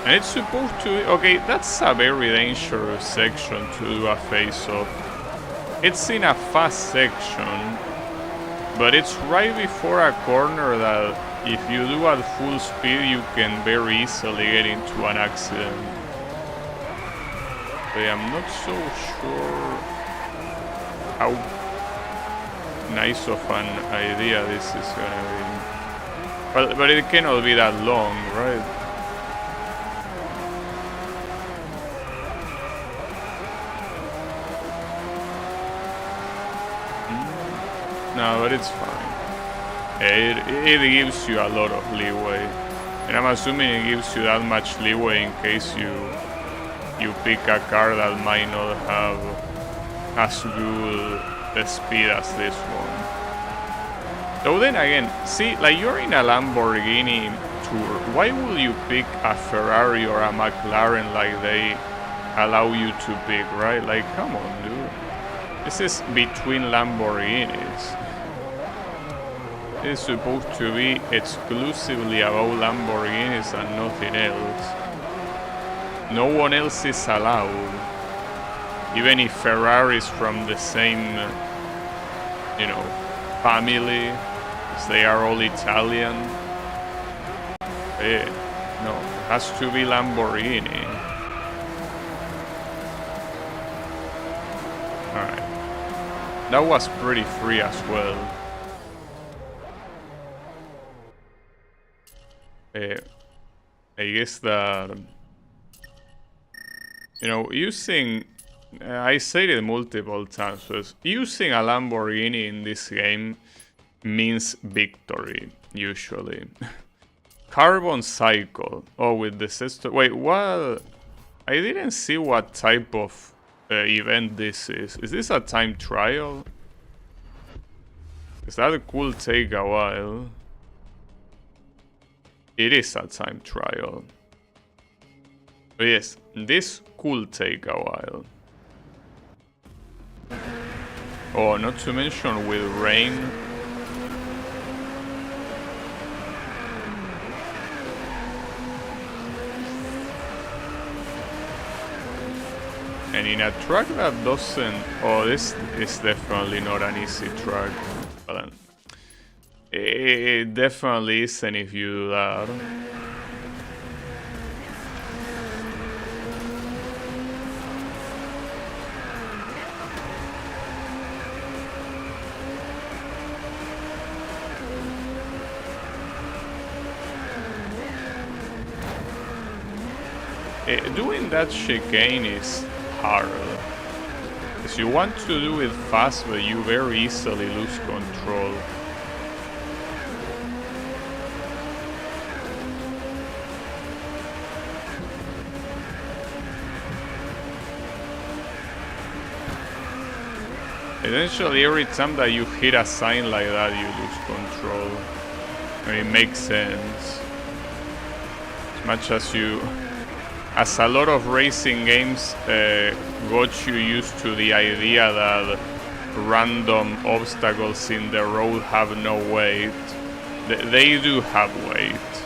And it's supposed to... Okay, that's a very dangerous section to do a face-off. It's in a fast section, but it's right before a corner that... If you do at full speed, you can very easily get into an accident. But I'm not so sure how nice of an idea this is gonna be. But it cannot be that long, right? No, but it's fine. It gives you a lot of leeway, and I'm assuming it gives you that much leeway in case you pick a car that might not have as good speed as this one. So then again, see, like, you're in a Lamborghini tour, why would you pick a Ferrari or a McLaren like they allow you to pick, right? Like, come on, dude. This is between Lamborghinis. It's supposed to be exclusively about Lamborghinis and nothing else. No one else is allowed. Even if Ferraris from the same, family, because they are all Italian. No, it has to be Lamborghini. Alright. That was pretty free as well. I guess that, using, I said it multiple times, but using a Lamborghini in this game means victory, usually. Carbon cycle. Oh, with the system. Wait, what? I didn't see what type of event this is. Is this a time trial? Because that could take a while. It is a time trial. But yes, this could take a while. Oh, not to mention with rain. And in a track that doesn't... Oh, this is definitely not an easy track. Well, it definitely isn't if you do that. Doing that chicane is hard. Because you want to do it fast, but you very easily lose control. Essentially, every time that you hit a sign like that, you lose control. I mean, it makes sense. As much as as a lot of racing games got you used to the idea that random obstacles in the road have no weight, they do have weight.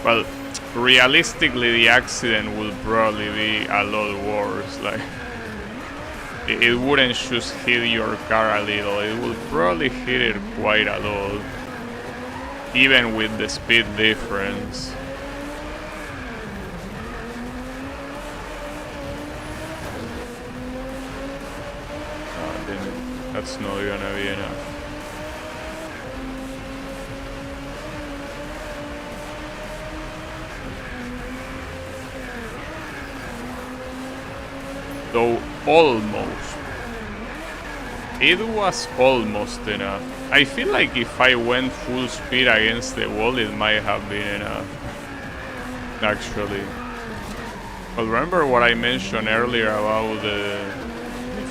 Well, realistically, the accident will probably be a lot worse. Like, it wouldn't just hit your car a little, it will probably hit it quite a lot, even with the speed difference. Oh, damn it. That's not gonna be enough. Though almost. It was almost enough. I feel like if I went full speed against the wall, it might have been enough. Actually. Well, remember what I mentioned earlier about the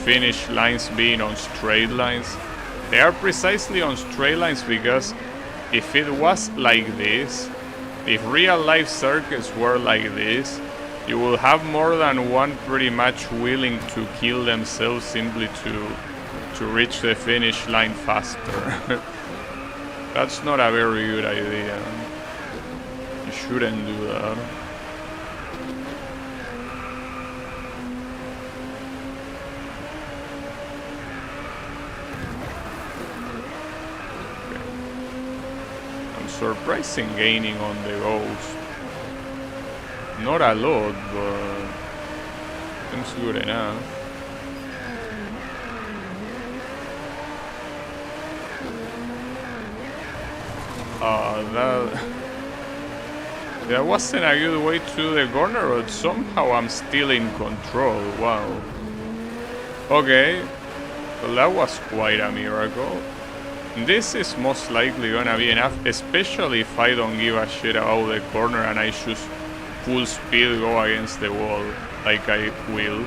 finish lines being on straight lines? They are precisely on straight lines because if it was like this, if real life circuits were like this, you will have more than one pretty much willing to kill themselves simply to reach the finish line faster. That's not a very good idea. You shouldn't do that. Okay. I'm surprised in gaining on the Ghost. Not a lot, but seems good enough. That wasn't a good way to the corner, but somehow I'm still in control. Wow. Okay, well, that was quite a miracle. This is most likely gonna be enough, especially if I don't give a shit about the corner and I just full speed go against the wall, like I will.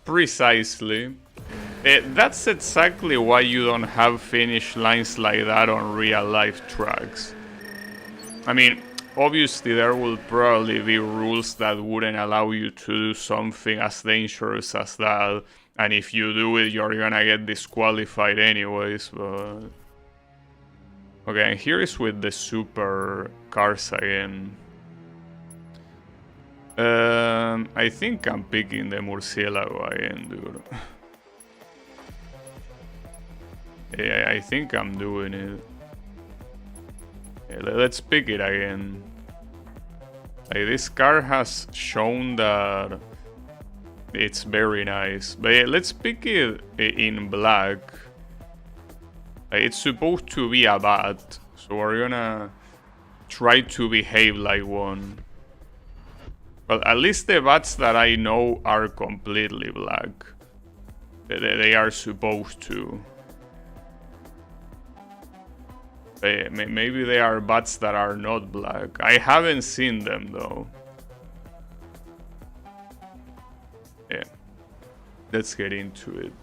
Precisely. That's exactly why you don't have finish lines like that on real life tracks. I mean, obviously there will probably be rules that wouldn't allow you to do something as dangerous as that, and if you do it, you're gonna get disqualified anyways, but... Okay, and here is with the super cars again. I think I'm picking the Murcielago again, dude. Yeah, I think I'm doing it. Yeah, let's pick it again. Like, this car has shown that it's very nice. But yeah, let's pick it in black. It's supposed to be a bat, so we're gonna try to behave like one. Well, at least the bats that I know are completely black. They are supposed to. Maybe they are bats that are not black. I haven't seen them though. Yeah. Let's get into it.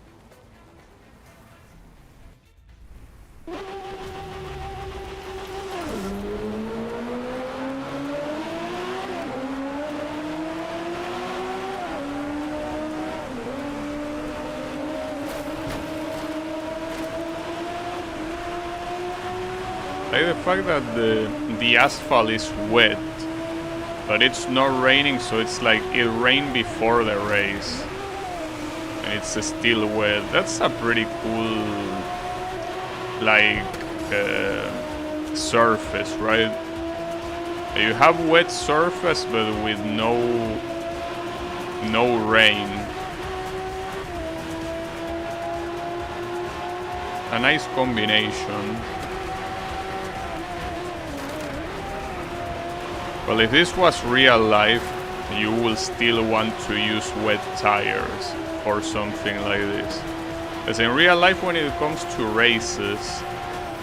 Like the fact that the asphalt is wet, but it's not raining, so it's like it rained before the race, and it's still wet. That's a pretty cool, like, surface, right? You have wet surface, but with no rain. A nice combination. Well, if this was real life, you will still want to use wet tires or something like this. Because in real life, when it comes to races,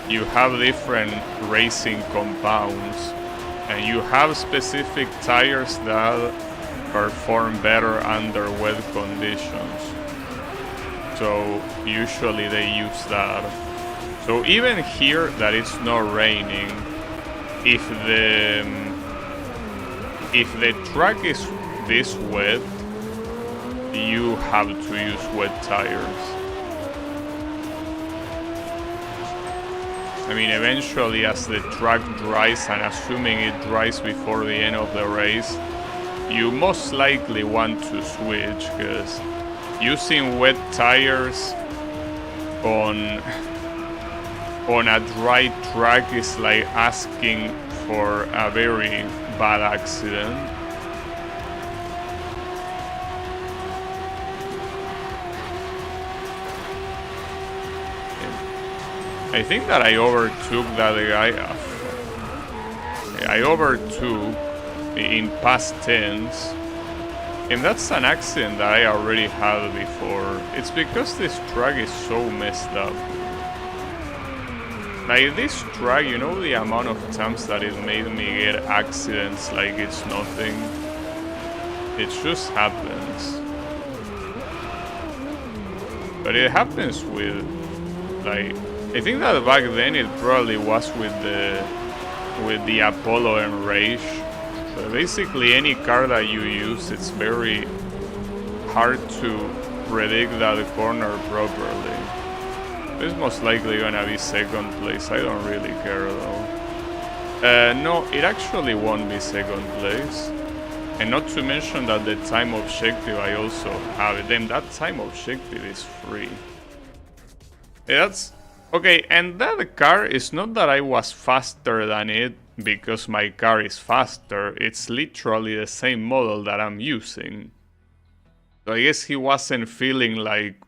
you have different racing compounds, and you have specific tires that perform better under wet conditions. So usually they use that. So even here that it's not raining, if the track is this wet, you have to use wet tires. I mean, eventually as the track dries, and assuming it dries before the end of the race, you most likely want to switch, because using wet tires on a dry track is like asking for a very bad accident. I think that I overtook that guy. I overtook in past tense. And that's an accident that I already had before. It's because this track is so messed up. Like this track, you know the amount of times that it made me get accidents like it's nothing? It just happens. But it happens with, like, I think that back then it probably was with the Apollo and Rage. So basically any car that you use, it's very hard to predict that corner properly. It's most likely gonna be second place. I don't really care though. No, it actually won't be second place. And not to mention that the time objective I also have it. Damn, that time objective is free. Yeah, that's okay. And that car is not that I was faster than it because my car is faster. It's literally the same model that I'm using. So I guess he wasn't feeling like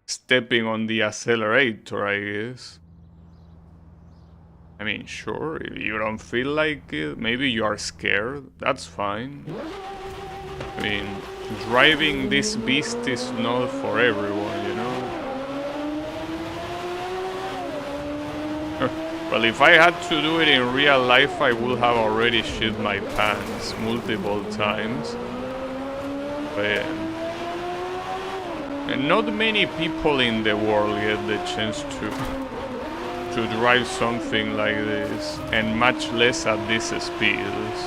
stepping on the accelerator, I guess. I mean, sure, if you don't feel like it, maybe you are scared, that's fine. I mean, driving this beast is not for everyone, you know? Well, if I had to do it in real life, I would have already shit my pants multiple times. But yeah. And not many people in the world get the chance to drive something like this, and much less at these speeds.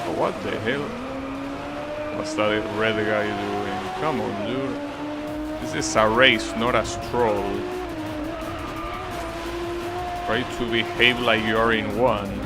Oh, what the hell? What's that red guy doing? Come on, dude. This is a race, not a stroll. Try to behave like you're in one.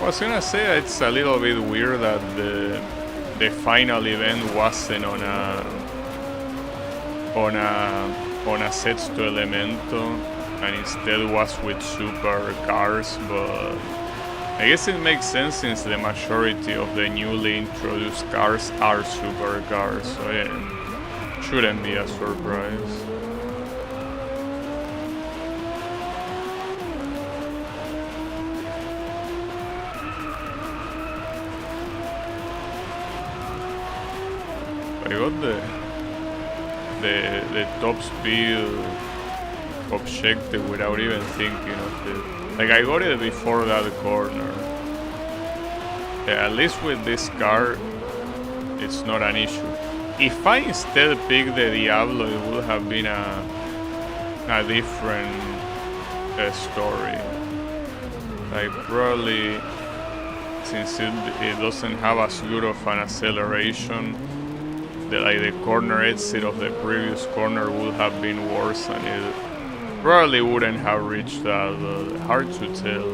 I was gonna say it's a little bit weird that the final event wasn't on a Sexto Elemento and instead was with super cars, but I guess it makes sense since the majority of the newly introduced cars are super cars, so yeah, shouldn't be a surprise. I got the top speed objective without even thinking of it. Like, I got it before that corner. Yeah, at least with this car, it's not an issue. If I instead picked the Diablo, it would have been a different story. Like, probably, since it doesn't have as good of an acceleration, the corner exit of the previous corner would have been worse, and it probably wouldn't have reached that. Hard to tell.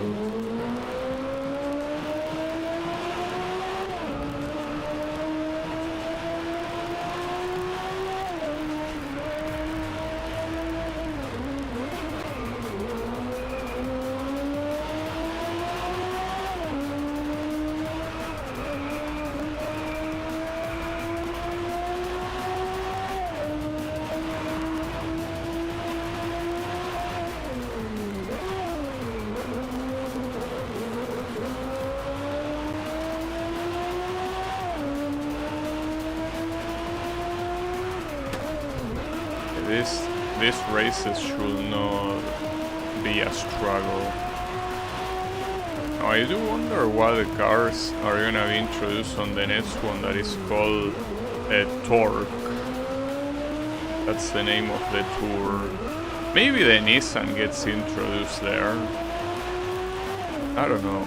these races should not be a struggle. Now, I do wonder what cars are gonna be introduced on the next one that is called Torque. That's the name of the tour. Maybe the Nissan gets introduced there. I don't know.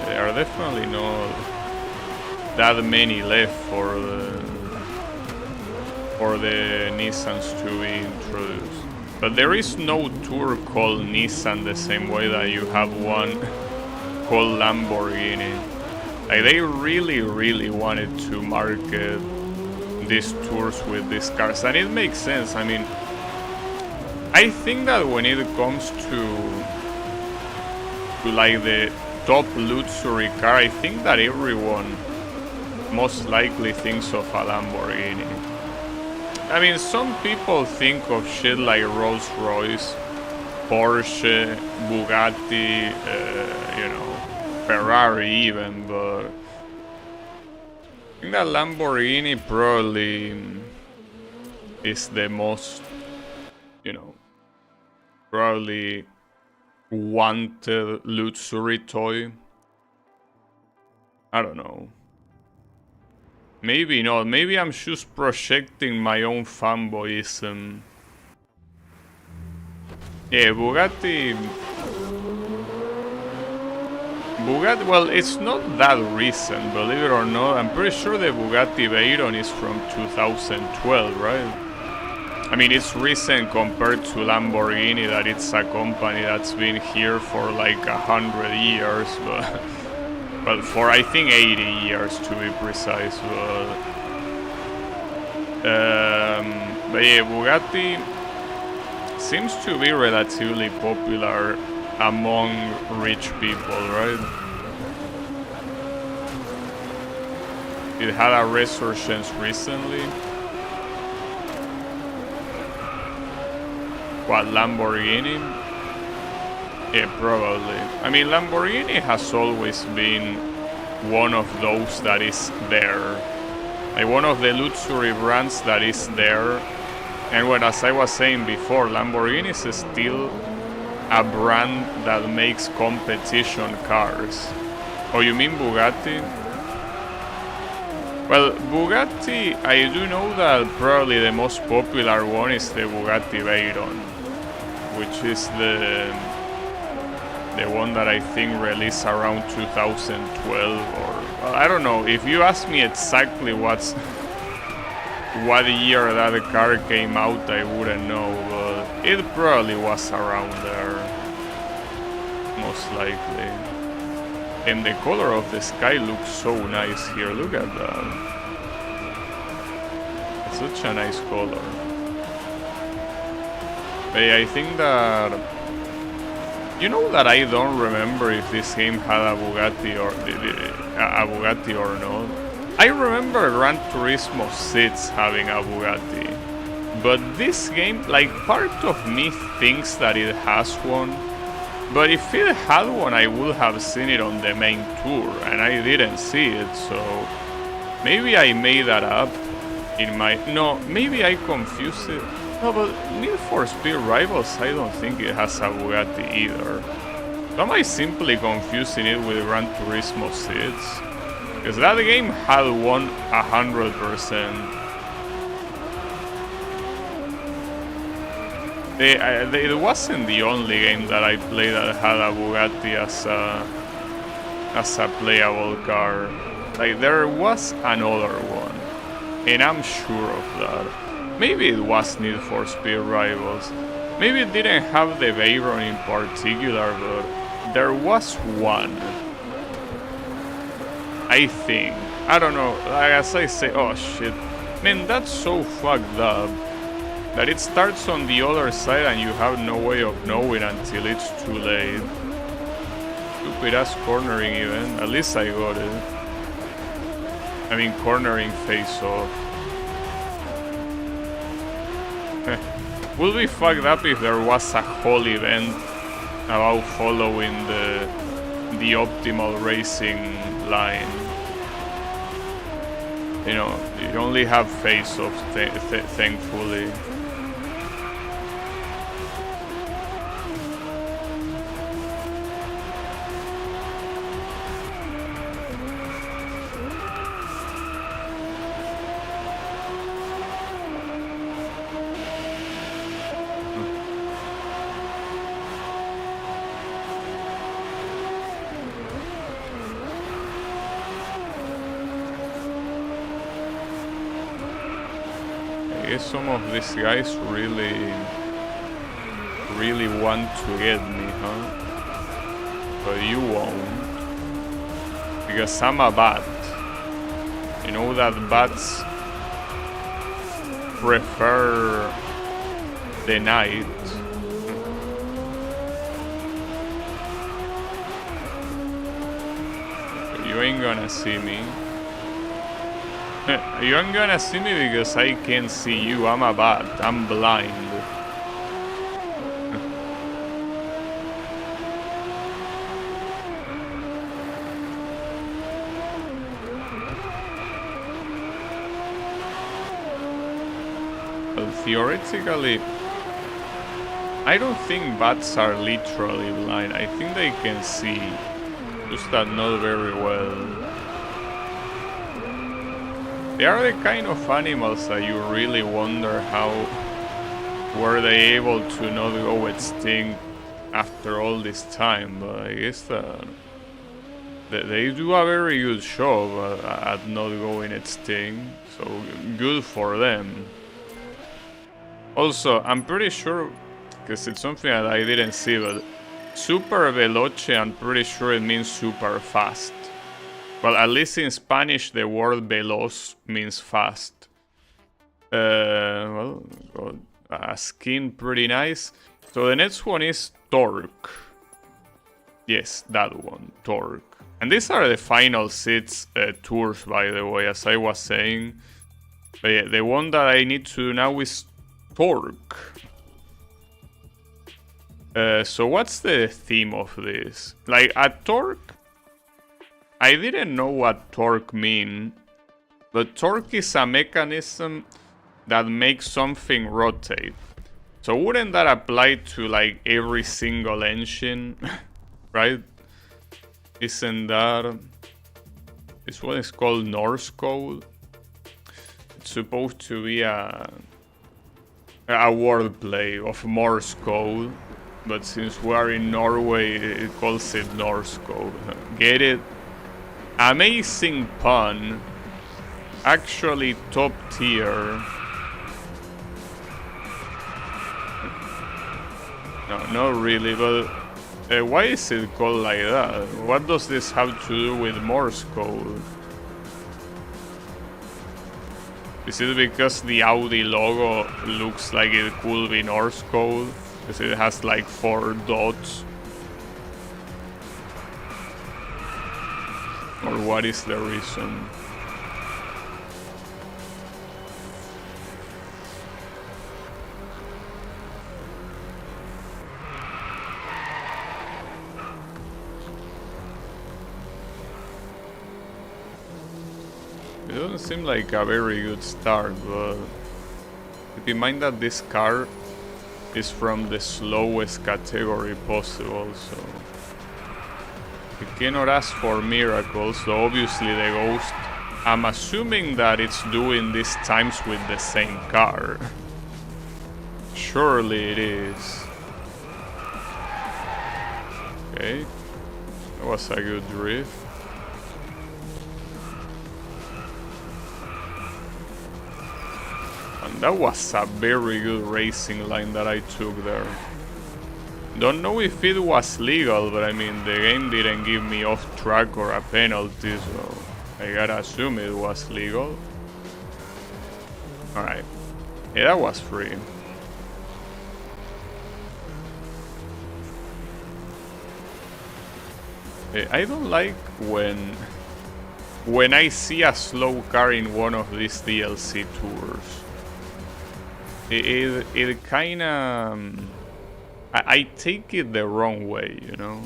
There are definitely not that many left for the Nissans to be introduced. But there is no tour called Nissan the same way that you have one called Lamborghini. Like, they really wanted to market these tours with these cars, and it makes sense. I mean, I think that when it comes to like the top luxury car, I think that everyone most likely thinks of a Lamborghini. I mean, some people think of shit like Rolls Royce, Porsche, Bugatti, you know, Ferrari even, but I think that Lamborghini probably is the most, you know, probably wanted luxury toy. I don't know. Maybe not. Maybe I'm just projecting my own fanboyism. Yeah, Bugatti, well, it's not that recent, believe it or not. I'm pretty sure the Bugatti Veyron is from 2012, right? I mean, it's recent compared to Lamborghini, that it's a company that's been here for like 100 years, but for I think 80 years to be precise. But yeah, Bugatti seems to be relatively popular among rich people, right? It had a resurgence recently. What, Lamborghini? Yeah, probably. I mean, Lamborghini has always been one of those that is there. Like, one of the luxury brands that is there. And what, as I was saying before, Lamborghini is still a brand that makes competition cars. Oh, you mean Bugatti? Well, Bugatti, I do know that probably the most popular one is the Bugatti Veyron, which is the one that I think released around 2012, or well, I don't know. If you ask me exactly what year that car came out, I wouldn't know, but it probably was around there, most likely. And the color of the sky looks so nice here. Look at that. It's such a nice color. But yeah, I think that, you know, that I don't remember if this game had a Bugatti or not. I remember Gran Turismo 6 having a Bugatti, but this game, like, part of me thinks that it has one. But if it had one, I would have seen it on the main tour, and I didn't see it, so maybe I made that up in my... No, maybe I confused it. No, but Need for Speed Rivals, I don't think it has a Bugatti either. So am I simply confusing it with Gran Turismo 6? Because that game had one 100%. It wasn't the only game that I played that had a Bugatti as a playable car. Like, there was another one, and I'm sure of that. Maybe it was Need for Speed Rivals. Maybe it didn't have the Veyron in particular, but there was one. I think. I don't know. Like, as I say, oh shit. Man, that's so fucked up. That it starts on the other side and you have no way of knowing until it's too late. Stupid ass cornering even. At least I got it. I mean, cornering face off. Would be fucked up if there was a whole event about following the optimal racing line. You know, you only have face-offs, thankfully. I guess some of these guys really want to get me, huh? But you won't. Because I'm a bat. You know that bats prefer the night. You ain't gonna see me. You ain't gonna see me because I can't see you. I'm a bat. I'm blind. Well, theoretically, I don't think bats are literally blind. I think they can see, just that not very well. They are the kind of animals that you really wonder how were they able to not go extinct after all this time. But I guess that they do a very good job at not going extinct, so good for them. Also, I'm pretty sure, because it's something that I didn't see, but super veloce, I'm pretty sure it means super fast. Well, at least in Spanish, the word veloz means fast. Well, skin pretty nice. So the next one is torque. Yes, that one, torque. And these are the final 6 tours, by the way, as I was saying. But yeah, the one that I need to do now is torque. So what's the theme of this? Like, at torque, I didn't know what torque mean, but torque is a mechanism that makes something rotate. So wouldn't that apply to like every single engine, right? Isn't that... This one is called Norse code. It's supposed to be a wordplay of Morse code, but since we are in Norway, it calls it Norse code. Get it? Amazing pun. Actually top tier. No, not really, but why is it called like that? What does this have to do with Morse code? Is it because the Audi logo looks like it could be Norse code? Because it has like 4 dots? Or what is the reason? It doesn't seem like a very good start, but keep in mind that this car is from the slowest category possible, so you cannot ask for miracles. So obviously the Ghost, I'm assuming that it's doing these times with the same car. Surely it is. Okay, that was a good drift. And that was a very good racing line that I took there. Don't know if it was legal, but I mean, the game didn't give me off track or a penalty, so I gotta assume it was legal. Alright. Yeah, that was free. I don't like when I see a slow car in one of these DLC tours. It kinda... I take it the wrong way, you know?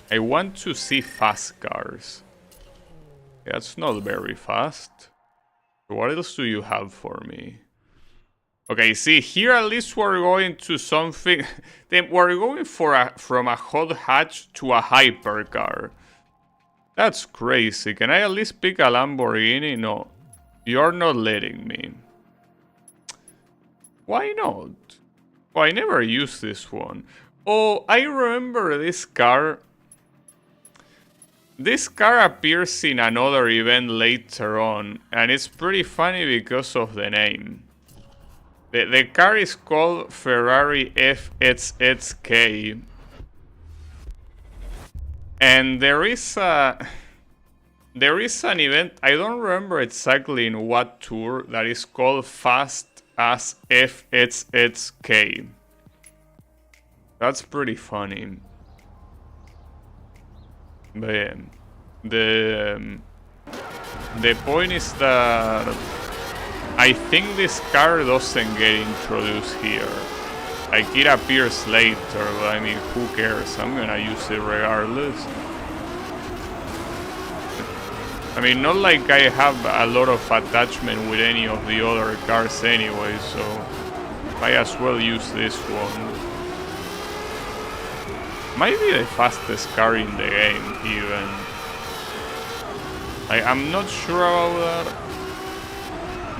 I want to see fast cars. That's not very fast. What else do you have for me? Okay, see, here at least we're going to something... Then we're going from a hot hatch to a hypercar. That's crazy. Can I at least pick a Lamborghini? No. You're not letting me. Why not? Oh, I never used this one. Oh, I remember this car. This car appears in another event later on, and it's pretty funny because of the name. The car is called Ferrari FXXK. And there is an event, I don't remember exactly in what tour, that is called Fast as FXXK. That's pretty funny. But yeah, the point is that I think this car doesn't get introduced here. Like, it appears later, but I mean, who cares? I'm gonna use it regardless. I mean, not like I have a lot of attachment with any of the other cars anyway, so might as well use this one. Might be the fastest car in the game, even. I'm not sure about that,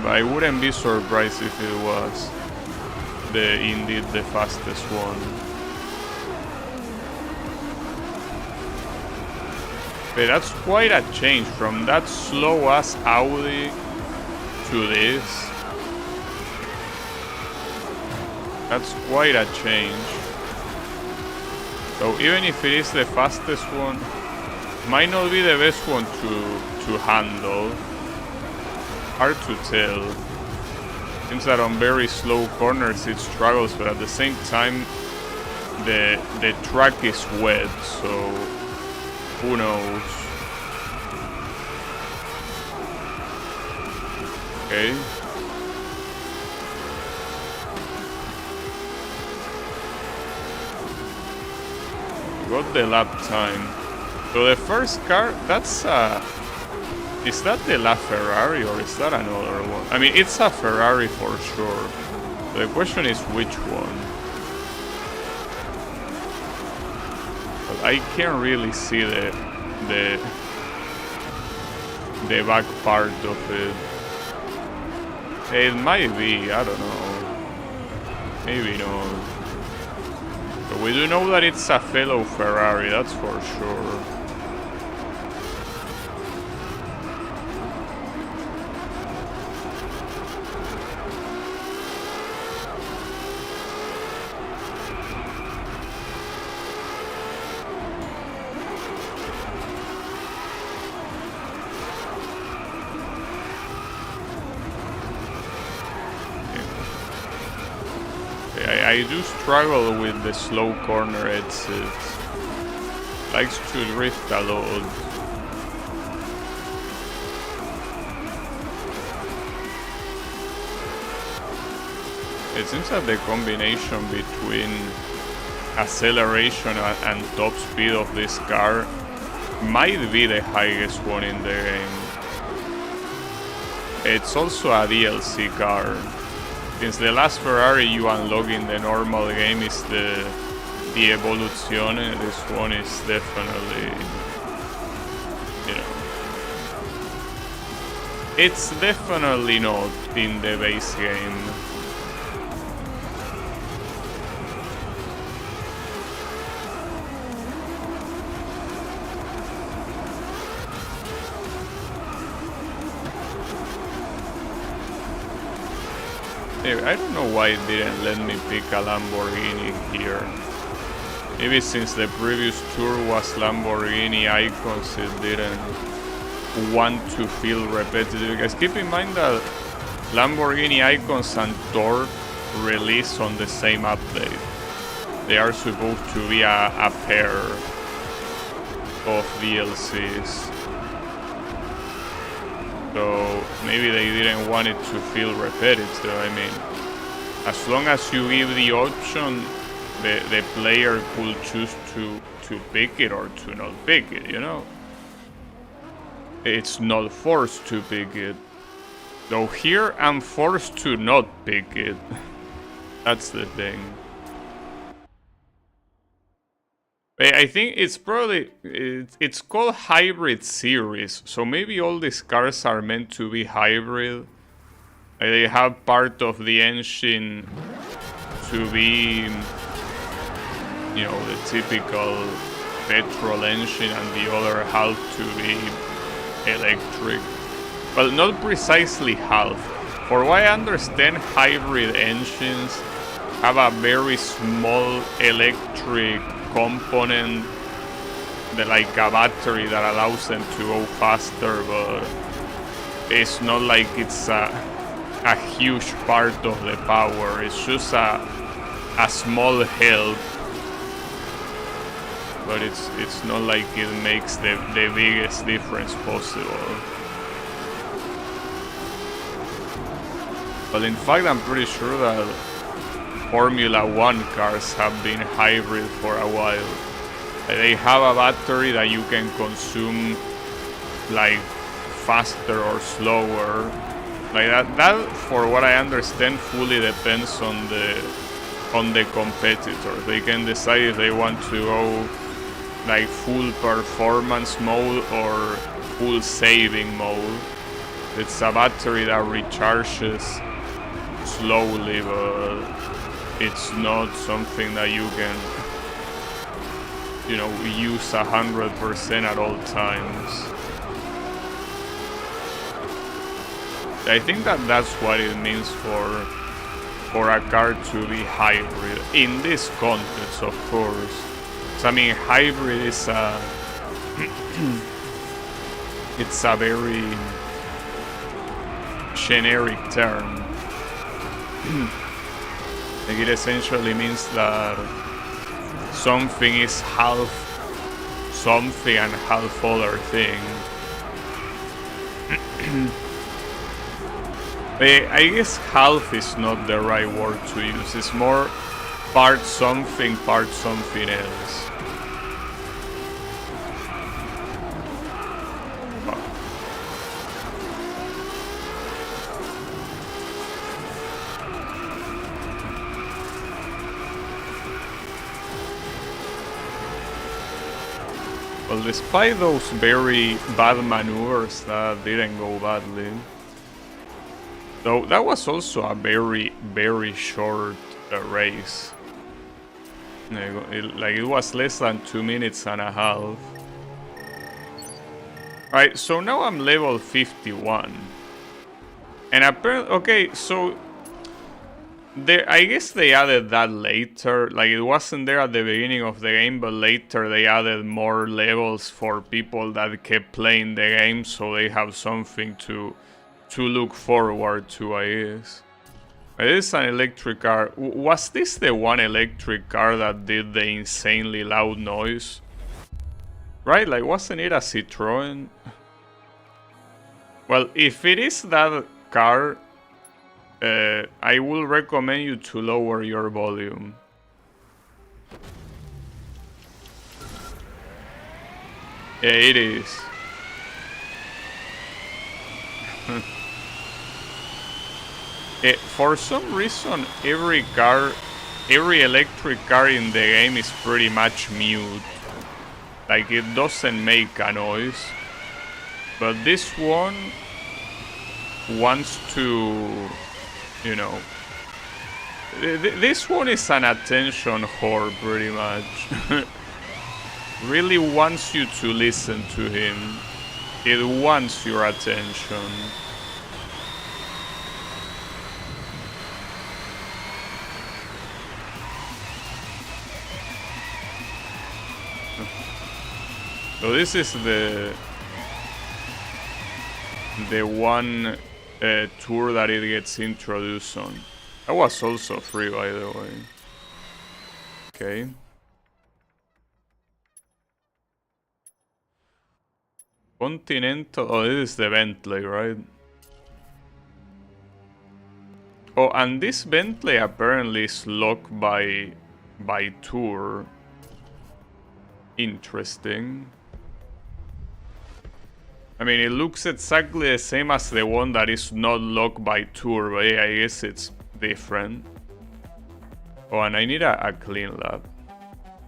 but I wouldn't be surprised if it was indeed the fastest one. But that's quite a change from that slow ass Audi to this. That's quite a change. So even if it is the fastest one, might not be the best one to handle. Hard to tell. Seems that on very slow corners it struggles, but at the same time the track is wet, so who knows. Okay. Got the lap time. So the first car, that's is that the LaFerrari or is that another one? I mean, it's a Ferrari for sure. The question is which one. But I can't really see the back part of it. It might be, I don't know. Maybe not. But we do know that it's a fellow Ferrari, that's for sure. I do struggle with the slow corner exits. Likes to drift a lot. It seems that the combination between acceleration and top speed of this car might be the highest one in the game. It's also a DLC car. Since the last Ferrari you unlock in the normal game is the Evoluzione, this one is definitely, you know, it's definitely not in the base game. I don't know why it didn't let me pick a Lamborghini here. Maybe since the previous tour was Lamborghini icons, it didn't want to feel repetitive. Guys, keep in mind that Lamborghini icons and Torque release on the same update. They are supposed to be a pair of DLCs. So maybe they didn't want it to feel repetitive. I mean, as long as you give the option, the player could choose to pick it or to not pick it, you know? It's not forced to pick it. So here I'm forced to not pick it. That's the thing. I think it's probably, it's called Hybrid Series, so maybe all these cars are meant to be hybrid. They have part of the engine to be, you know, the typical petrol engine and the other half to be electric. Well, not precisely half. For what I understand, hybrid engines have a very small electric component, like a battery that allows them to go faster, but it's not like it's a huge part of the power. It's just a small help, but it's not like it makes the biggest difference possible. But in fact, I'm pretty sure that Formula 1 cars have been hybrid for a while. They have a battery that you can consume like faster or slower. Like that for what I understand fully depends on the competitor. They can decide if they want to go like full performance mode or full saving mode. It's a battery that recharges slowly, but it's not something that you can, you know, use 100% at all times. I think that's what it means for a car to be hybrid in this context, of course. So, I mean, hybrid is a it's a very generic term. Like it essentially means that something is half something and half other thing. I guess half is not the right word to use. It's more part something else. Well, despite those very bad maneuvers that didn't go badly, though that was also a very short race. It was less than 2 minutes and a half. Right, so now I'm level 51. And apparently, okay, so I guess they added that later. Like, it wasn't there at the beginning of the game, but later they added more levels for people that kept playing the game, so they have something to look forward to, I guess. It is an electric car. Was this the one electric car that did the insanely loud noise? Right, like, wasn't it a Citroen? Well, if it is that car, I will recommend you to lower your volume. Yeah, it is. For some reason, every electric car in the game is pretty much mute. Like, it doesn't make a noise. But this one wants to, you know, this one is an attention whore, pretty much. Really wants you to listen to him. It wants your attention. So this is the one tour that it gets introduced on. That was also free, by the way. Okay. Continental. Oh, this is the Bentley, right? Oh, and this Bentley apparently is locked by tour. Interesting. I mean, it looks exactly the same as the one that is not locked by tour, but yeah, I guess it's different. Oh, and I need a clean lap.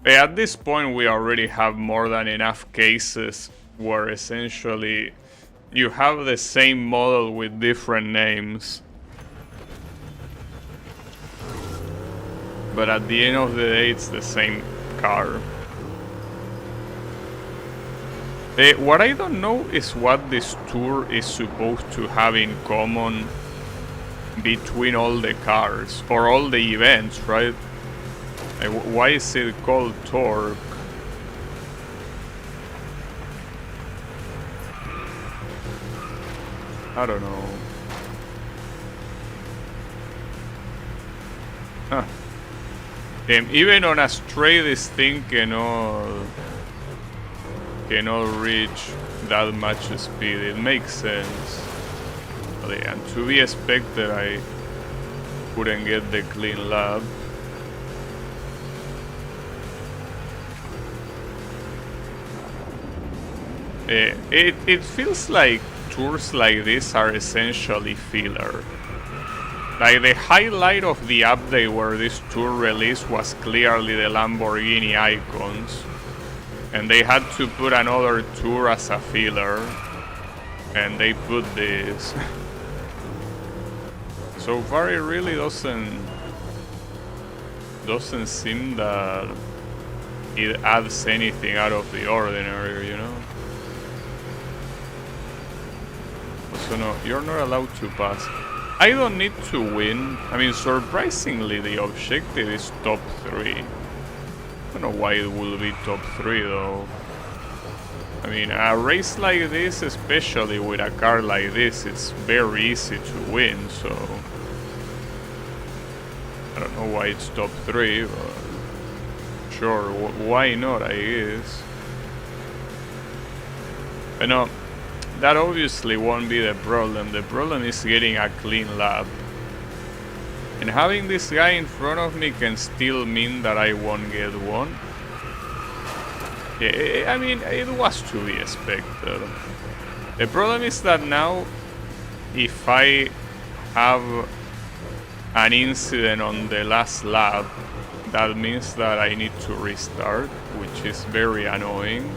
At this point, we already have more than enough cases where essentially you have the same model with different names. But at the end of the day, it's the same car. What I don't know is what this tour is supposed to have in common between all the cars, or all the events, right? Why is it called Torque? I don't know. Huh. Damn, even on a straight, this thing cannot reach that much speed. It makes sense. And to be expected, I couldn't get the clean lap. It feels like tours like this are essentially filler. Like, the highlight of the update where this tour release was clearly the Lamborghini icons. And they had to put another tour as a filler. And they put this. So far it really doesn't seem that it adds anything out of the ordinary, you know? So no, you're not allowed to pass. I don't need to win. I mean, surprisingly, the objective is top 3. I don't know why it will be top 3 though. I mean, a race like this, especially with a car like this, it's very easy to win, so I don't know why it's top 3, but sure, why not, I guess. But no, that obviously won't be the problem. The problem is getting a clean lap. And having this guy in front of me can still mean that I won't get one. Yeah, I mean, it was to be expected. The problem is that now, if I have an incident on the last lap, that means that I need to restart, which is very annoying.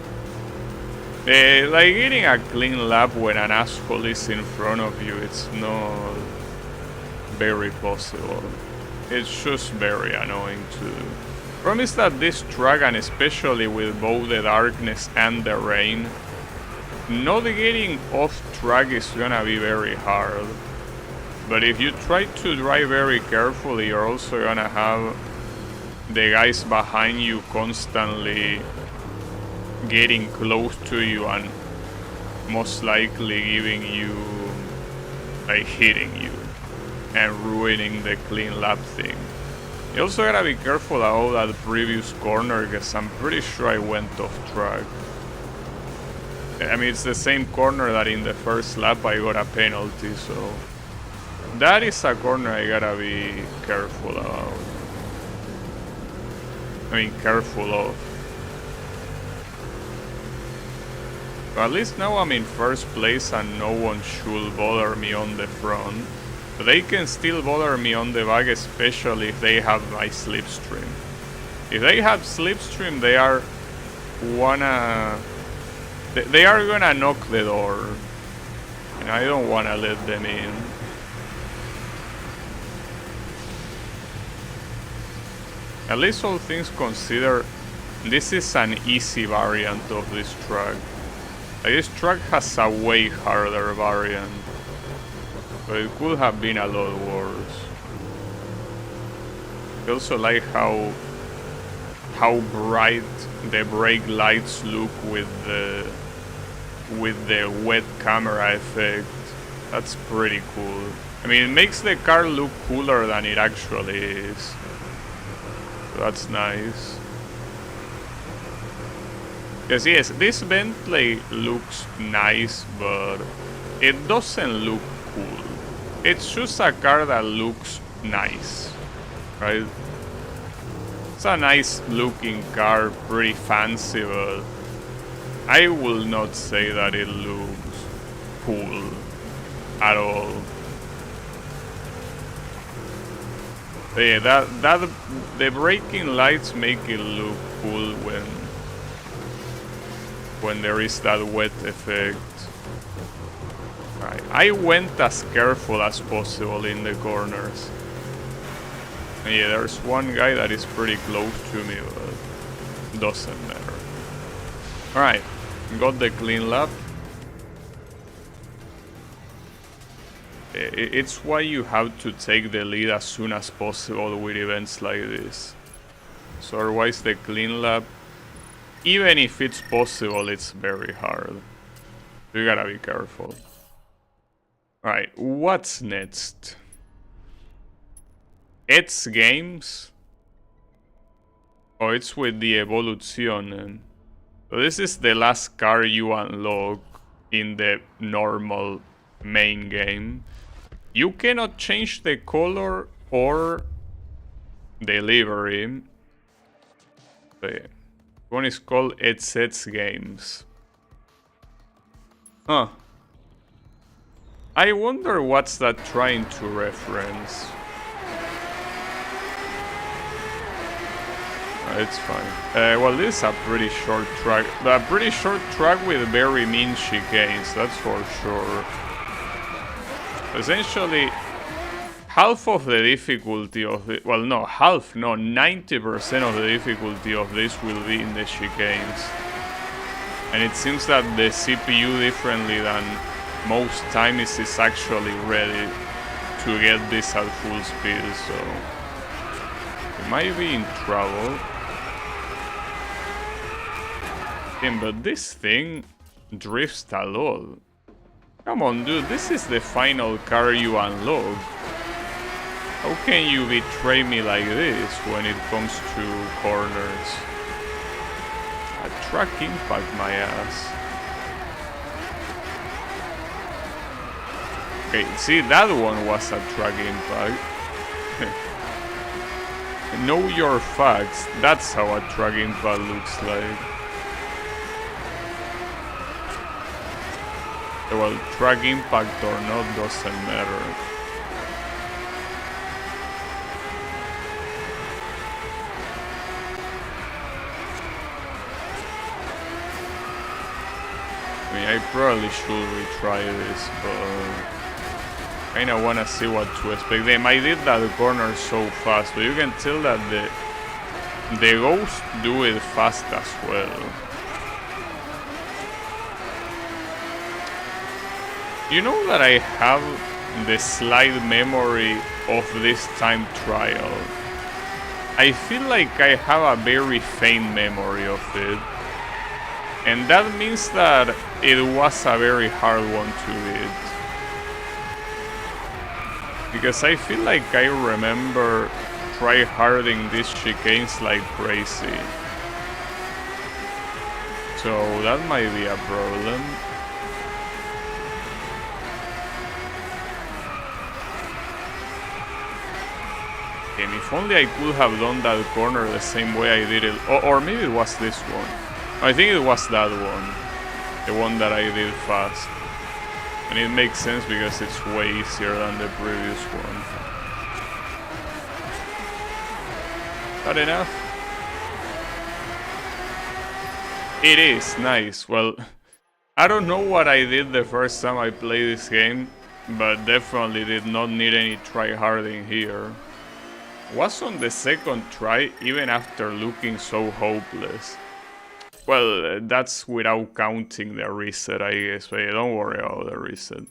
Like, getting a clean lap when an asshole is in front of you, it's not very possible. It's just very annoying to do. Problem is that this track, and especially with both the darkness and the rain, not getting off track is gonna be very hard. But if you try to drive very carefully, you're also gonna have the guys behind you constantly getting close to you and most likely giving you, like, hitting you and ruining the clean lap thing. You also gotta be careful about that previous corner, because I'm pretty sure I went off track. I mean, it's the same corner that in the first lap I got a penalty, so that is a corner I gotta be careful about. I mean, careful of. But at least now I'm in first place and no one should bother me on the front. But they can still bother me on the back, especially if they have my slipstream. If they have slipstream, they are gonna knock the door. And I don't wanna let them in. At least all things considered, this is an easy variant of this track. Like, this track has a way harder variant. But it could have been a lot worse. I also like how bright the brake lights look with the wet camera effect. That's pretty cool. I mean, it makes the car look cooler than it actually is. So that's nice. Because yes, this Bentley looks nice, but it doesn't look cool. It's just a car that looks nice, right? It's a nice looking car, pretty fancy, but I will not say that it looks cool at all. But yeah, the braking lights make it look cool when there is that wet effect. Right, I went as careful as possible in the corners. And yeah, there's one guy that is pretty close to me, but doesn't matter. Alright, got the clean lap. It's why you have to take the lead as soon as possible with events like this. So otherwise the clean lap, even if it's possible, it's very hard. You gotta be careful. Alright, what's next? It's games? Oh, it's with the Evolution. So this is the last car you unlock in the normal main game. You cannot change the color or the livery. So yeah. One is called It's Games. Huh. I wonder what's that trying to reference. It's fine. Well, this is a pretty short track. A pretty short track with very mean chicanes, that's for sure. Essentially, half of the difficulty of it, well, no, half, no, 90% of the difficulty of this will be in the chicanes. And it seems that the CPU, differently than most times, is actually ready to get this at full speed, so it might be in trouble. But this thing drifts a lot. Come on, dude, this is the final car you unlock. How can you betray me like this when it comes to corners? A track impact my ass. Okay, see, that one was a track impact. Know your facts, that's how a track impact looks like. Well, track impact or not doesn't matter. I mean, I probably should retry this, but kinda wanna see what to expect. I did that corner so fast, but you can tell that the ghosts do it fast as well. You know that I have the slight memory of this time trial. I feel like I have a very faint memory of it. And that means that it was a very hard one to beat. Because I feel like I remember try-harding these chicanes like crazy. So that might be a problem. And if only I could have done that corner the same way I did it. Or maybe it was this one. I think it was that one. The one that I did fast. And it makes sense because it's way easier than the previous one. Not enough? It is, nice. Well, I don't know what I did the first time I played this game, but definitely did not need any try-harding here. Was on the second try, even after looking so hopeless. Well, that's without counting the reset, I guess, but don't worry about the reset.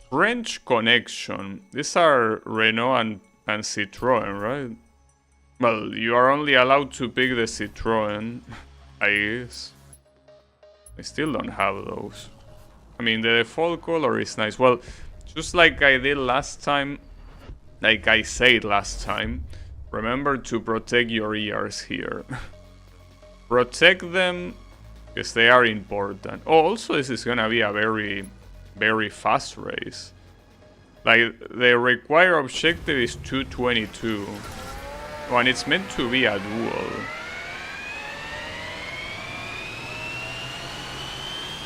French Connection. These are Renault and Citroën, right? Well, you are only allowed to pick the Citroën, I guess. I still don't have those. I mean, the default color is nice. Well, just like I did last time, like I said last time, remember to protect your ears here. Protect them, because they are important. Oh, also this is gonna be a very, very fast race. Like, the required objective is 222. Oh, and it's meant to be a duel.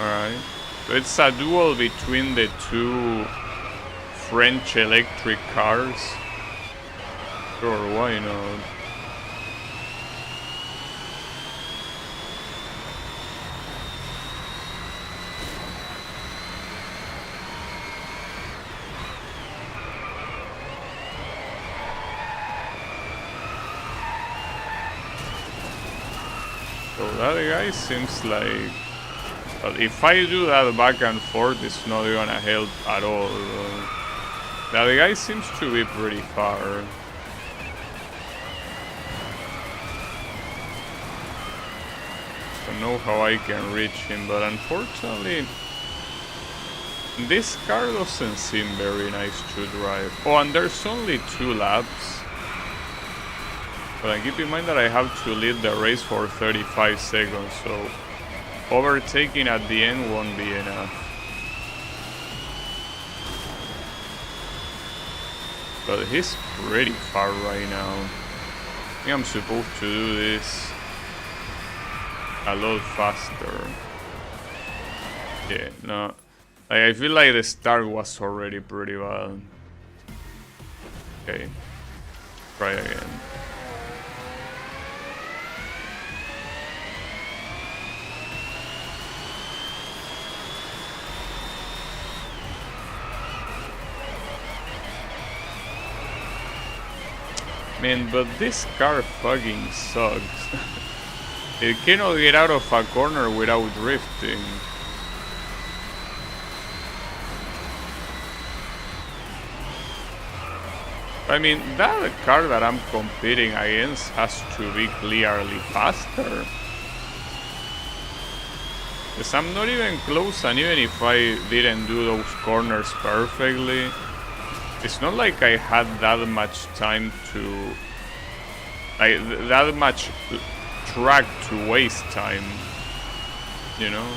Alright. So it's a duel between the two French electric cars. Sure, why not? So that guy seems like... But if I do that back and forth, it's not gonna help at all. That guy seems to be pretty far. Don't know how I can reach him, but unfortunately... This car doesn't seem very nice to drive. Oh, and there's only 2 laps. But keep in mind that I have to lead the race for 35 seconds, so overtaking at the end won't be enough. But he's pretty far right now. I think I'm supposed to do this a lot faster. Yeah, no. I feel like the start was already pretty bad. Okay, try again. Man, but this car fucking sucks. It cannot get out of a corner without drifting. I mean, that car that I'm competing against has to be clearly faster. Because I'm not even close, and even if I didn't do those corners perfectly, it's not like I had that much time to... like, that much track to waste time, you know?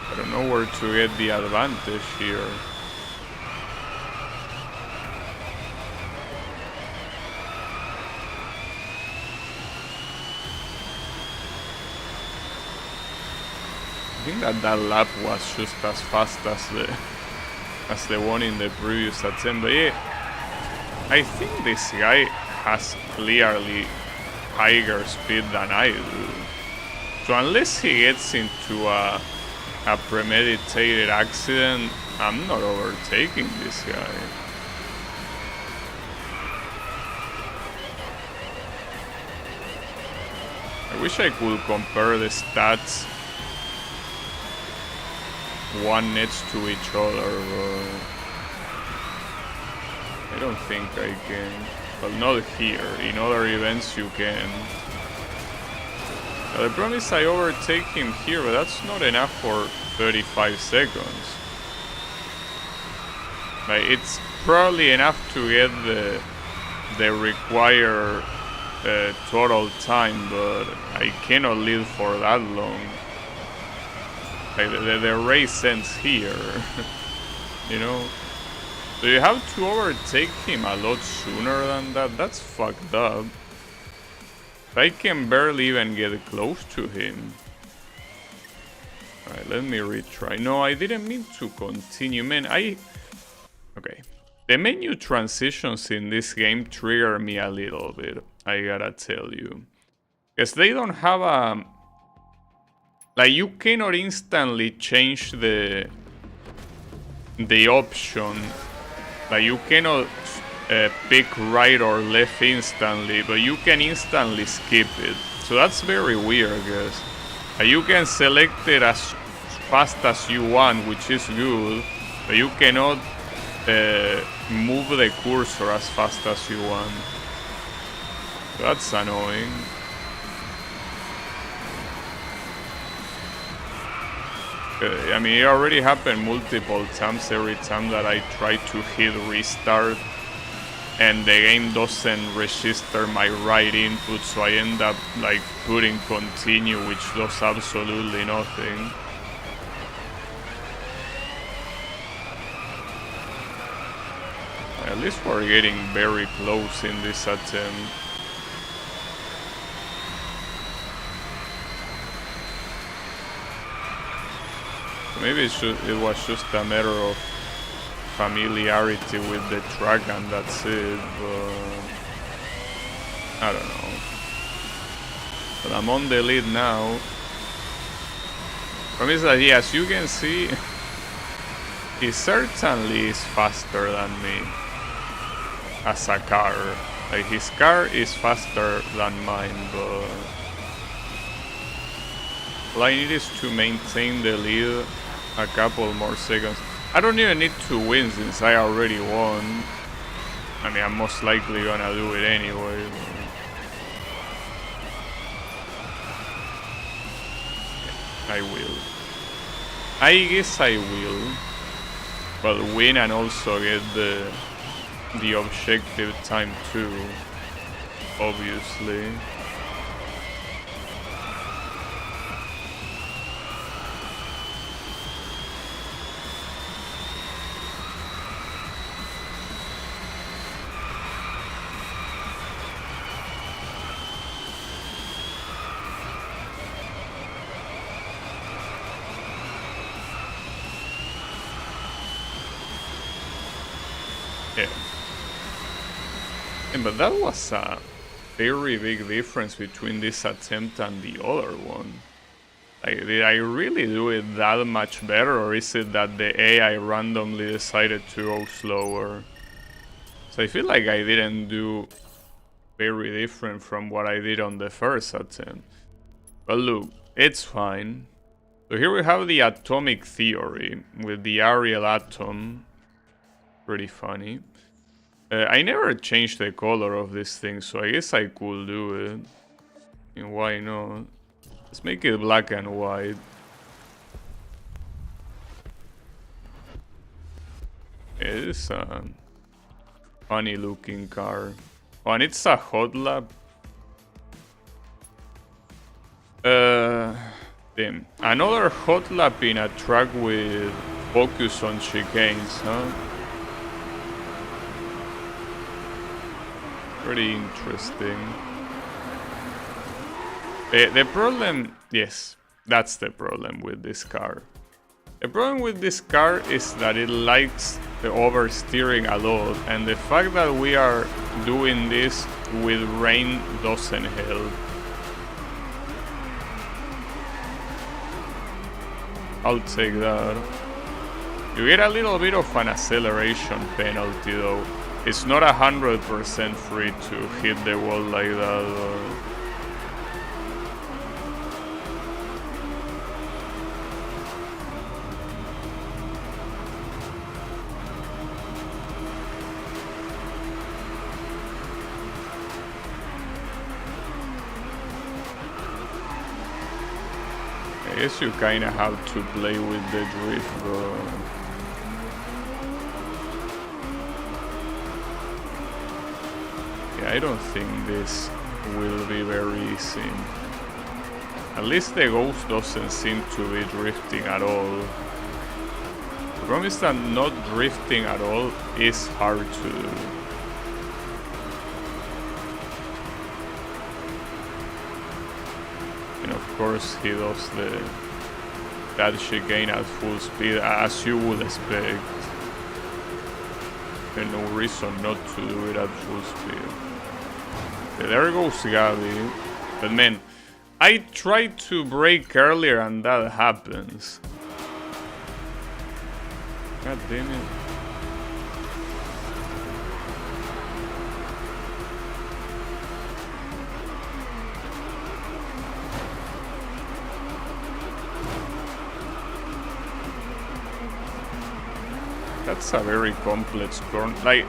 I don't know where to get the advantage here. I think that lap was just as fast as the one in the previous attempt. But yeah, I think this guy has clearly higher speed than I do. So unless he gets into a premeditated accident, I'm not overtaking this guy. I wish I could compare the stats one next to each other, but I don't think I can. Well, not here. In other events you can. The problem is I overtake him here, but that's not enough for 35 seconds. Like, it's probably enough to get the required total time, but I cannot lead for that long. Like, the race ends here, you know? So you have to overtake him a lot sooner than that. That's fucked up. I can barely even get close to him. Alright, let me retry. No, I didn't mean to continue. Man, okay. The menu transitions in this game trigger me a little bit, I gotta tell you. Because they don't have a... like, you cannot instantly change the option. Like, you cannot pick right or left instantly, but you can instantly skip it. So that's very weird, guys. You can select it as fast as you want, which is good, but you cannot move the cursor as fast as you want. So that's annoying. I mean, it already happened multiple times. Every time that I try to hit restart and the game doesn't register my right input, so I end up like putting continue, which does absolutely nothing. At least we're getting very close in this attempt. Maybe it was just a matter of familiarity with the track and that's it, but I don't know. But I'm on the lead now. Problem is that, yeah, as you can see, he certainly is faster than me as a car. Like, his car is faster than mine, but all I need is to maintain the lead a couple more seconds. I don't even need to win since I already won. I mean, I'm most likely gonna do it anyway. I will. I guess I will. But win and also get the objective time too, obviously. Yeah. But that was a very big difference between this attempt and the other one. Like, did I really do it that much better, or is it that the AI randomly decided to go slower? So I feel like I didn't do very different from what I did on the first attempt. But look, it's fine. So here we have the atomic theory with the Ariel atom. Pretty funny. I never changed the color of this thing, so I guess I could do it. And why not? Let's make it black and white. It's a funny looking car. Oh, and it's a hot lap. Damn. Another hot lap in a track with focus on chicanes, huh? Pretty interesting. The problem, yes, that's the problem with this car. The problem with this car is that it likes the oversteering a lot, and the fact that we are doing this with rain doesn't help. I'll take that. You get a little bit of an acceleration penalty though. It's not 100% free to hit the wall like that. I guess you kinda have to play with the drift, bro. I don't think this will be very easy. At least the ghost doesn't seem to be drifting at all. The problem is that not drifting at all is hard to do. And of course he does that chicane at full speed, as you would expect. There's no reason not to do it at full speed. There goes Gabi. But man, I tried to brake earlier and that happens. God damn it. That's a very complex corner. Like,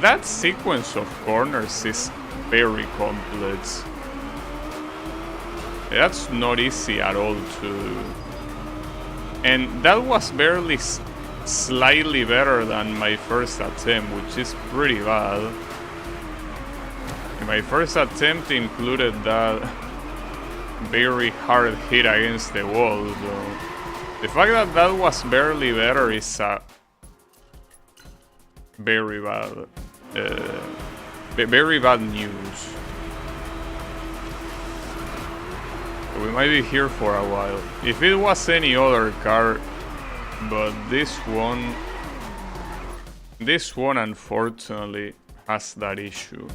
that sequence of corners is very complex. That's not easy at all to do. And that was barely slightly better than my first attempt, which is pretty bad. And my first attempt included that very hard hit against the wall, so the fact that that was barely better is very bad. Very bad news. We might be here for a while. If it was any other car, But this one unfortunately has that issue.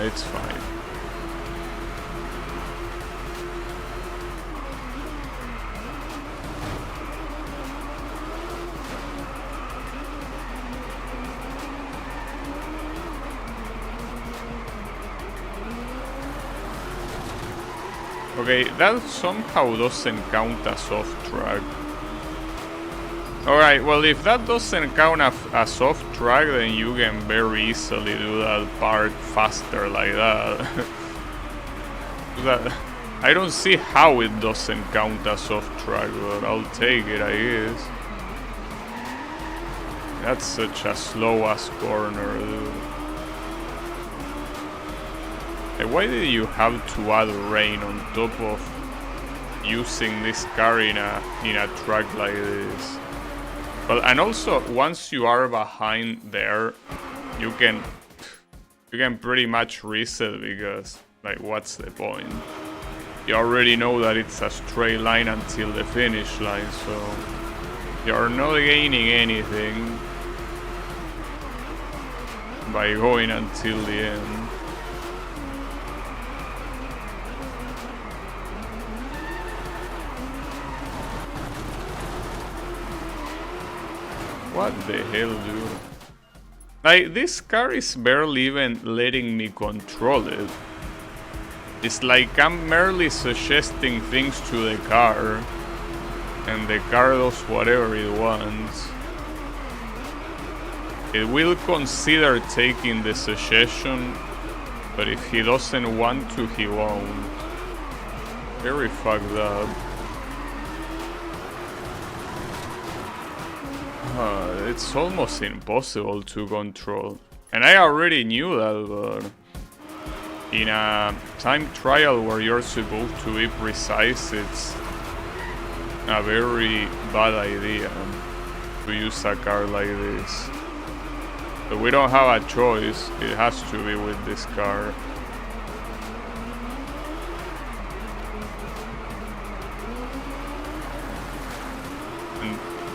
It's fine. Okay, that somehow doesn't count as off track. Alright, well, if that doesn't count as off track, then you can very easily do that part faster like that. I don't see how it doesn't count as off track, but I'll take it, I guess. That's such a slow ass corner, dude. Why did you have to add rain on top of using this car in a track like this? Well, and also once you are behind there, you can pretty much reset, because like, what's the point? You already know that it's a straight line until the finish line, so you're not gaining anything by going until the end. What the hell, dude? Like, this car is barely even letting me control it. It's like I'm merely suggesting things to the car, and the car does whatever it wants. It will consider taking the suggestion, but if he doesn't want to, he won't. Very fucked up. It's almost impossible to control. And I already knew that, but in a time trial where you're supposed to be precise, it's a very bad idea to use a car like this. But we don't have a choice, it has to be with this car.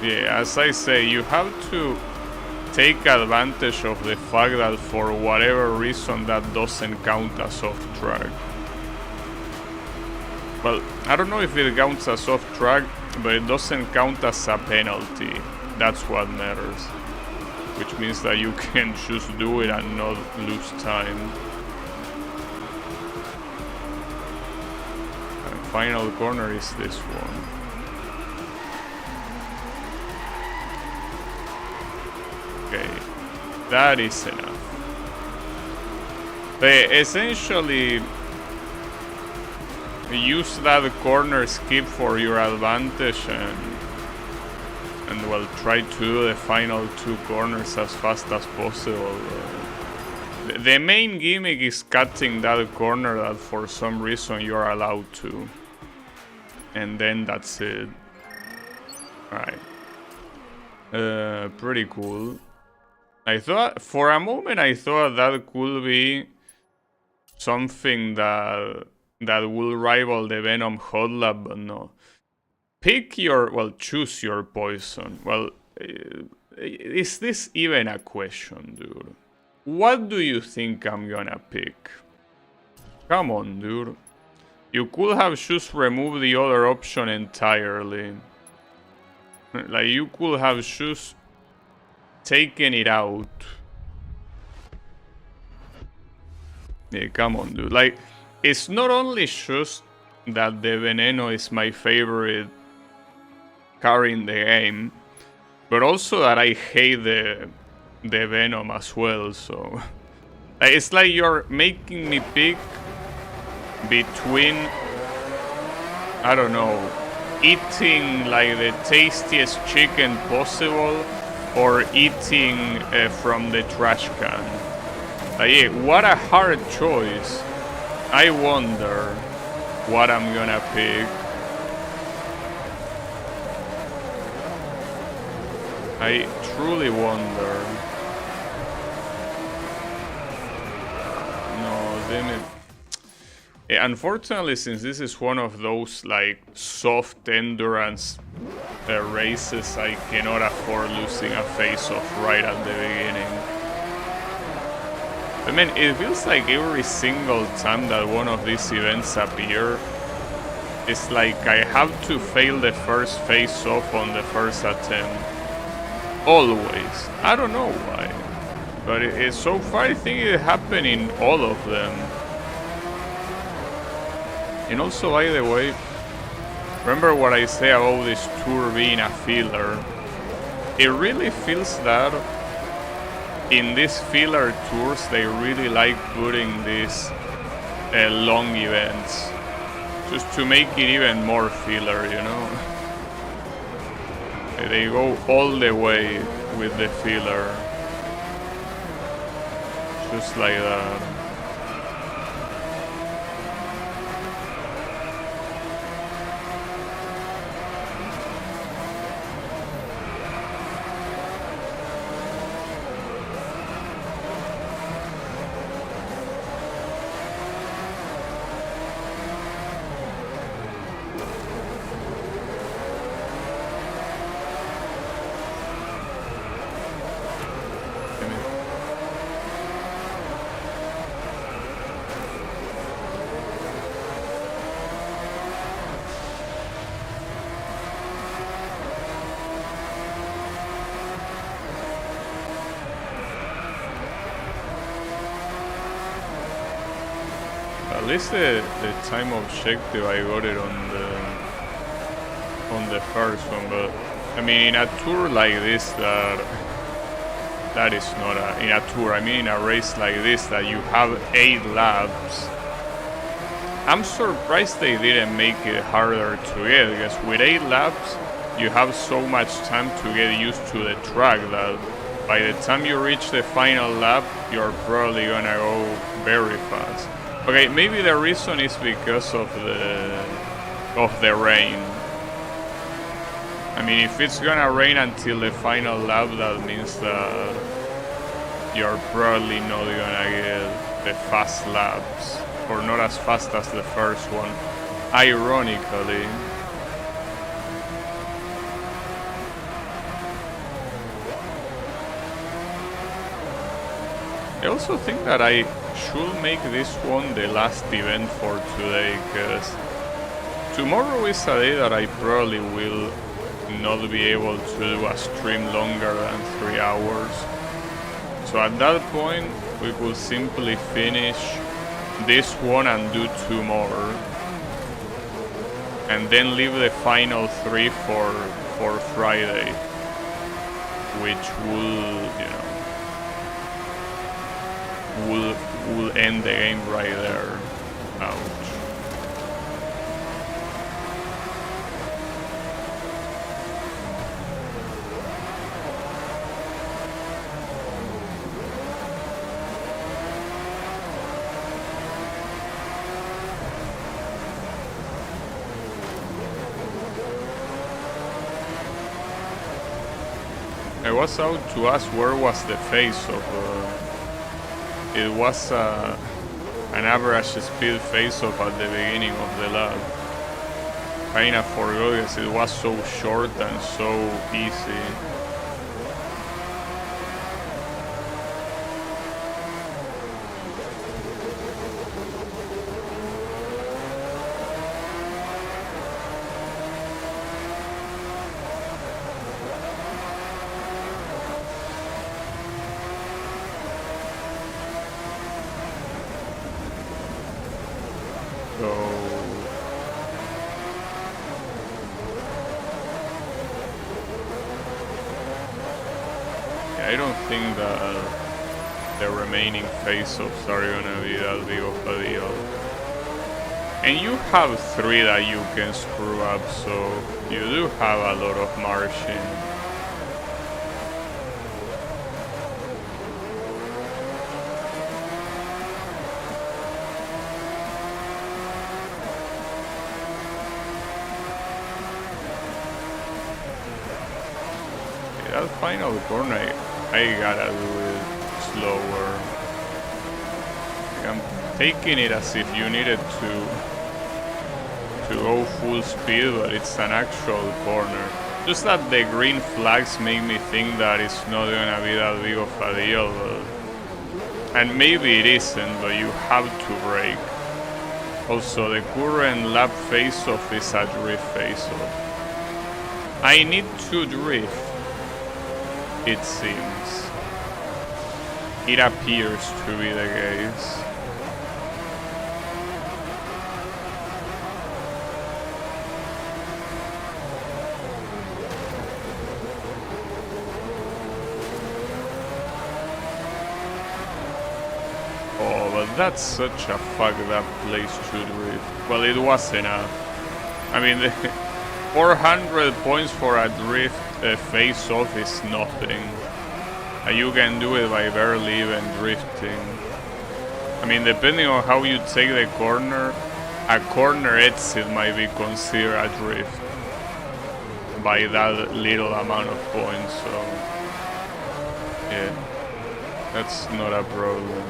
Yeah, as I say, you have to take advantage of the fact that for whatever reason that doesn't count as off track. Well, I don't know if it counts as off track, but it doesn't count as a penalty. That's what matters. Which means that you can just do it and not lose time. And final corner is this one. Okay, that is enough. They essentially use that corner skip for your advantage and well, try to do the final two corners as fast as possible. The main gimmick is cutting that corner that for some reason you're allowed to. And then that's it. Alright. Pretty cool. I thought, for a moment, I thought that could be something that will rival the Venom Hot Lab, but no. Pick your, well, choose your poison. Well, is this even a question, dude? What do you think I'm gonna pick? Come on, dude. You could have just removed the other option entirely. Like, you could have just taken it out. Yeah, come on, dude. Like, it's not only just that the Veneno is my favorite car in the game, but also that I hate the Venom as well, so... It's like you're making me pick between, I don't know, eating like the tastiest chicken possible or eating from the trash can. Yeah, what a hard choice. I wonder what I'm gonna pick. I truly wonder. No, damn it. Unfortunately, since this is one of those like soft endurance races, I cannot afford losing a face-off right at the beginning. I mean, it feels like every single time that one of these events appear, it's like I have to fail the first face-off on the first attempt. Always. I don't know why. But so far I think it happened in all of them. And also, by the way, remember what I say about this tour being a filler? It really feels that in these filler tours they really like putting these long events just to make it even more filler, you know? They go all the way with the filler, just like that. At least the time objective I got it on the first one, but I mean in a tour like this that is not in a tour. I mean in a race like this that you have 8 laps. I'm surprised they didn't make it harder to get, because with 8 laps you have so much time to get used to the track that by the time you reach the final lap you're probably gonna go very fast. Okay, maybe the reason is because of the rain. I mean, if it's gonna rain until the final lap, that means that you're probably not gonna get the fast laps, or not as fast as the first one, ironically. I also think that I should make this one the last event for today, because tomorrow is a day that I probably will not be able to do a stream longer than 3 hours. So at that point we could simply finish this one and do 2 more, and then leave the final 3 for Friday, which will, you know, will end the game right there. Ouch. I was out to ask where was the face of it was an average speed face-off at the beginning of the lap. Kinda forgot because it was so short and so easy. I don't think that the remaining face-offs are gonna be that big of a deal. And you have 3 that you can screw up, so you do have a lot of margin. That final corner, I gotta do it slower. taking it as if you needed to go full speed, but it's an actual corner. Just that the green flags make me think that it's not gonna be that big of a deal, and maybe it isn't, but you have to brake. Also, the current lap face-off is a drift face-off. I need to drift, it seems. It appears to be the case. Oh, but that's such a fucked up place to drift. Well, it wasn't a... I mean, 400 points for a drift face-off is nothing. You can do it by barely even drifting. I mean, depending on how you take the corner, a corner exit might be considered a drift by that little amount of points, so yeah, that's not a problem.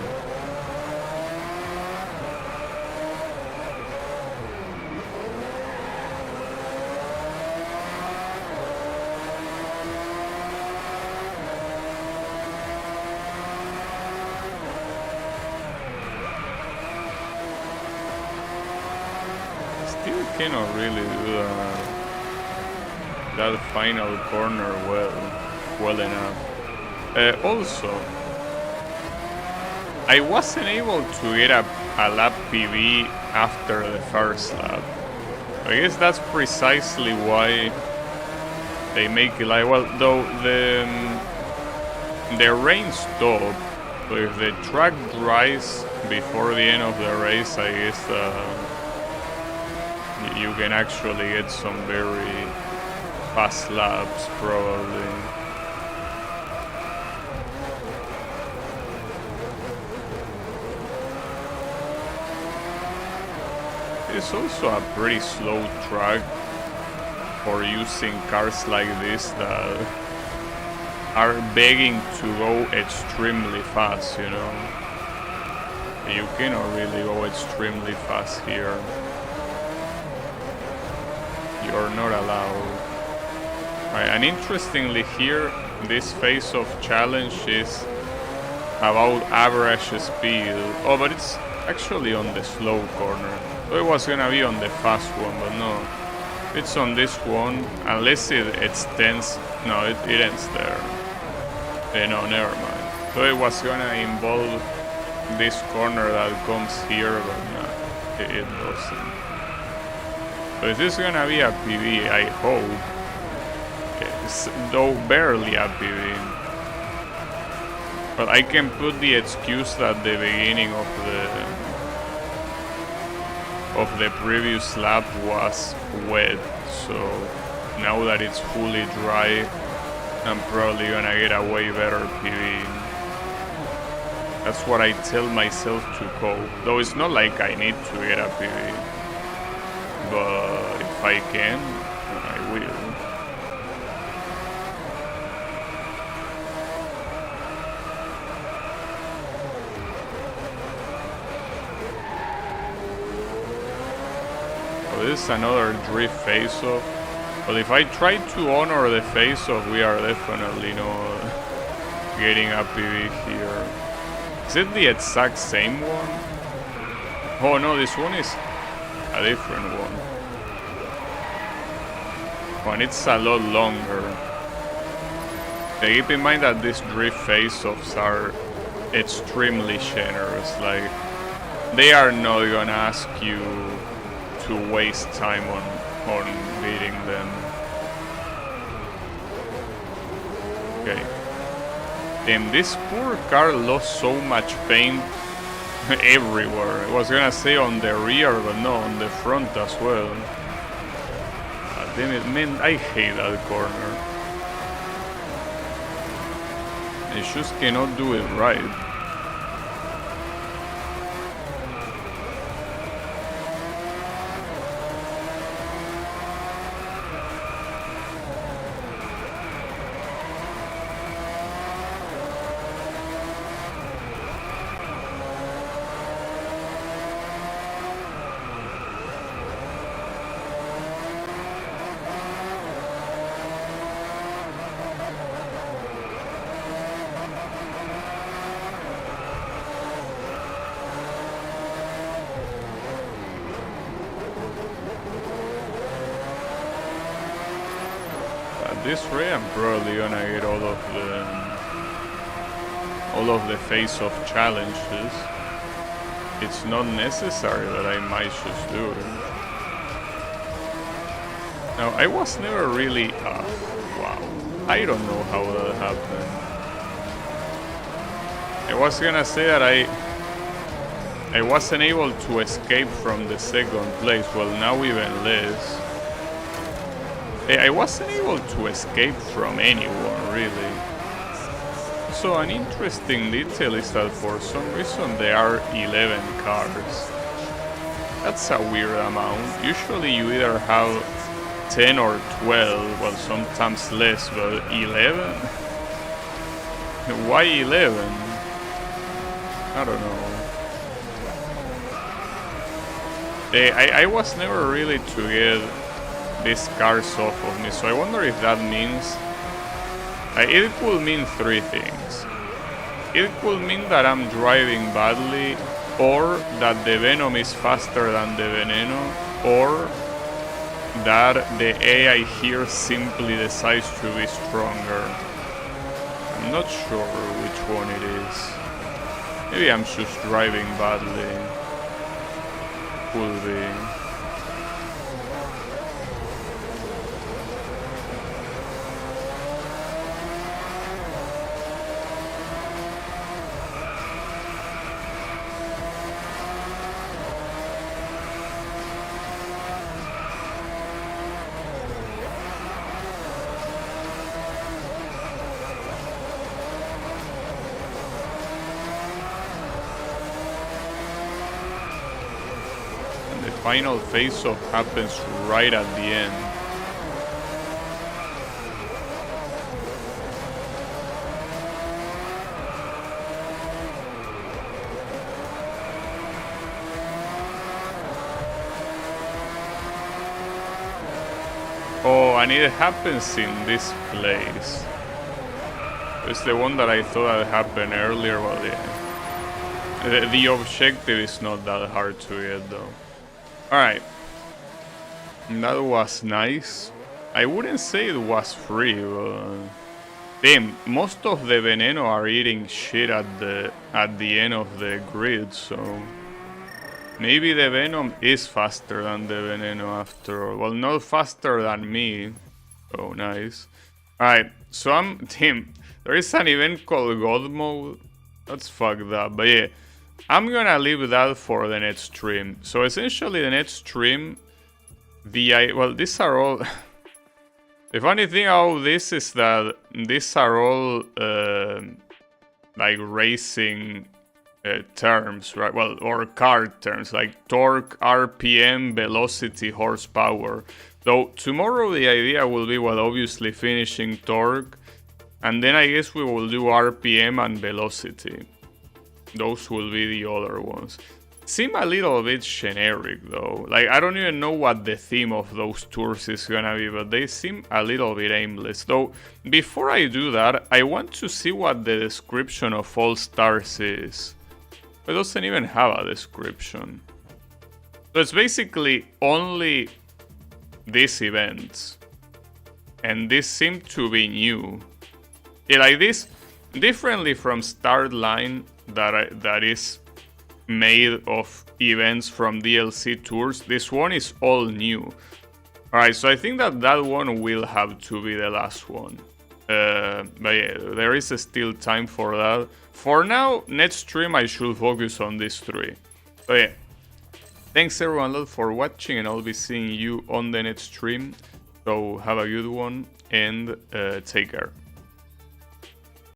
Cannot really do that final corner well enough. Also, I wasn't able to get a lap PB after the first lap. I guess that's precisely why they make it like, well, though the rain stopped, so if the track dries before the end of the race, I guess you can actually get some very fast laps, probably. It's also a pretty slow track for using cars like this that are begging to go extremely fast, you know. And you cannot really go extremely fast here. You're not allowed. Right, and interestingly here, this face-off challenge is about average speed. Oh, but it's actually on the slow corner. So it was gonna be on the fast one, but no. It's on this one, unless it extends. No, it ends there. No, never mind. So it was gonna involve this corner that comes here, but no, it doesn't. So is this gonna be a PB? I hope. Though barely a PB. But I can put the excuse that the beginning of the previous lap was wet. So now that it's fully dry, I'm probably gonna get a way better PB. That's what I tell myself to cope. Though it's not like I need to get a PB. But if I can, I will. Oh, this is another drift face-off. Well, if I try to honor the face-off, we are definitely not getting a PB here. Is it the exact same one? Oh no, this one is a different one. And it's a lot longer. Keep in mind that these drift face-offs are extremely generous. Like, they are not gonna ask you to waste time on beating them. Okay. And this poor car lost so much paint everywhere. I was gonna say on the rear, but no, on the front as well. Damn it, man, I hate that corner. I just cannot do it right. this rate I'm probably gonna get all of the face-off challenges. It's not necessary, but I might just do it. Now, I was never really... wow. I don't know how that happened. I was gonna say that I wasn't able to escape from the second place. Well, now even less. I wasn't able to escape from anyone, really. So an interesting detail is that for some reason there are 11 cars. That's a weird amount. Usually you either have 10 or 12, well, sometimes less, but 11? Why 11? I don't know. I was never really to get these cars off of me, so I wonder if that means... it could mean three things. It could mean that I'm driving badly, or that the Venom is faster than the Veneno, or that the AI here simply decides to be stronger. I'm not sure which one it is. Maybe I'm just driving badly. Could be. The final face-off happens right at the end. Oh, and it happens in this place. It's the one that I thought had happened earlier. Well, yeah. The objective is not that hard to get, though. Alright, that was nice. I wouldn't say it was free, but... damn, most of the Veneno are eating shit at the end of the grid, so... maybe the Venom is faster than the Veneno after all. Well, not faster than me. Oh, nice. Alright, so damn, there is an event called God Mode. That's fucked up, but yeah. I'm gonna leave that for the next stream. So essentially the next stream, well, these are all... the funny thing about this is that these are all like racing terms, right? Well, or car terms, like torque, RPM, velocity, horsepower. Though tomorrow the idea will be, well, obviously finishing torque, and then I guess we will do RPM and velocity. Those will be the other ones. Seem a little bit generic though. Like, I don't even know what the theme of those tours is gonna be, but they seem a little bit aimless. Though, before I do that, I want to see what the description of All Stars is. It doesn't even have a description. So it's basically only these events. And this seemed to be new. Yeah, like this, differently from Start Line, that is made of events from DLC tours. This one is all new. Alright, so I think that one will have to be the last one. But yeah, there is still time for that. For now, next stream I should focus on these three. But yeah, thanks everyone a lot for watching, and I'll be seeing you on the next stream. So have a good one, and take care.